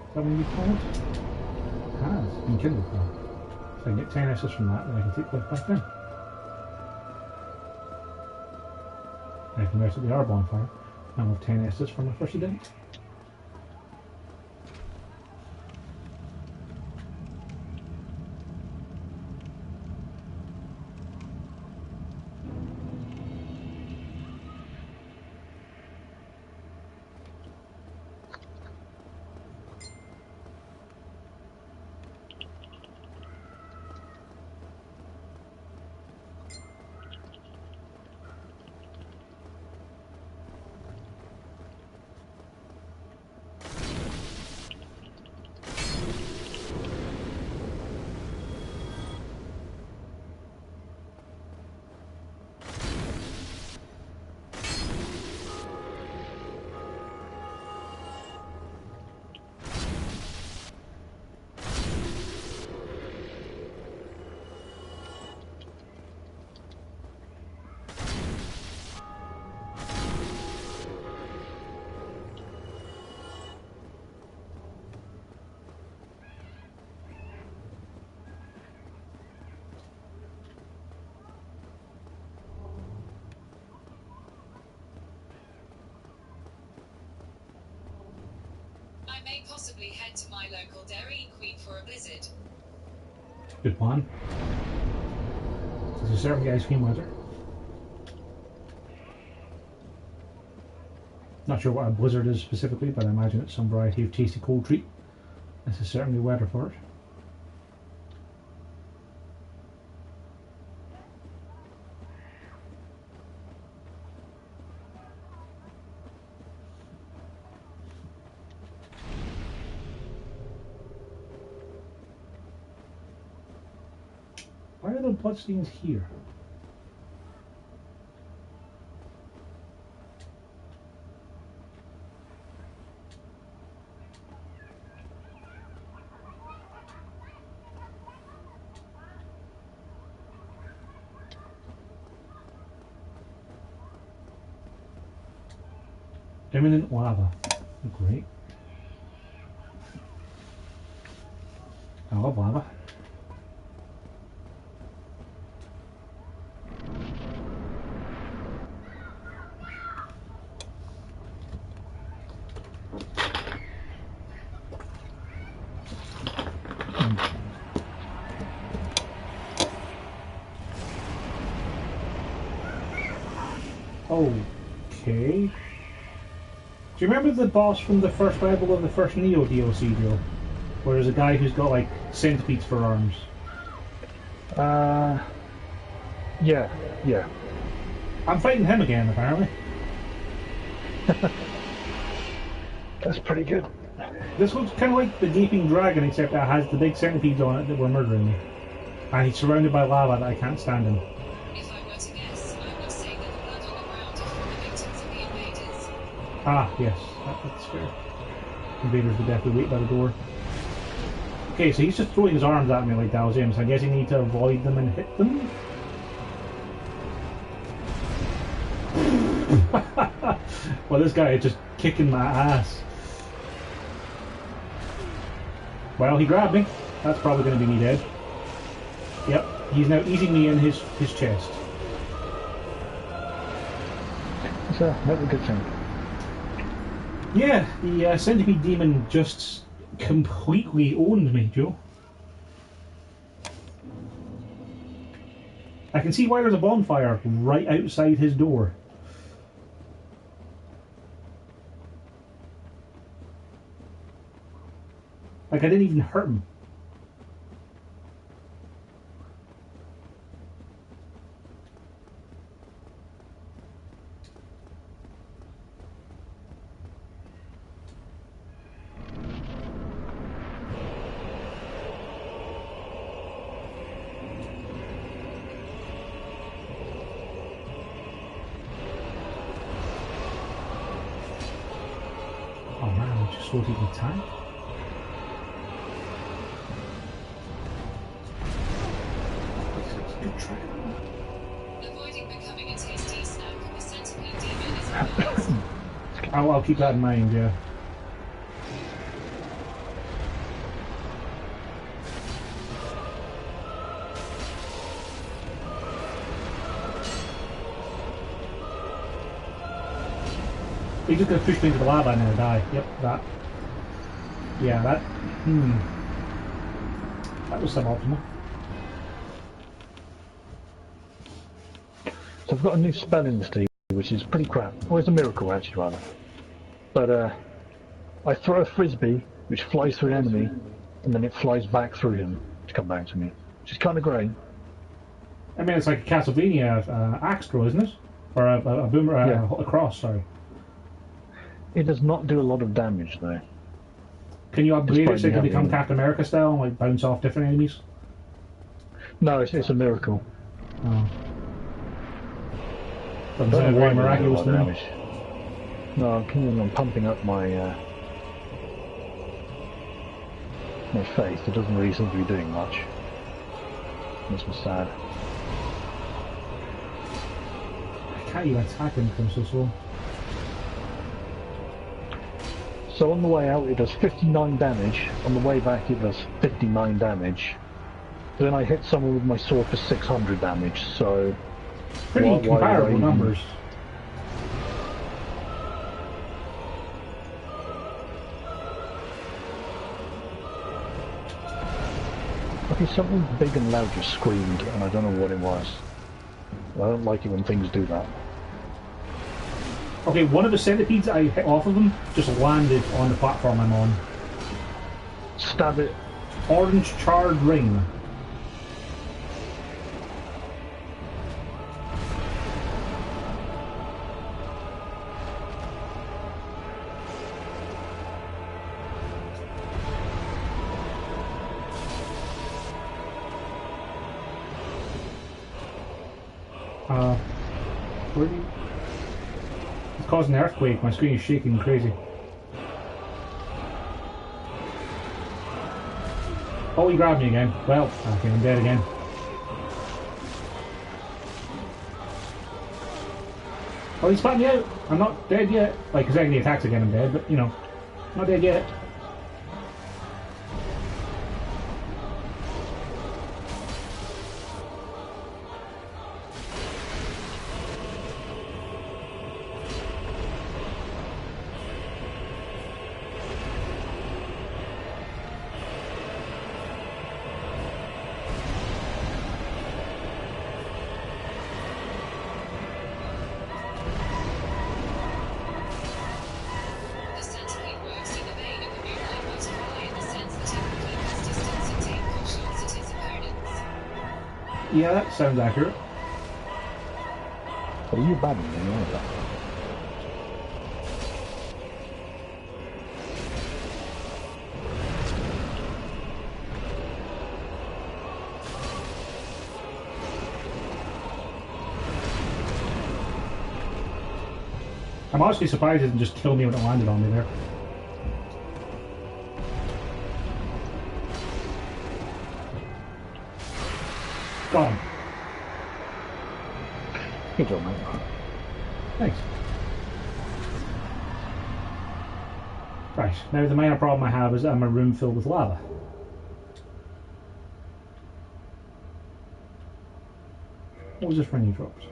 Is that what you call it? It has been kindled now. So I can get 10 S's from that and I can take the lift back down. I can rest at the R bonfire and with 10 S's from my first event. I may possibly head to my local Dairy Queen for a blizzard. Good plan. There's a certain ice cream weather. Not sure what a blizzard is specifically, but I imagine it's some variety of tasty cold treat. This is certainly weather for it. Why are the bloodstains here? Imminent lava. Great. I love lava. Okay. Do you remember the boss from the first level of the first Neo DLC, Joe? Where there's a guy who's got like centipedes for arms? Yeah. I'm fighting him again, apparently. That's pretty good. This looks kind of like the Gaping Dragon, except it has the big centipedes on it that were murdering me. And he's surrounded by lava that I can't stand him. If I were to guess, I would say that the blood on the ground are from the victims of the invaders. Ah, yes, that's fair. Invaders would definitely wait by the door. Okay, so he's just throwing his arms at me like that was him, so I guess I need to avoid them and hit them. Well, this guy is just kicking my ass. Well, he grabbed me. That's probably going to be me dead. Yep, he's now eating me in his chest. So, that's a good thing. Yeah, the centipede demon just completely owned me, Joe. I can see why there's a bonfire right outside his door. Like, I didn't even hurt him. Oh man, I just sorted the tank. Good try. Avoiding becoming a tasty snack of a centipede demon is advised. I'll keep that in mind, yeah. He's just going to push me into the lava and I'll die. Yep, that. Yeah, that. That was suboptimal. So I've got a new spell in this team, which is pretty crap. Well, it's a miracle, actually, rather. But I throw a frisbee, which flies through an enemy, and then it flies back through him to come back to me, which is kind of great. I mean, it's like a Castlevania axe throw, isn't it? Or a boomerang, Yeah. a cross, sorry. It does not do a lot of damage, though. Can you upgrade it so it can Despite me become having- Captain America style and like bounce off different enemies? No, it's a miracle. Oh. I Doesn't don't sound know very why they do a miraculous lot to of me. damage. No, I'm pumping up my my faith. It doesn't really seem to be doing much. Makes me sad. I can't even attack him because I'm so slow. So on the way out it does 59 damage, on the way back it does 59 damage. Then I hit someone with my sword for 600 damage, so... Pretty why would I comparable even- numbers. Okay, something big and loud just screamed, and I don't know what it was. I don't like it when things do that. Okay, one of the centipedes I hit off of him just landed on the platform I'm on. Stab it. Orange charred ring. Where do you... It's causing an earthquake. My screen is shaking crazy. Oh, he grabbed me again. Well, okay, I'm dead again. Oh, he's spotting me out. I'm not dead yet. Like, because he attacks again, I'm dead, but, you know, not dead yet. The centipede works in the vein of the mural butterfly in the sense that it will keep its distance and take pot shots at its opponents. Yeah, that sounds accurate. What are you banning me on that? I'm honestly surprised it didn't just kill me when it landed on me there. Got him. Good job, mate. Thanks. Right, now the minor problem I have is I'm a room filled with lava. What was this ring you dropped?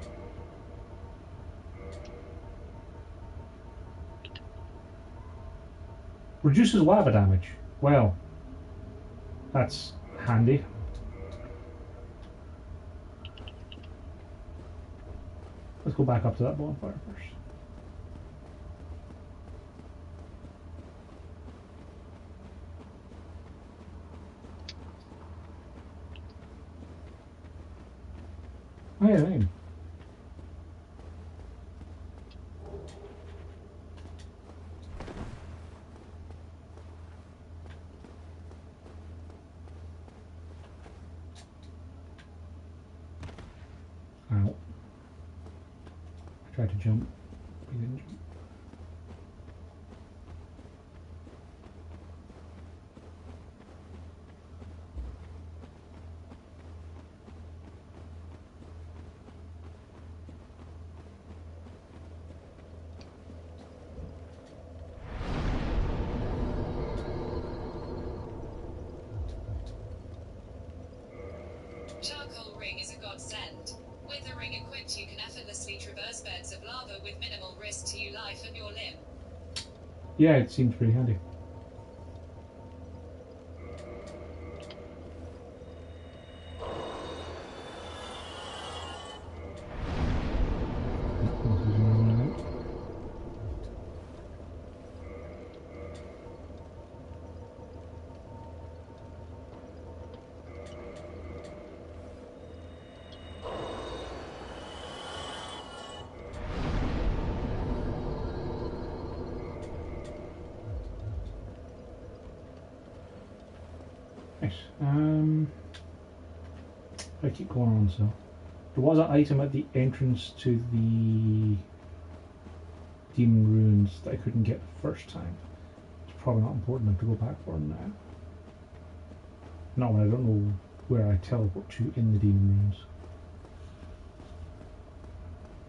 Reduces lava damage. Well, that's handy. Let's go back up to that bonfire first. Oh yeah, name. Ow. I tried to jump. He didn't jump. Charcoal ring is a godsend. With the ring equipped, you can effortlessly traverse beds of lava with minimal risk to your life and your limb. Yeah, it seems pretty handy. Nice. I keep going on, so there was an item at the entrance to the demon ruins that I couldn't get the first time. It's probably not important enough to go back for now. Not when I don't know where I teleport to in the demon ruins.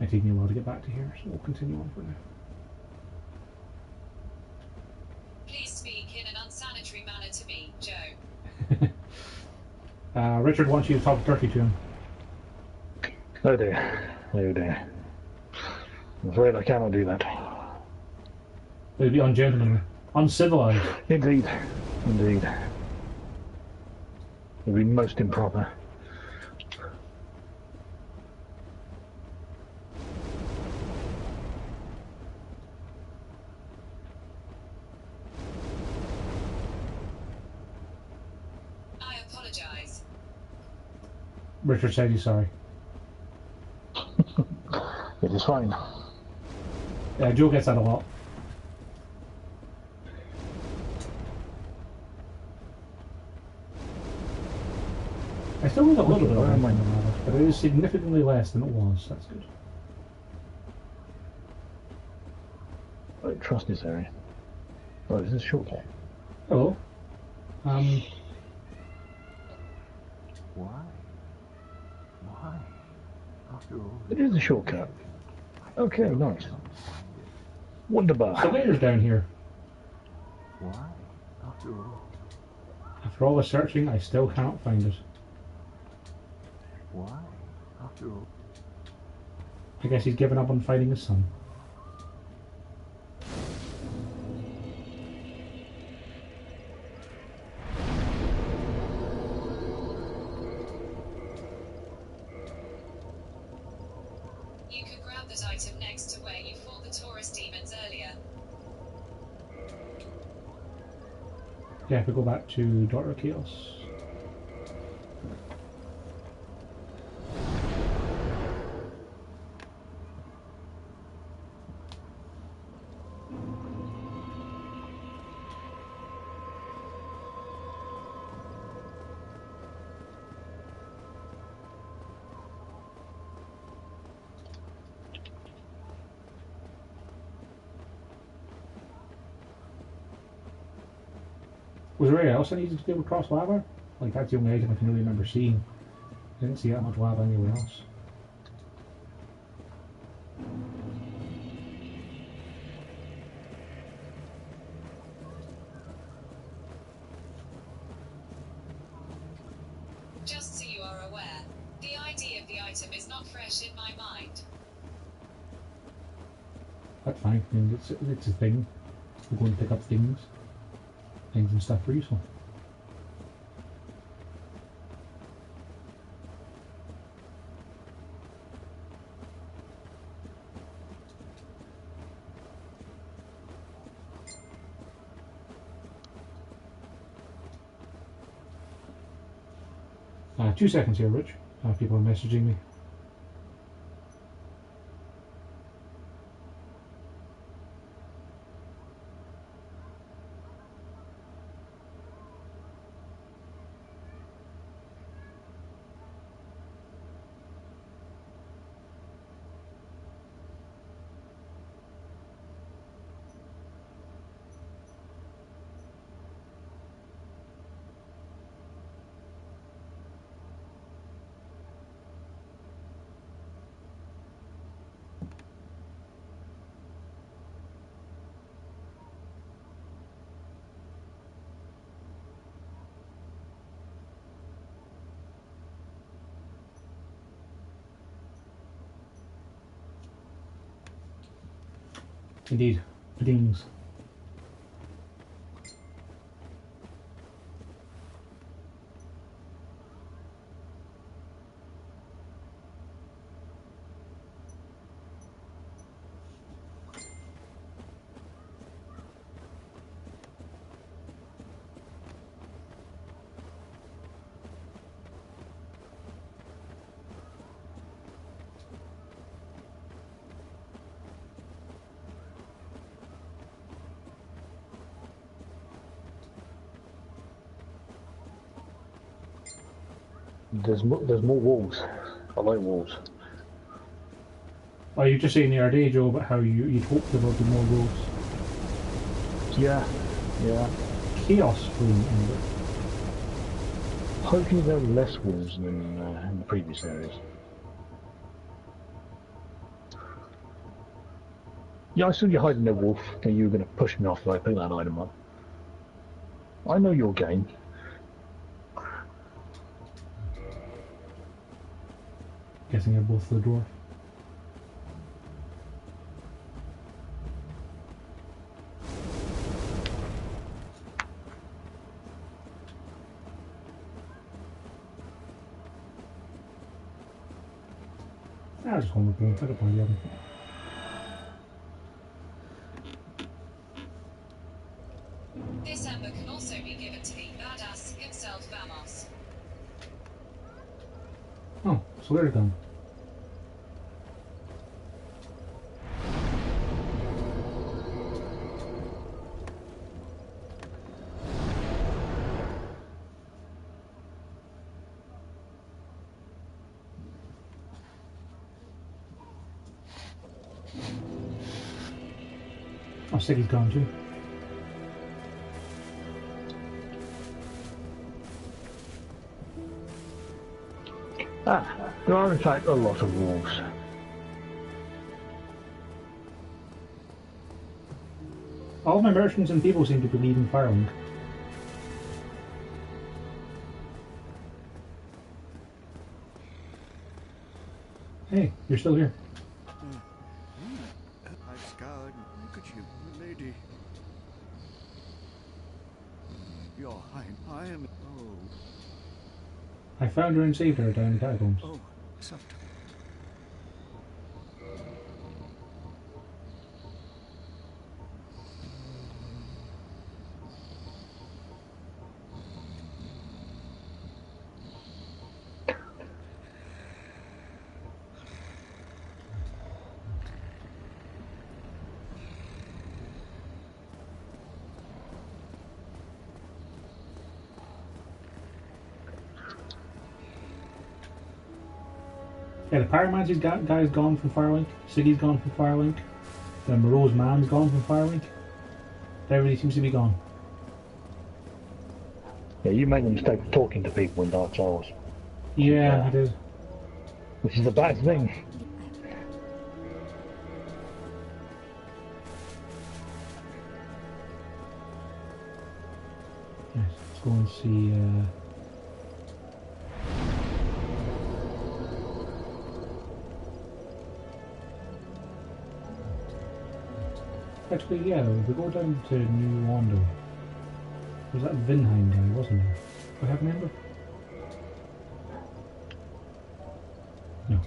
It takes me a while to get back to here, so we'll continue on for now. Please speak in an unsanitary manner to me, Joe. Richard wants you to talk dirty to him. Oh dear. Oh dear. I'm afraid I cannot do that. It would be ungentlemanly. Uncivilized. Indeed. Indeed. It'd be most improper. I apologize. Richard said he's sorry. It is fine. Yeah, Joe gets that a lot. I still lose a little bit of it, but it is significantly less than it was. That's good. I don't trust this area. Oh, this is a shortcut. Hello. Why? Why? After all, It is a shortcut. Okay, nice. Wonderbar. Surveyor's down here. why? After all, After all the searching, I still cannot find it. why? After all, I guess he's given up on finding his son. You could grab that item next to where you fought the Taurus demons earlier. Yeah, if we go back to Daughter of Chaos. Was there anything else I needed to do across lava? Like, that's the only item I can really remember seeing. I didn't see that much lava anywhere else. Just so you are aware, the idea of the item is not fresh in my mind. That's fine. I mean, it's a thing. We're going to pick up things. Things and stuff are useful. 2 seconds here, Rich. People are messaging me. Indeed. Puddings. There's more walls. I like walls. Oh, you were just saying the other day, Joe, about how you'd hoped there would be more rules. Yeah, yeah. Chaos room in there. Hopefully there are less walls than in the previous areas. Yeah, I saw you hiding there, Wolf, and you were going to push me off if I pick that item up. I know your game. Guessing they're both the dwarf. I'll just home with I don't mind the oven. This ember can also be given to the badass himself, Vamos. Oh, so where's it gone? Oh, Siggy's gone too. Ah, there are in fact a lot of wolves. All my merchants and people seem to believe in Firelink. Hey, you're still here. I've scoured. Look at you, lady. Your I am. Oh, I found her and saved her down in the catacombs. oh, soft. Yeah, the Pyromancy's guy's gone from Firelink. Siggy's gone from Firelink. The Moreau's man's gone from Firelink. Everybody seems to be gone. Yeah, you make the mistake of talking to people in Dark Souls, Yeah, I did. which is a bad thing. Yes, let's go and see. Actually, yeah, if we go down to New Wando, was that Vinheim guy, wasn't there? Do I have a number? No.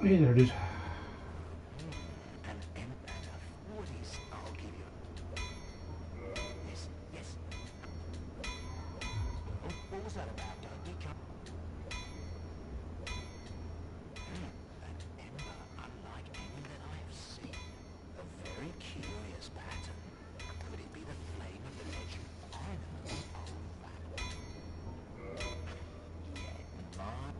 Hey, there it is. An impact of what is I'll give you. Yes, yes. What was that about? Don't be an ember unlike any that I have seen. A very curious pattern. Could it be the flame of the legend? I know. Oh, that. Yet my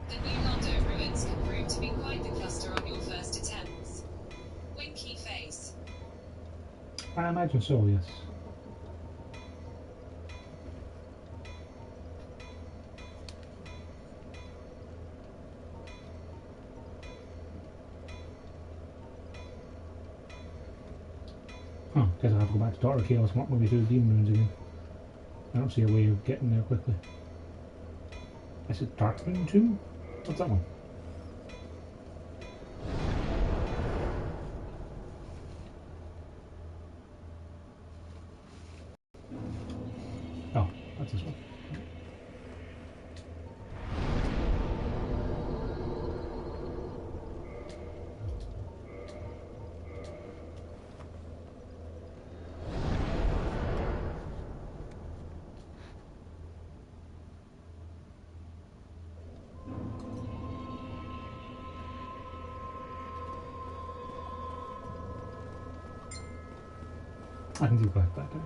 The New Londo ruins can prove to be quite the cluster on your first attempts. Winky face. I imagine so, yes. Huh, guess I'll have to go back to Daughter Chaos and work my way through the Demon Ruins again. I don't see a way of getting there quickly. Is it Dark Rune 2? What's that one? Oh, that's this one. I can do both that day.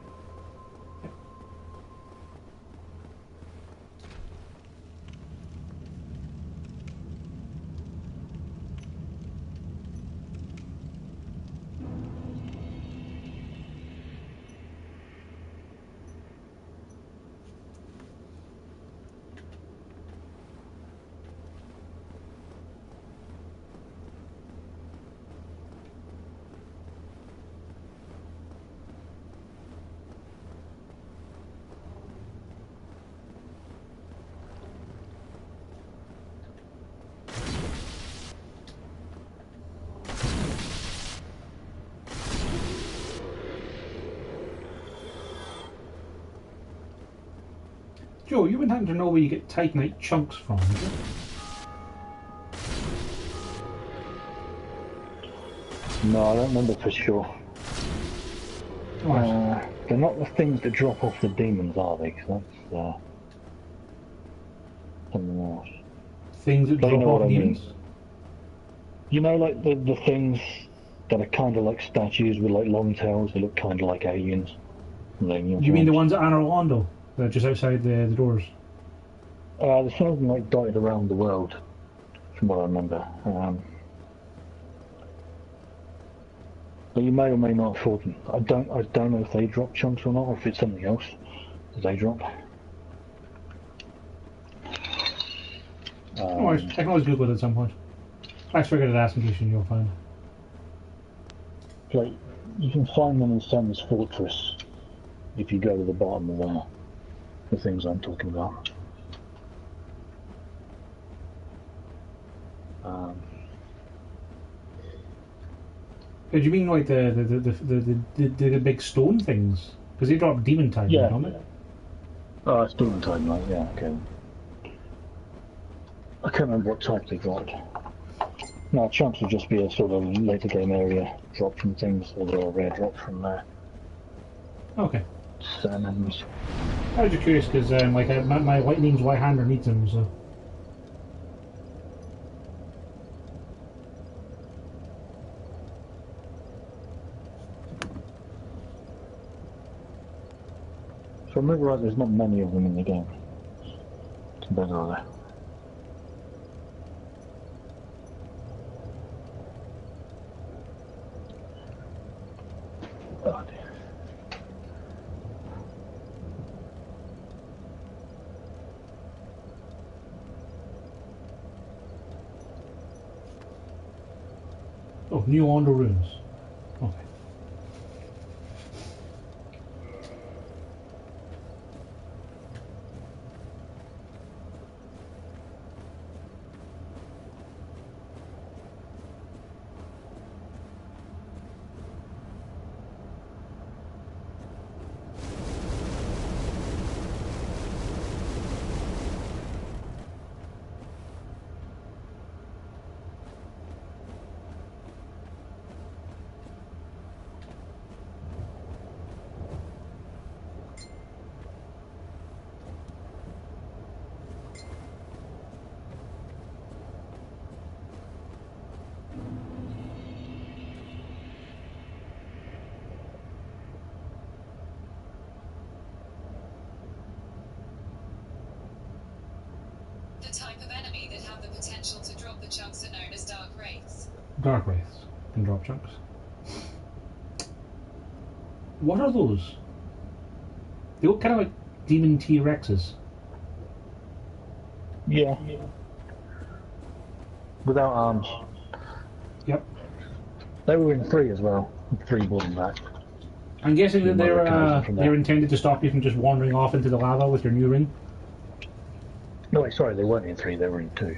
Joe, you wouldn't happen to know where you get Titanite chunks from, do you? No, I don't remember for sure. Right. They're not the things that drop off the demons, are they? 'Cause that's something else. Things that But you drop know what off I mean. demons? You know, like the things that are kind of like statues with like long tails. They look kind of like aliens. Do you mean the ones at Anor Londo? They're just outside the doors. There's some of them like dotted around the world, from what I remember. But you may or may not have fought them. I don't know if they drop chunks or not, or if it's something else that they drop. No worries, I can always Google it at some point. I figured it out in case you'll find. Like, you can find them in Sam's Fortress if you go to the bottom of the things I'm talking about. Do you mean like the big stone things? Because they drop demon time, Yeah. don't they? Oh, it's demon time, right? Yeah, okay. I can't remember what type they dropped. No, chunks would just be a sort of later game area drop from things, or they're a rare drop from Okay. certain enemies. I was just curious because my lightning's right hander needs them, so. So I remember right, there's not many of them in the game. Compared to other. Oh dear. Oh, new Ondo runes. Okay. The type of enemy that have the potential to drop the chunks are known as dark wraiths. Dark wraiths can drop chunks. What are those? They look kind of like demon T-Rexes. Yeah. Without arms. Yep. They were in 3 as well. 3 more than that. I'm guessing that You might recognise them from they're that. intended to stop you from just wandering off into the lava with your new ring. No, wait, sorry, they weren't in 3, they were in 2.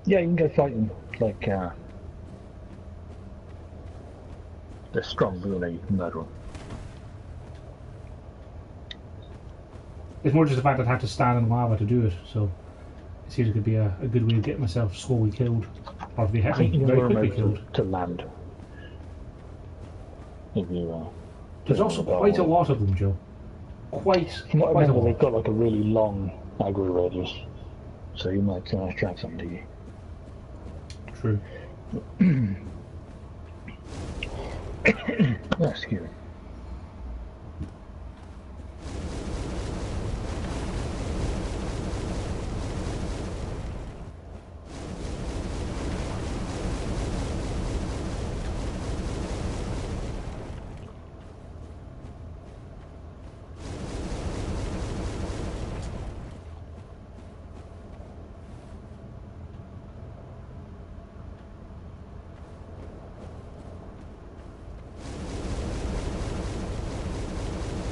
Yeah, you can go fight them. Like, they're strong, but you can murder them. It's more just the fact that I have to stand in lava to do it, so it seems it could be a good way to get myself slowly killed. Or if they I hit think me, you can very lure them quickly over killed. to land. If you, There's also quite a lot of them, Joe. From what I Quite a remember, lot. they've got like a really long aggro radius, so you might attract something to you. True. Excuse me.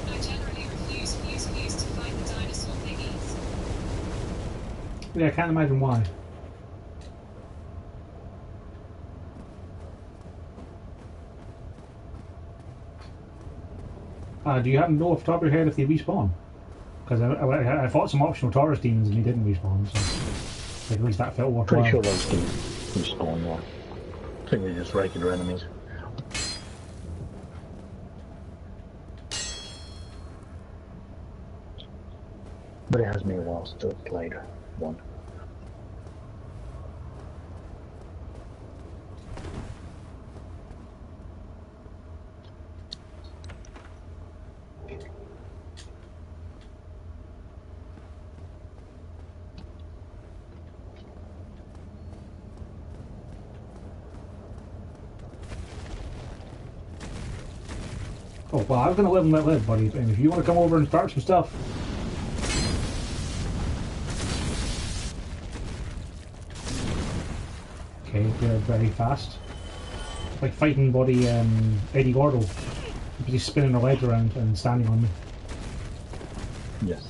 I generally refuse to fight the dinosaur thingies. Yeah, I can't imagine why. Do you happen to know off the top of your head if they respawn? Because I fought some optional Taurus demons and they didn't respawn, so like, at least that felt worthwhile. Pretty sure those do respawn, yeah. I think they're just regular enemies. But it has been a while since I've played one. Oh, well, I was going to live and let live, buddy. And if you want to come over and start some stuff... Okay, they're very fast. Like fighting body Eddie Gordo. He's spinning her legs around and standing on me. Yes.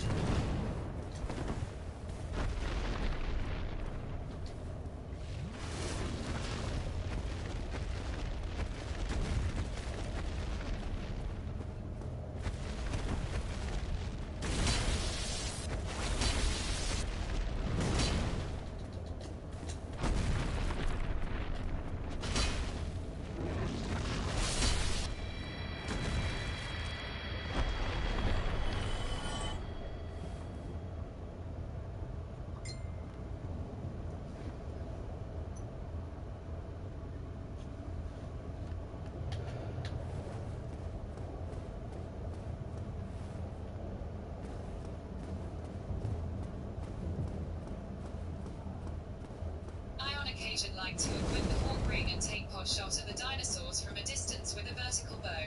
I on occasion like to equip the hawk ring and take pot shot at the dinosaurs from a distance with a vertical bow.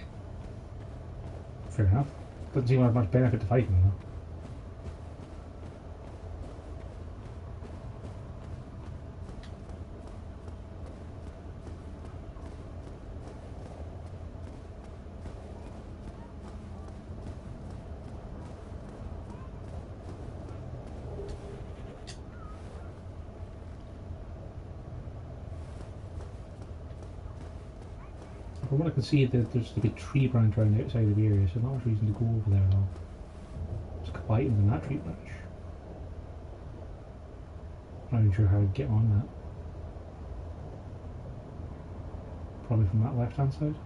Fair enough. Doesn't seem like much benefit to fighting, though. From what I can see, there's like a tree branch around the outside of the area, so not much reason to go over there at all. There's a couple items in that tree branch. Not even sure how I'd get on that. Probably from that left hand side.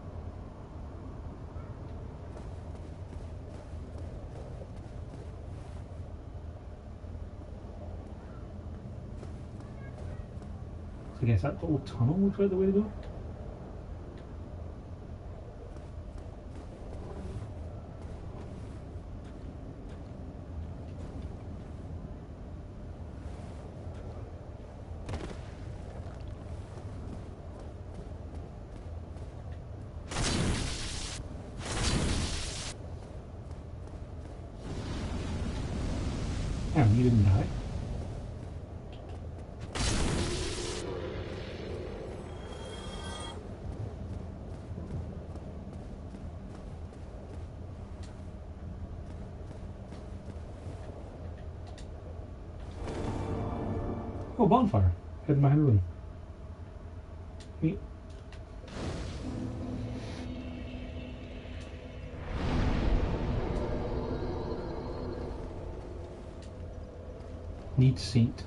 So I guess that little tunnel looks like the way to go. Damn, you didn't die. Oh, bonfire. Hidden behind a room. Neat. Need seat.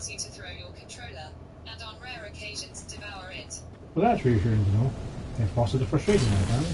allows you to throw your controller, and on rare occasions devour it. Well, that's reassuring to know. If bosses are frustrating now, apparently.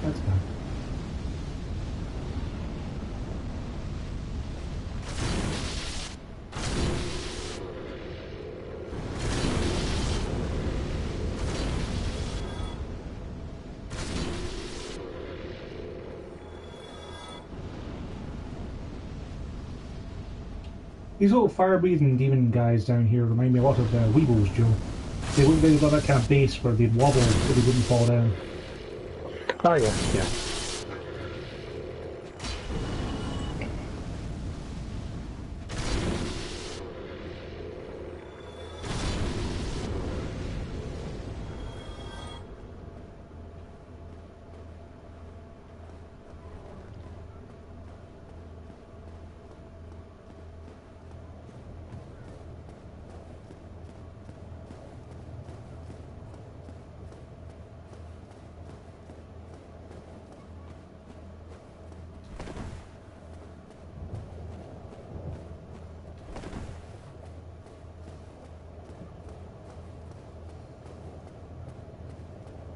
That's fine. These little fire-breathing demon guys down here remind me a lot of Weebles, Joe. They look like they've got that kind of base where they'd wobble so they wouldn't fall down. Oh yeah, yeah.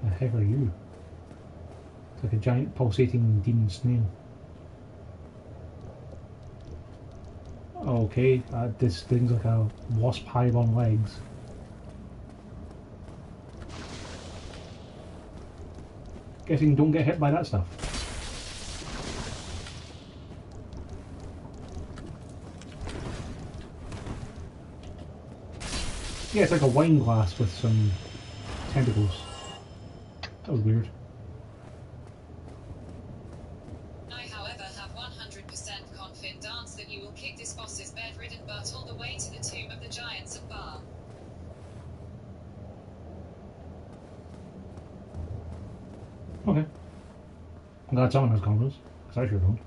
The heck are you? It's like a giant pulsating demon snail. Okay, this thing's like a wasp hive on legs. Guessing don't get hit by that stuff. Yeah, it's like a wine glass with some tentacles. That was weird. I, however, have 100% confidence that you will kick this boss's bedridden butt all the way to the tomb of the giants of Bar. Okay. I'm glad someone has confidence, because I sure don't.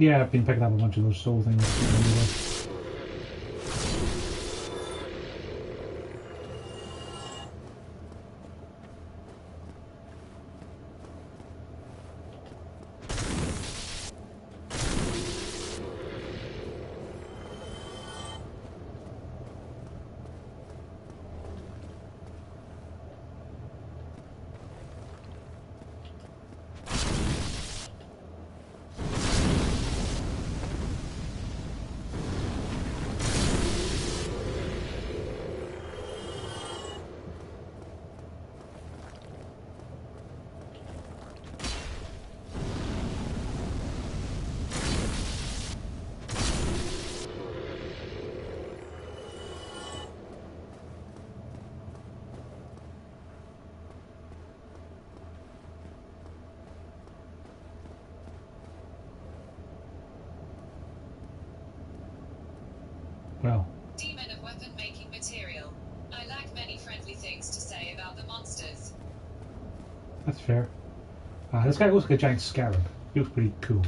Yeah, I've been picking up a bunch of those soul things. Well, Demon of weapon-making material. I lack many friendly things to say about the monsters. that's fair. This guy looks like a giant scarab. He looks pretty cool.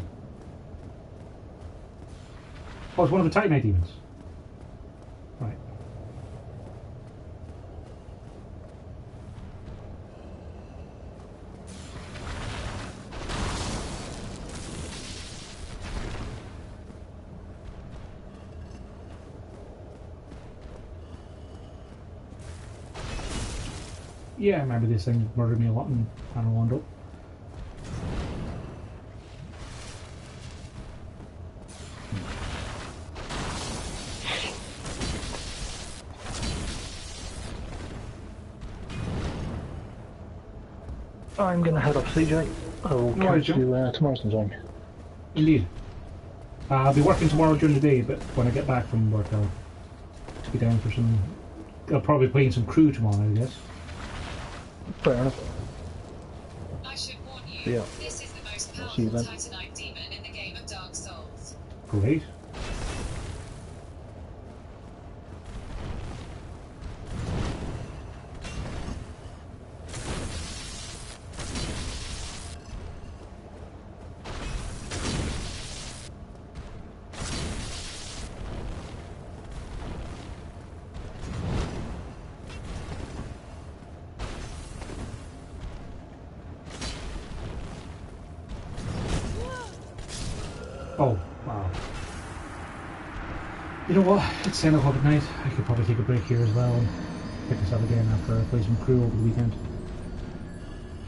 Oh, it's one of the Titanite demons. Right. Yeah, I remember this thing murdered me a lot in Anor. I'm going to head off, CJ. I will No worries, catch you tomorrow sometime. Indeed. I'll be working tomorrow during the day, but when I get back from work, I'll be down for some. I'll probably be playing some crew tomorrow, I guess. Fair enough. I should warn you, Yeah. this is the most I'll see you powerful then. Titanite demon in the game of Dark Souls. Great. Oh, wow. You know what? It's 10 o'clock at night. I could probably take a break here as well and pick this up again after I play some crew over the weekend.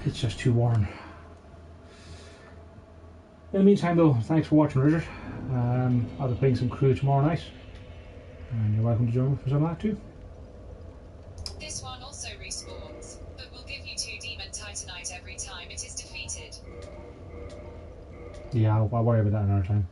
It's just too warm. In the meantime, though, thanks for watching, Richard. I'll be playing some crew tomorrow night. And you're welcome to join me for some of that too. This one also respawns, but will give you 2 demon Titanite every time it is defeated. Yeah, I'll worry about that another time.